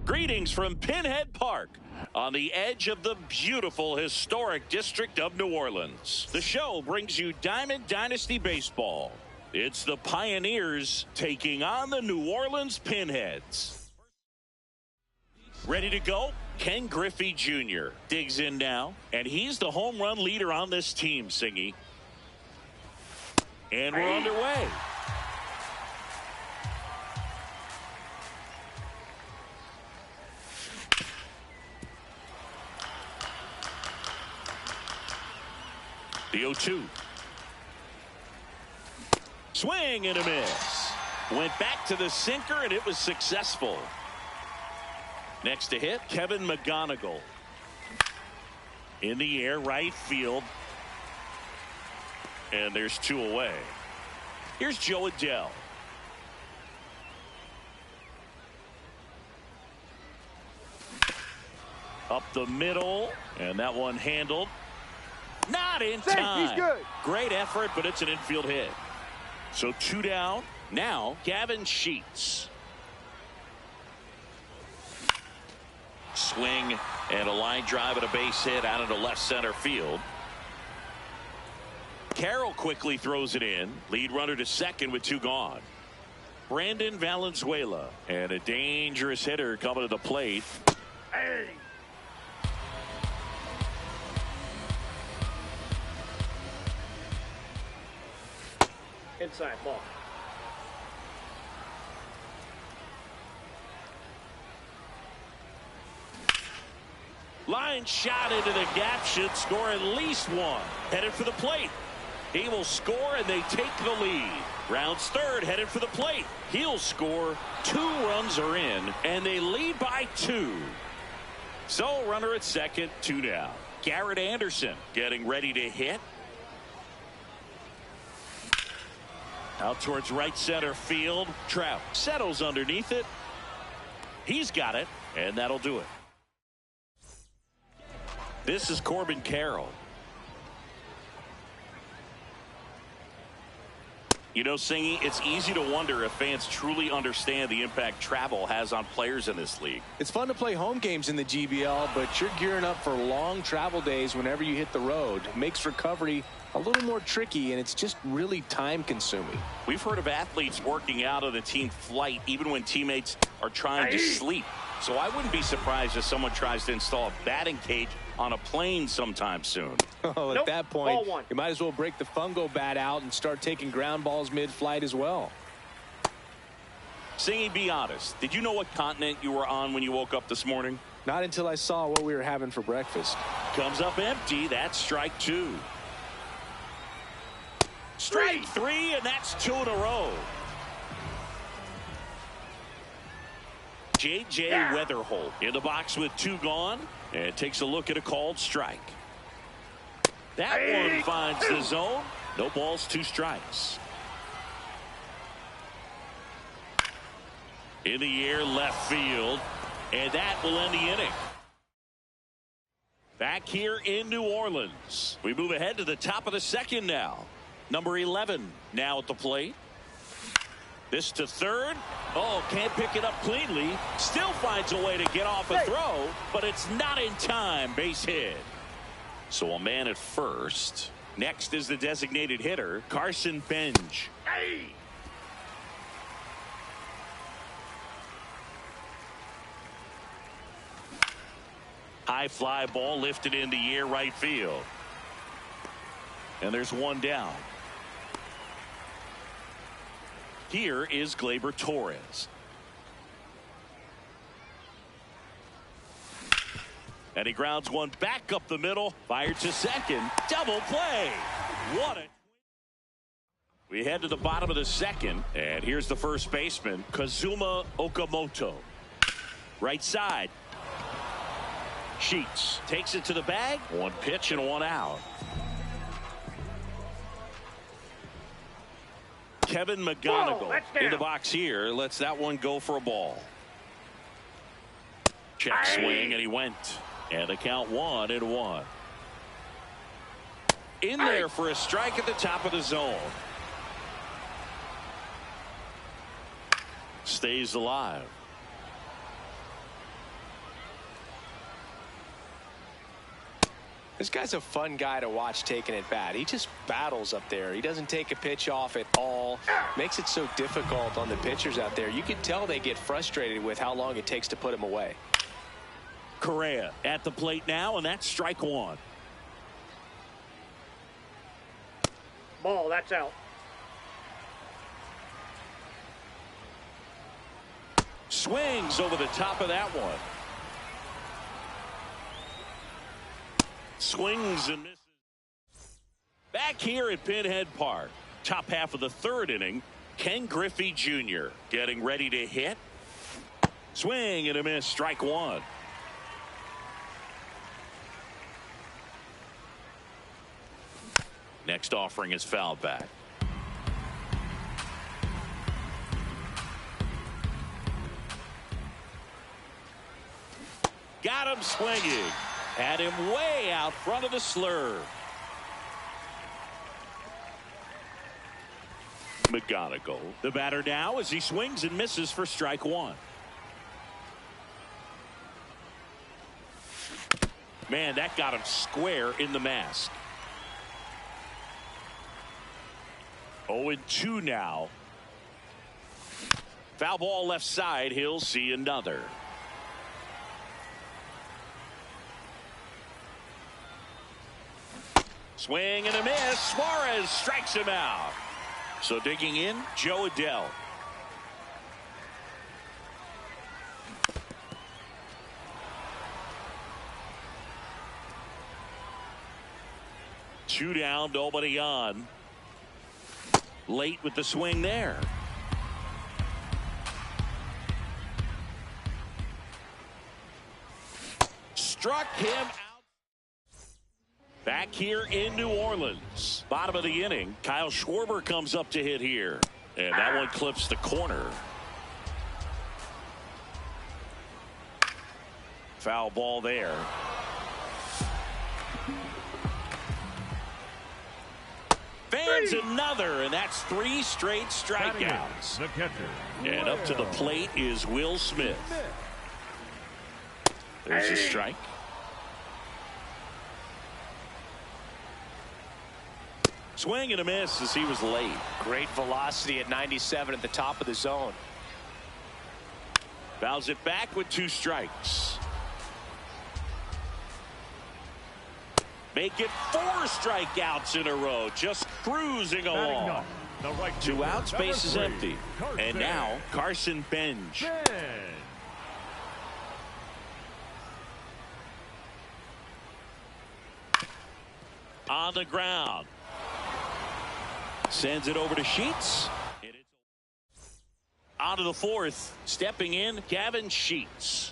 Greetings from Pinhead Park on the edge of the beautiful historic district of New Orleans. The show brings you Diamond Dynasty Baseball. It's the Pioneers taking on the New Orleans Pinheads. Ready to go? Ken Griffey Jr. digs in now, and he's the home run leader on this team, Singy. And we're underway. The 0-2. Swing and a miss. Went back to the sinker, and it was successful. Next to hit, Kevin McGonigal. In the air, right field. And there's 2 away. Here's Joe Adele. Up the middle, and that one handled. Not in time. He's good. Great effort, but it's an infield hit. So 2 down. Now, Gavin Sheets. Swing and a line drive and a base hit out into left center field. Carroll quickly throws it in. Lead runner to second with 2 gone. Brandon Valenzuela. And a dangerous hitter coming to the plate. Hey. Inside ball. Line shot into the gap, should score at least 1. Headed for the plate. He will score, and they take the lead. Rounds third, headed for the plate. He'll score. 2 runs are in, and they lead by 2. So runner at second, 2 down. Garrett Anderson getting ready to hit. Out towards right center field. Trout settles underneath it. He's got it, and that'll do it. This is Corbin Carroll. You know, Singy, it's easy to wonder if fans truly understand the impact travel has on players in this league. It's fun to play home games in the GBL, but you're gearing up for long travel days whenever you hit the road. It makes recovery a little more tricky, and it's just really time consuming. We've heard of athletes working out on a team flight even when teammates are trying to sleep. So I wouldn't be surprised if someone tries to install a batting cage on a plane sometime soon. Oh, at that point, you might as well break the fungo bat out and start taking ground balls mid-flight as well. Singy, be honest. Did you know what continent you were on when you woke up this morning? Not until I saw what we were having for breakfast. Comes up empty. That's strike 2. Strike 3, and that's 2 in a row. J.J. Weatherholt in the box with 2 gone, and takes a look at a called strike. That one finds the zone. No balls, 2 strikes. In the air, left field, and that will end the inning. Back here in New Orleans, we move ahead to the top of the second now. Number 11 now at the plate. This to third. Oh, can't pick it up cleanly. Still finds a way to get off a throw, but it's not in time. Base hit. So a man at first. Next is the designated hitter, Carson Benj. High fly ball lifted in the air right field. And there's one down. Here is Gleyber Torres. And he grounds one back up the middle. Fired to second. Double play. What a... We head to the bottom of the second. And here's the first baseman, Kazuma Okamoto. Right side. Sheets takes it to the bag. One pitch and one out. Kevin McGonigal in the box here. Lets that one go for a ball. Check swing, and he went. And the count 1-1. In there for a strike at the top of the zone. Stays alive. This guy's a fun guy to watch taking at bat. He just battles up there. He doesn't take a pitch off at all. Makes it so difficult on the pitchers out there. You can tell they get frustrated with how long it takes to put him away. Correa at the plate now, and that's strike one. Ball, that's out. Swings over the top of that one. Swings and misses. Back here at Pinhead Park. Top half of the third inning. Ken Griffey Jr. getting ready to hit. Swing and a miss. Strike one. Next offering is fouled back. Got him swinging. Had him way out front of the slurve. McGonigal, the batter now as he swings and misses for strike one. Man, that got him square in the mask. 0-2 now. Foul ball left side. He'll see another. Swing and a miss. Suarez strikes him out. So digging in, Joe Adell. Two down, nobody on. Late with the swing there. Struck him out. Back here in New Orleans. Bottom of the inning. Kyle Schwarber comes up to hit here. And that one clips the corner. Foul ball there. Fans another, and that's 3 straight strikeouts. The catcher. And up to the plate is Will Smith. There's a strike. Swing and a miss as he was late. Great velocity at 97 at the top of the zone. Fouls it back with 2 strikes. Make it 4 strikeouts in a row. Just cruising along. 2 outs, base is empty. And now Carson Bench. On the ground. Sends it over to Sheets. On to the 4th. Stepping in, Gavin Sheets.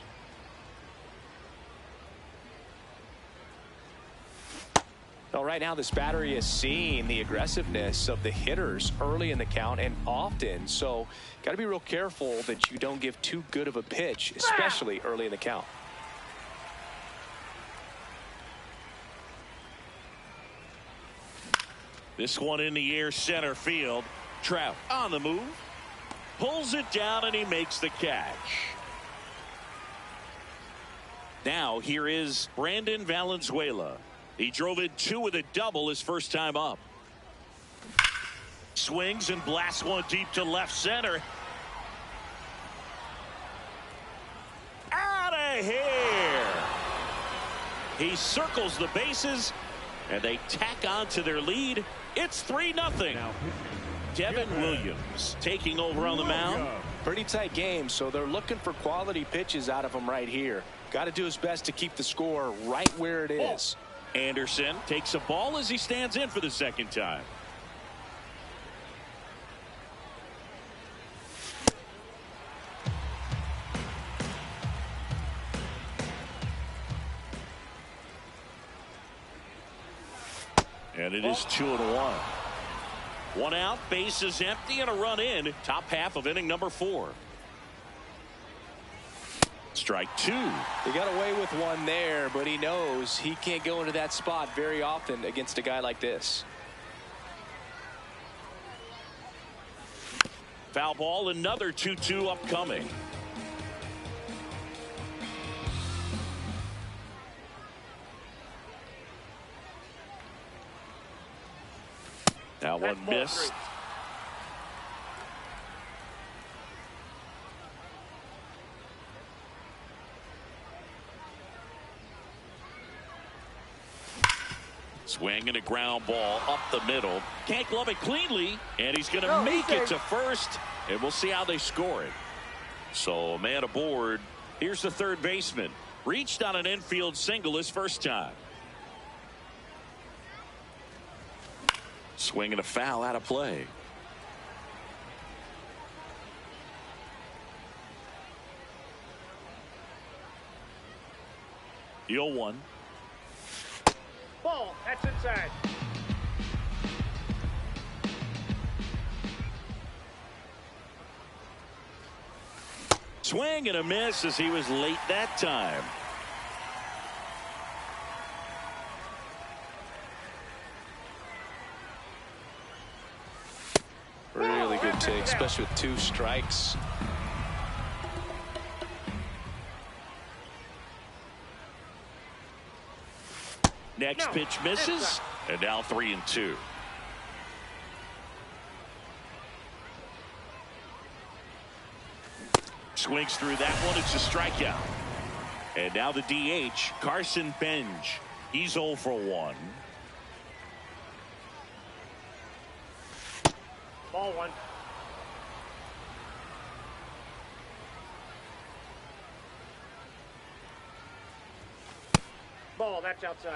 Well, right now this battery is seeing the aggressiveness of the hitters early in the count and often. So got to be real careful that you don't give too good of a pitch, especially early in the count. This one in the air center field. Trout on the move. Pulls it down and he makes the catch. Now here is Brandon Valenzuela. He drove in 2 with a double his first time up. Swings and blasts one deep to left center. Out of here. He circles the bases, and they tack on to their lead. It's 3-0. Devin Williams taking over on the mound. Pretty tight game, so they're looking for quality pitches out of him right here. Got to do his best to keep the score right where it is. Anderson takes a ball as he stands in for the second time. And it is 2-1. One out, bases empty, and a run in. Top half of inning number 4. Strike 2. He got away with one there, but he knows he can't go into that spot very often against a guy like this. Foul ball, another 2-2 upcoming. That one missed. Swing and a ground ball up the middle. Can't glove it cleanly, and he's going to make it to first, and we'll see how they score it. So a man aboard. Here's the third baseman. Reached on an infield single his first time. Swing and a foul out of play. The 0-1. Ball. That's inside. Swing and a miss as he was late that time. Really good take, especially with 2 strikes. Next pitch misses, and now 3-2. Swings through that one. It's a strikeout. And now the DH, Carson Benj. He's 0 for 1. Ball 1. Ball. That's outside.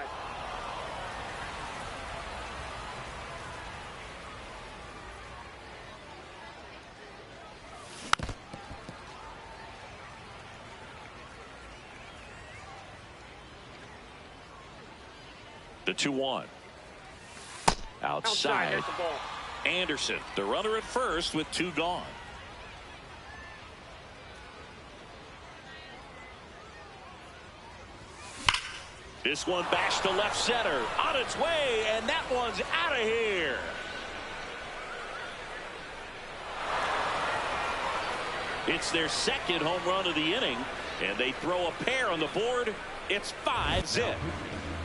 The 2-1. Outside. That's the ball. Anderson, the runner at first with 2 gone. This one bashed to left center. On its way, and that one's out of here. It's their second home run of the inning, and they throw a pair on the board. It's 5-zip.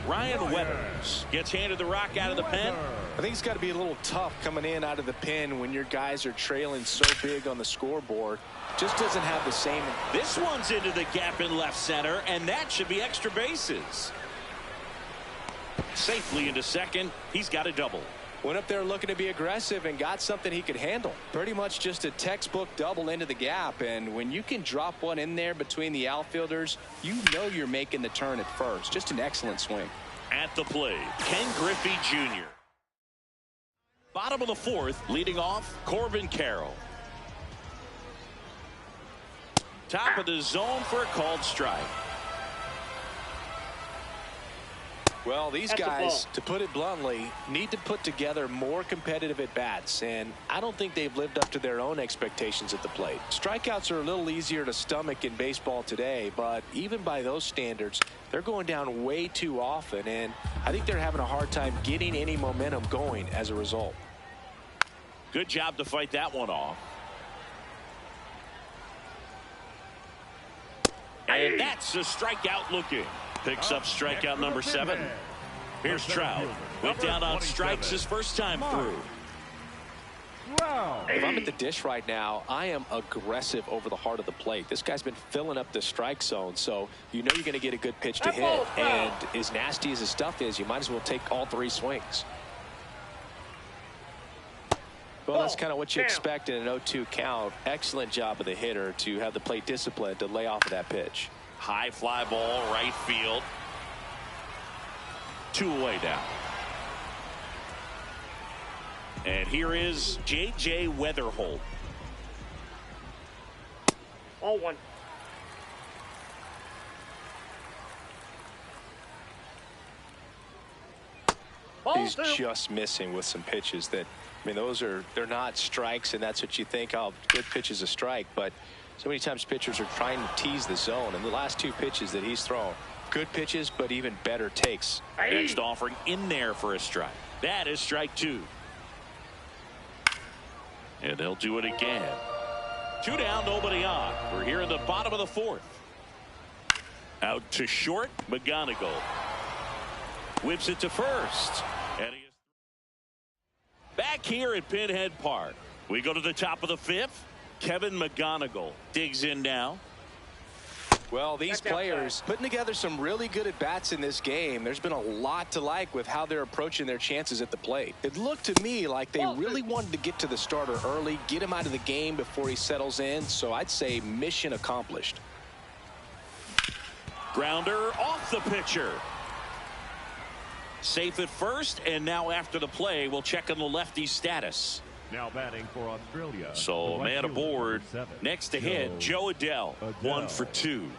Ryan Weathers gets handed the rock out of the pen. I think it's got to be a little tough coming in out of the pen when your guys are trailing so big on the scoreboard. Just doesn't have the same. This one's into the gap in left center, and that should be extra bases. Safely into second. He's got a double. Went up there looking to be aggressive and got something he could handle. Pretty much just a textbook double into the gap, and when you can drop one in there between the outfielders, you know you're making the turn at first. Just an excellent swing. At the plate, Ken Griffey Jr. Bottom of the 4th, leading off, Corbin Carroll. Top of the zone for a called strike. Well, these guys, to put it bluntly, need to put together more competitive at-bats, and I don't think they've lived up to their own expectations at the plate. Strikeouts are a little easier to stomach in baseball today, but even by those standards, they're going down way too often, and I think they're having a hard time getting any momentum going as a result. Good job to fight that one off. And that's a strikeout looking. Picks up strikeout number 7. Here's Trout. Went down on strikes his first time through. If I'm at the dish right now, I am aggressive over the heart of the plate. This guy's been filling up the strike zone, so you know you're going to get a good pitch to hit. And as nasty as his stuff is, you might as well take all 3 swings. Well, that's kind of what you expect in an 0-2 count. Excellent job of the hitter to have the plate discipline to lay off of that pitch. High fly ball, right field. 2 away now. And here is J.J. Weatherholt. Ball 1. He's just missing with some pitches that, I mean, they're not strikes, and that's what you think, oh, good pitch is a strike. But so many times pitchers are trying to tease the zone, and the last 2 pitches that he's thrown, good pitches, but even better takes. Next offering in there for a strike. That is strike 2. And they'll do it again. 2 down, nobody on. We're here in the bottom of the 4th. Out to short, McGonigal. Whips it to first. And he is back here at Pinhead Park. We go to the top of the 5th. Kevin McGonigal digs in now. Well, these players putting together some really good at-bats in this game. There's been a lot to like with how they're approaching their chances at the plate. It looked to me like they really wanted to get to the starter early, get him out of the game before he settles in. So I'd say mission accomplished. Grounder off the pitcher. Safe at first, and now after the play, we'll check on the lefty status. Now batting for Australia. So man aboard. Next to hit, Joe Adell. 1 for 2.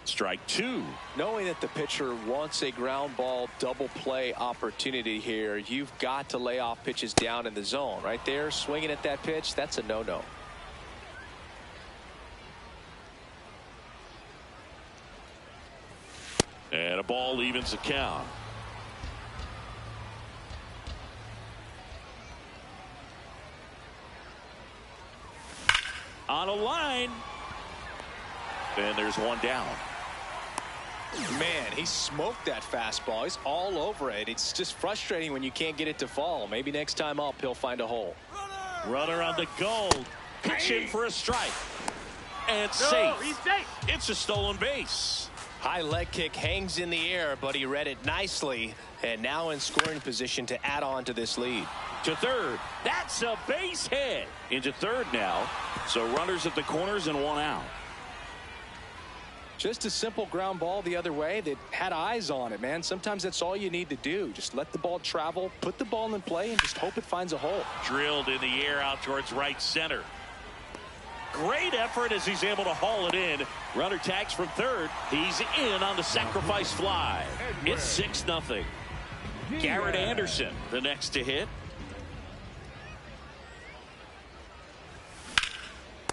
Strike 2. Knowing that the pitcher wants a ground ball double play opportunity here, you've got to lay off pitches down in the zone. Right there, swinging at that pitch, that's a no-no. And a ball evens the count. On a line. And there's 1 down. Man, he smoked that fastball. He's all over it. It's just frustrating when you can't get it to fall. Maybe next time up he'll find a hole. Runner on the goal. Pitch in for a strike. And safe. He's safe. It's a stolen base. High leg kick hangs in the air, but he read it nicely. And now in scoring position to add on to this lead. To third. That's a base hit. Into third now. So runners at the corners and 1 out. Just a simple ground ball the other way that had eyes on it, man. Sometimes that's all you need to do. Just let the ball travel, put the ball in play, and just hope it finds a hole. Drilled in the air out towards right center. Great effort as he's able to haul it in. Runner tags from third. He's in on the sacrifice fly. It's 6-0. Garrett Anderson, the next to hit.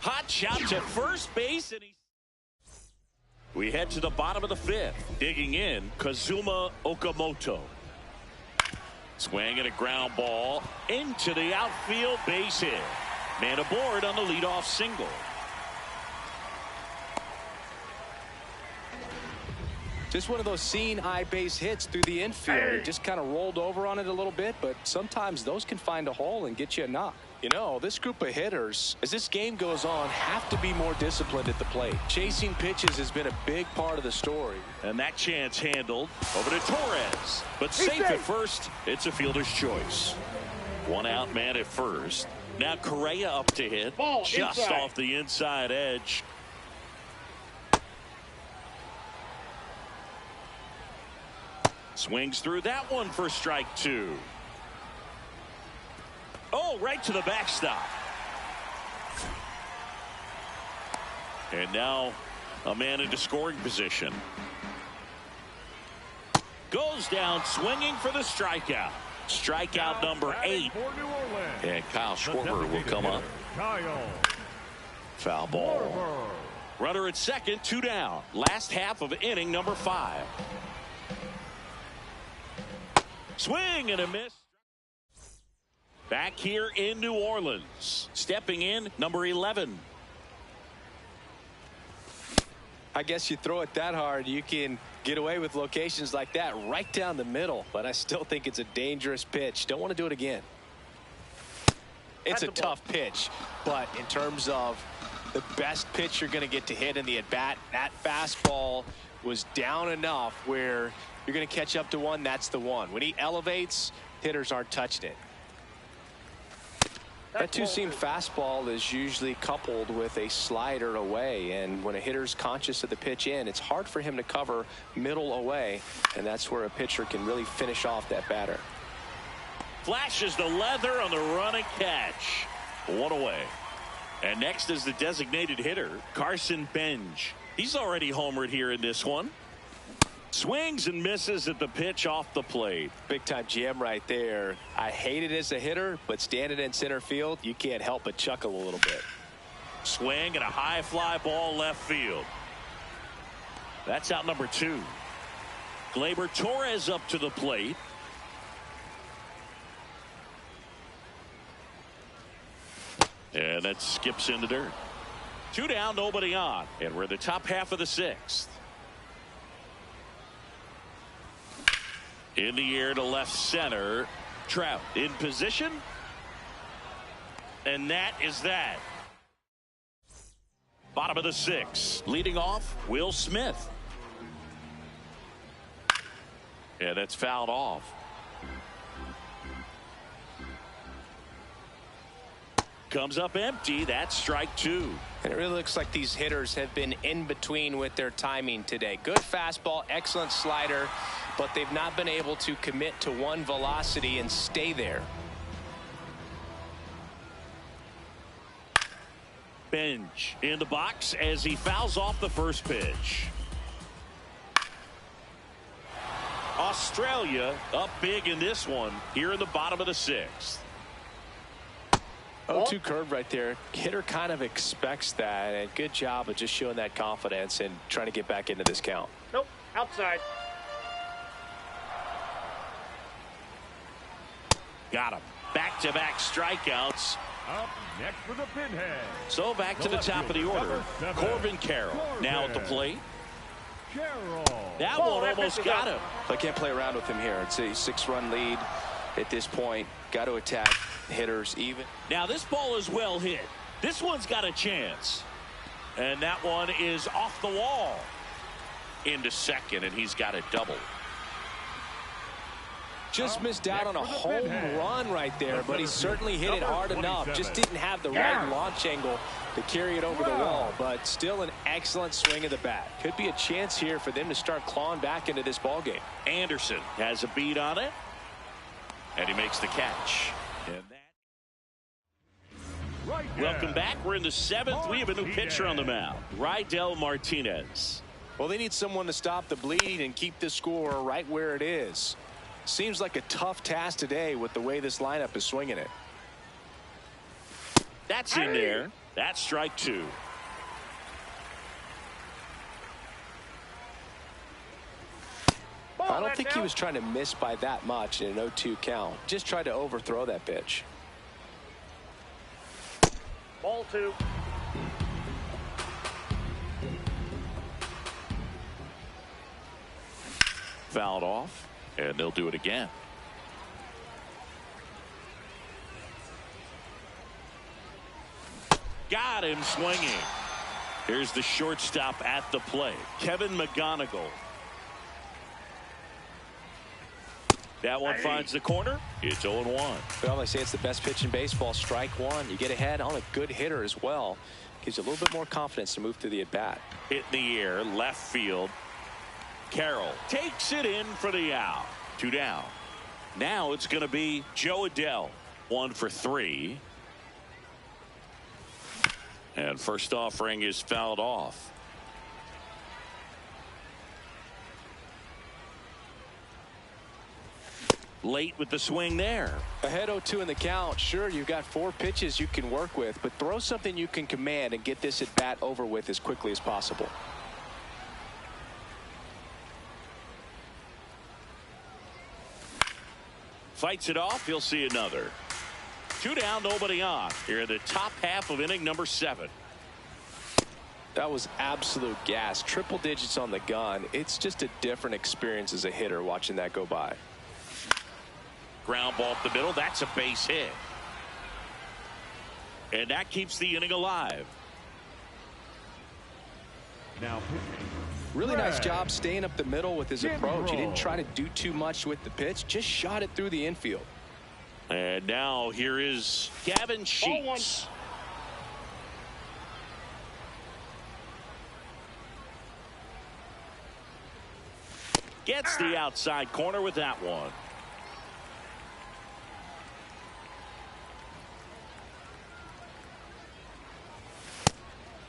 Hot shot to first base, and we head to the bottom of the 5th. Digging in, Kazuma Okamoto. Swing and a ground ball into the outfield, base hit. Man aboard on the leadoff single. Just one of those seeing eye base hits through the infield. He just kind of rolled over on it a little bit, but sometimes those can find a hole and get you a knock. You know, this group of hitters, as this game goes on, have to be more disciplined at the plate. Chasing pitches has been a big part of the story. And that chance handled over to Torres. But safe at first. It's a fielder's choice. 1 out, man at first. Now Correa up to hit. Ball just inside. off the inside edge. Swings through that one for strike 2. Oh, right to the backstop. And now a man into scoring position. Goes down swinging for the strikeout. Strikeout number 8. And Kyle Schwarber will come up. Foul ball. Runner at second, 2 down. Last half of inning number 5. Swing and a miss. Back here in New Orleans. Stepping in, number 11. I guess you throw it that hard, you can get away with locations like that right down the middle. But I still think it's a dangerous pitch. Don't want to do it again. It's a tough pitch, but in terms of the best pitch you're going to get to hit in the at-bat, that fastball was down enough where you're going to catch up to one. That's the one. When he elevates, hitters aren't touching it. That two-seam fastball is usually coupled with a slider away, and when a hitter's conscious of the pitch in, it's hard for him to cover middle away, and that's where a pitcher can really finish off that batter. Flashes the leather on the running catch. One away. And next is the designated hitter, Carson Benj. He's already homered here in this one. Swings and misses at the pitch off the plate. Big time jam right there. I hate it as a hitter, but standing in center field, you can't help but chuckle a little bit. Swing and a high fly ball left field. That's out number 2. Gleyber Torres up to the plate. And that skips into dirt. 2 down, nobody on. And we're in the top half of the 6th. In the air to left center. Trout in position. And that is that. Bottom of the 6th. Leading off, Will Smith. And it's fouled off. Comes up empty. That's strike 2. And it really looks like these hitters have been in between with their timing today. Good fastball, excellent slider, but they've not been able to commit to one velocity and stay there. Benj in the box as he fouls off the first pitch. Australia up big in this one here in the bottom of the 6th. 0-2 curve right there. Hitter kind of expects that, and good job of just showing that confidence and trying to get back into this count. Nope, outside. Got him. Back-to-back strikeouts. Up next for the pinhead. So back to the top of the order. Corbin Carroll now at the plate. That one almost got him. I can't play around with him here. It's a 6-run lead at this point. Got to attack hitters even. Now this ball is well hit. This one's got a chance. And that one is off the wall. Into second, and he's got a double. Just missed out on a home run right there, but he certainly hit it hard enough. Just didn't have the right launch angle to carry it over the wall, but still an excellent swing of the bat. Could be a chance here for them to start clawing back into this ball game. Anderson has a beat on it, and he makes the catch. And that... Welcome back. We're in the 7th. We have a new pitcher on the mound, Rydell Martinez. Well, they need someone to stop the bleeding and keep the score right where it is. Seems like a tough task today with the way this lineup is swinging it. That's in there. That's strike 2. I don't think he was trying to miss by that much in an 0-2 count. Just tried to overthrow that pitch. Ball 2. Fouled off, and they'll do it again. Got him swinging. Here's the shortstop at the plate, Kevin McGonigal. That one finds the corner. It's 0-1. Well, they say it's the best pitch in baseball. Strike 1. You get ahead on a good hitter as well. Gives you a little bit more confidence to move through the at-bat. Hit in the air, left field. Carroll takes it in for the out. 2 down. Now it's going to be Joe Adell. 1 for 3. And first offering is fouled off. Late with the swing there. Ahead 0-2 in the count. Sure, you've got 4 pitches you can work with, but throw something you can command and get this at bat over with as quickly as possible. Fights it off. He'll see another. 2 down, nobody on. Here in the top half of inning number 7. That was absolute gas. Triple digits on the gun. It's just a different experience as a hitter watching that go by. Ground ball up the middle. That's a base hit. And that keeps the inning alive. Now pitching. Really nice job staying up the middle with his approach. He didn't try to do too much with the pitch. Just shot it through the infield. And now here is Gavin Sheets. Gets the outside corner with that one.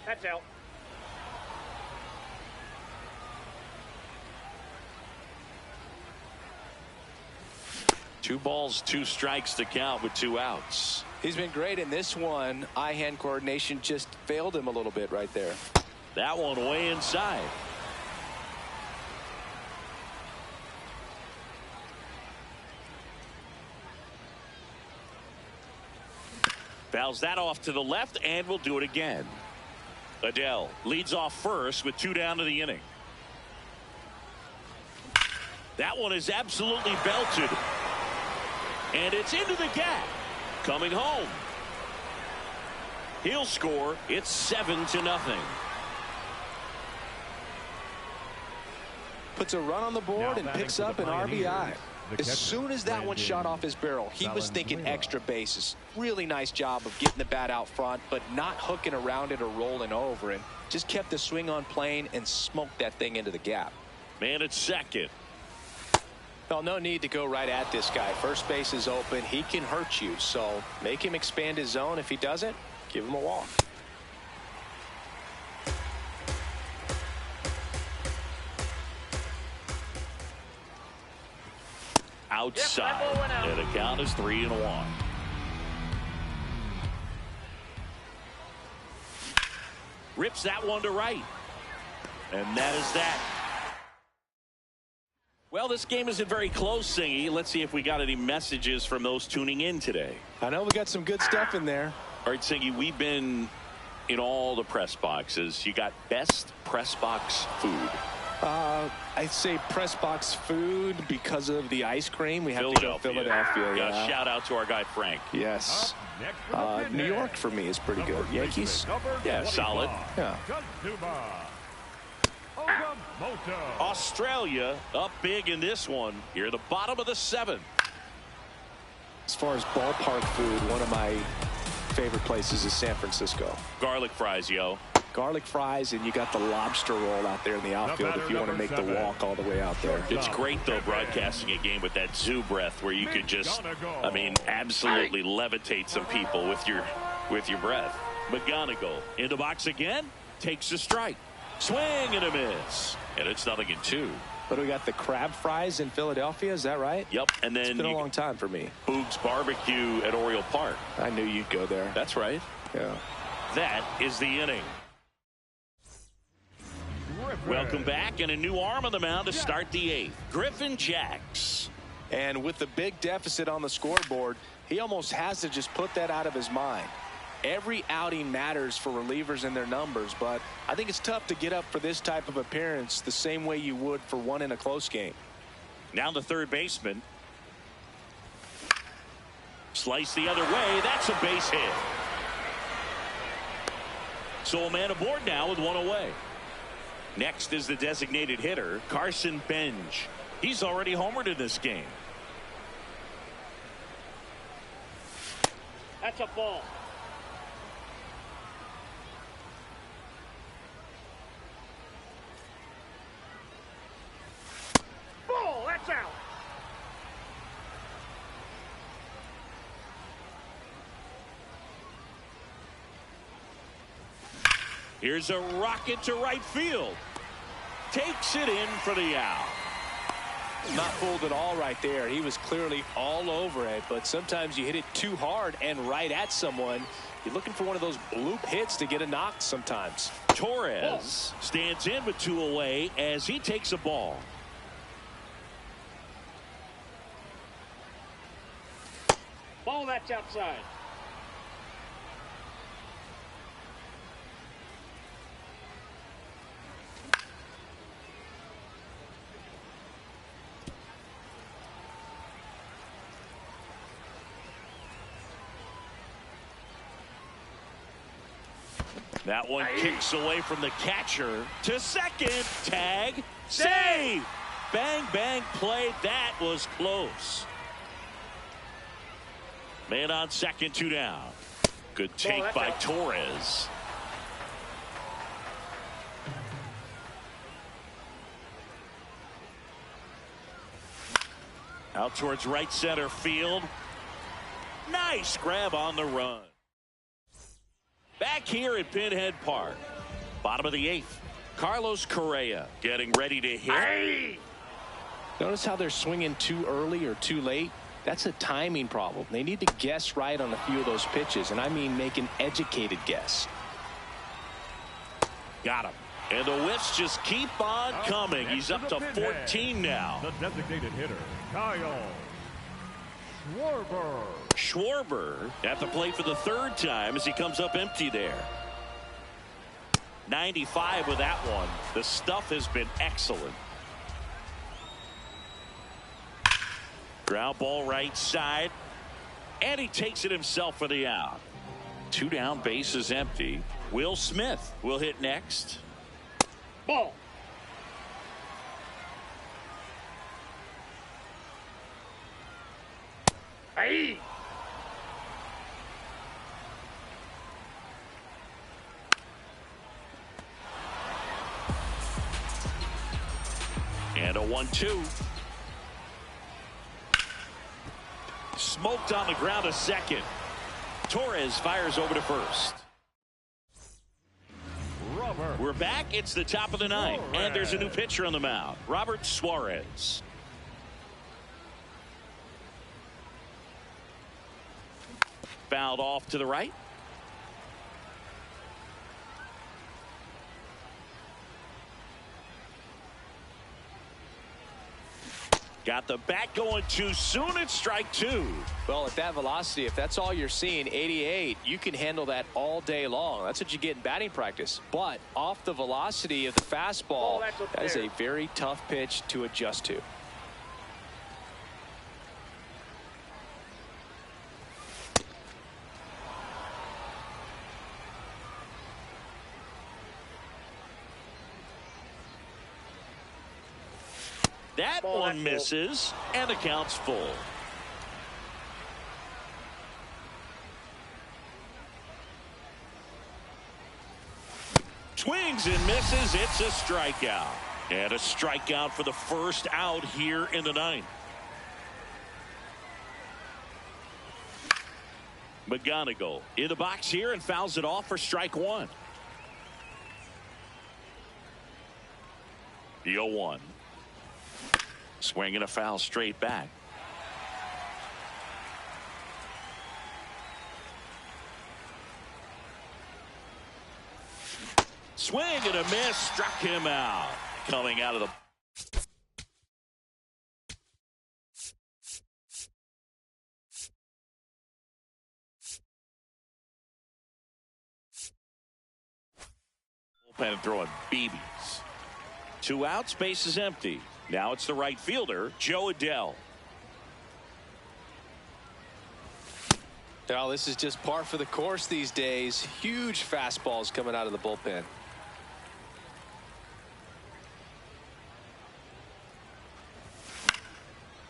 That's out. Two balls, two strikes to count with two outs. He's been great in this one. Eye-hand coordination just failed him a little bit right there. That one way inside. Fouls that off to the left, and we'll do it again. Adele leads off first with two down to the inning. That one is absolutely belted. And it's into the gap. Coming home. He'll score. It's 7-0. Puts a run on the board and picks up an RBI. As soon as that one shot off his barrel, he was thinking extra bases. Really nice job of getting the bat out front, but not hooking around it or rolling over, and just kept the swing on plane and smoked that thing into the gap. Man at second. Well, no need to go right at this guy. First base is open. He can hurt you, so make him expand his zone. If he doesn't, give him a walk. Outside. And the count is 3-1. Rips that one to right. And that is that. Well, this game isn't very close, Singy. Let's see if we got any messages from those tuning in today. I know we got some good stuff in there. All right, Singy, we've been in all the press boxes. You got best press box food. I'd say press box food because of the ice cream. We have to go Philadelphia. Yeah. Shout out to our guy Frank. Yes. New York for me is pretty good. Yankees. Yeah, solid. Yeah. Australia up big in this one. Here at the bottom of the 7th. As far as ballpark food, one of my favorite places is San Francisco. Garlic fries, yo. Garlic fries, and you got the lobster roll out there in the outfield if you want to make the walk all the way out there. It's great, though, broadcasting a game with that zoo breath where you could just, I mean, absolutely levitate some people with your breath. McGonigal in the box again, takes a strike. Swing and a miss. And it's 0-2. But we got the crab fries in Philadelphia, is that right? Yep. And then it's been a long time for me. Boog's Barbecue at Oriole Park. I knew you'd go there. That's right. Yeah. That is the inning. Welcome back, and a new arm on the mound to start the 8th. Griffin Jacks. And with the big deficit on the scoreboard, he almost has to just put that out of his mind. Every outing matters for relievers and their numbers, but I think it's tough to get up for this type of appearance the same way you would for one in a close game. Now the third baseman. Slice the other way. That's a base hit. So a man aboard now with one away. Next is the designated hitter, Carson Benj. He's already homered in this game. That's a ball. Ball, that's out. Here's a rocket to right field. Takes it in for the out. Not fooled at all right there. He was clearly all over it, but sometimes you hit it too hard and right at someone. You're looking for one of those bloop hits to get a knock sometimes. Torres stands in with 2 away as he takes a ball. Ball, that's outside. That one kicks away from the catcher to second. Tag. Save. Bang, bang play. That was close. Man on second, 2 down. Good take by Torres. Out towards right center field. Nice grab on the run. Back here at Pinhead Park. Bottom of the 8th. Carlos Correa getting ready to hit. Hey! Notice how they're swinging too early or too late. That's a timing problem. They need to guess right on a few of those pitches, and I mean make an educated guess. Got him. And the whiffs just keep on coming. He's up to 14 now. The designated hitter, Kyle Schwarber. Schwarber at the plate for the 3rd time as he comes up empty there. 95 with that one. The stuff has been excellent. Ground ball right side. And he takes it himself for the out. 2 down, bases empty. Will Smith will hit next. Ball. Hey! And a 1-2. Smoked on the ground to second. Torres fires over to first. We're back. It's the top of the 9th. And there's a new pitcher on the mound. Robert Suarez. Fouled off to the right. Got the bat going too soon. It's strike 2. Well, at that velocity, if that's all you're seeing, 88, you can handle that all day long. That's what you get in batting practice. But off the velocity of the fastball, that is a very tough pitch to adjust to. That one misses, and the count's full. Swings and misses. It's a strikeout. And a strikeout for the first out here in the 9th. McGonigal in the box here and fouls it off for strike 1. The 0-1. Swing and a foul straight back. Swing and a miss. Struck him out. Coming out of the bullpen and throwing BBs. 2 outs, base is empty. Now it's the right fielder, Joe Adell. Now this is just par for the course these days. Huge fastballs coming out of the bullpen.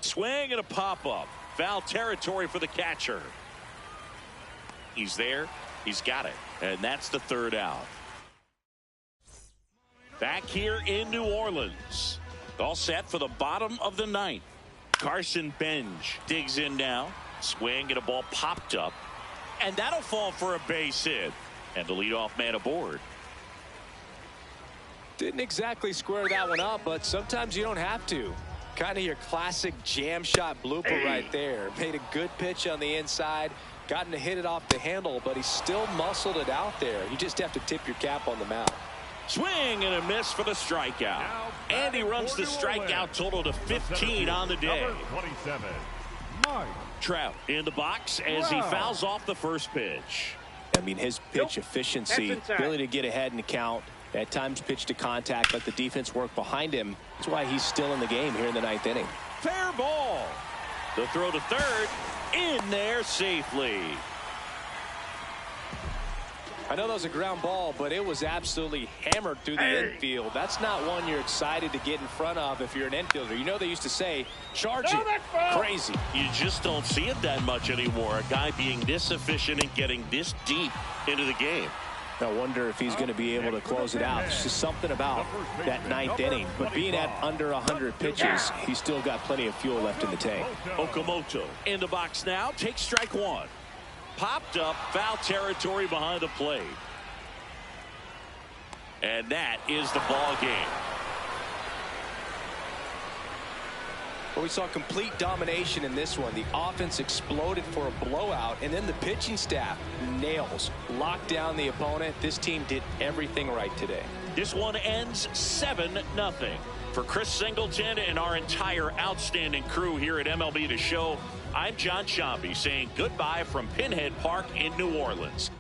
Swing and a pop-up. Foul territory for the catcher. He's there. He's got it. And that's the 3rd out. Back here in New Orleans. All set for the bottom of the 9th. Carson Benj digs in now. Swing and a ball popped up. And that'll fall for a base hit. And the leadoff man aboard. Didn't exactly square that one up, but sometimes you don't have to. Kind of your classic jam shot blooper right there. Made a good pitch on the inside. Gotten to hit it off the handle, but he still muscled it out there. You just have to tip your cap on the mound. Swing and a miss for the strikeout. And he runs the strikeout total to 15 on the day. 27, Trout in the box as he fouls off the first pitch. I mean, his pitch efficiency, ability to get ahead in the count, at times pitch to contact, let the defense work behind him. That's why he's still in the game here in the 9th inning. Fair ball. The throw to third. In there safely. I know that was a ground ball, but it was absolutely hammered through the infield. That's not one you're excited to get in front of if you're an infielder. You know they used to say, charge it. Crazy. You just don't see it that much anymore. A guy being this efficient and getting this deep into the game. I wonder if he's going to be able to close it out. It's just something about that ninth inning. But being at under 100 pitches, he's still got plenty of fuel left in the tank. Okamoto in the box now. Takes strike one. Popped up, foul territory behind the plate. And that is the ball game. Well, we saw complete domination in this one. The offense exploded for a blowout, and then the pitching staff nails, locked down the opponent. This team did everything right today. This one ends 7-0. For Chris Singleton and our entire outstanding crew here at MLB The Show, I'm John Sciambi saying goodbye from Pinhead Park in New Orleans.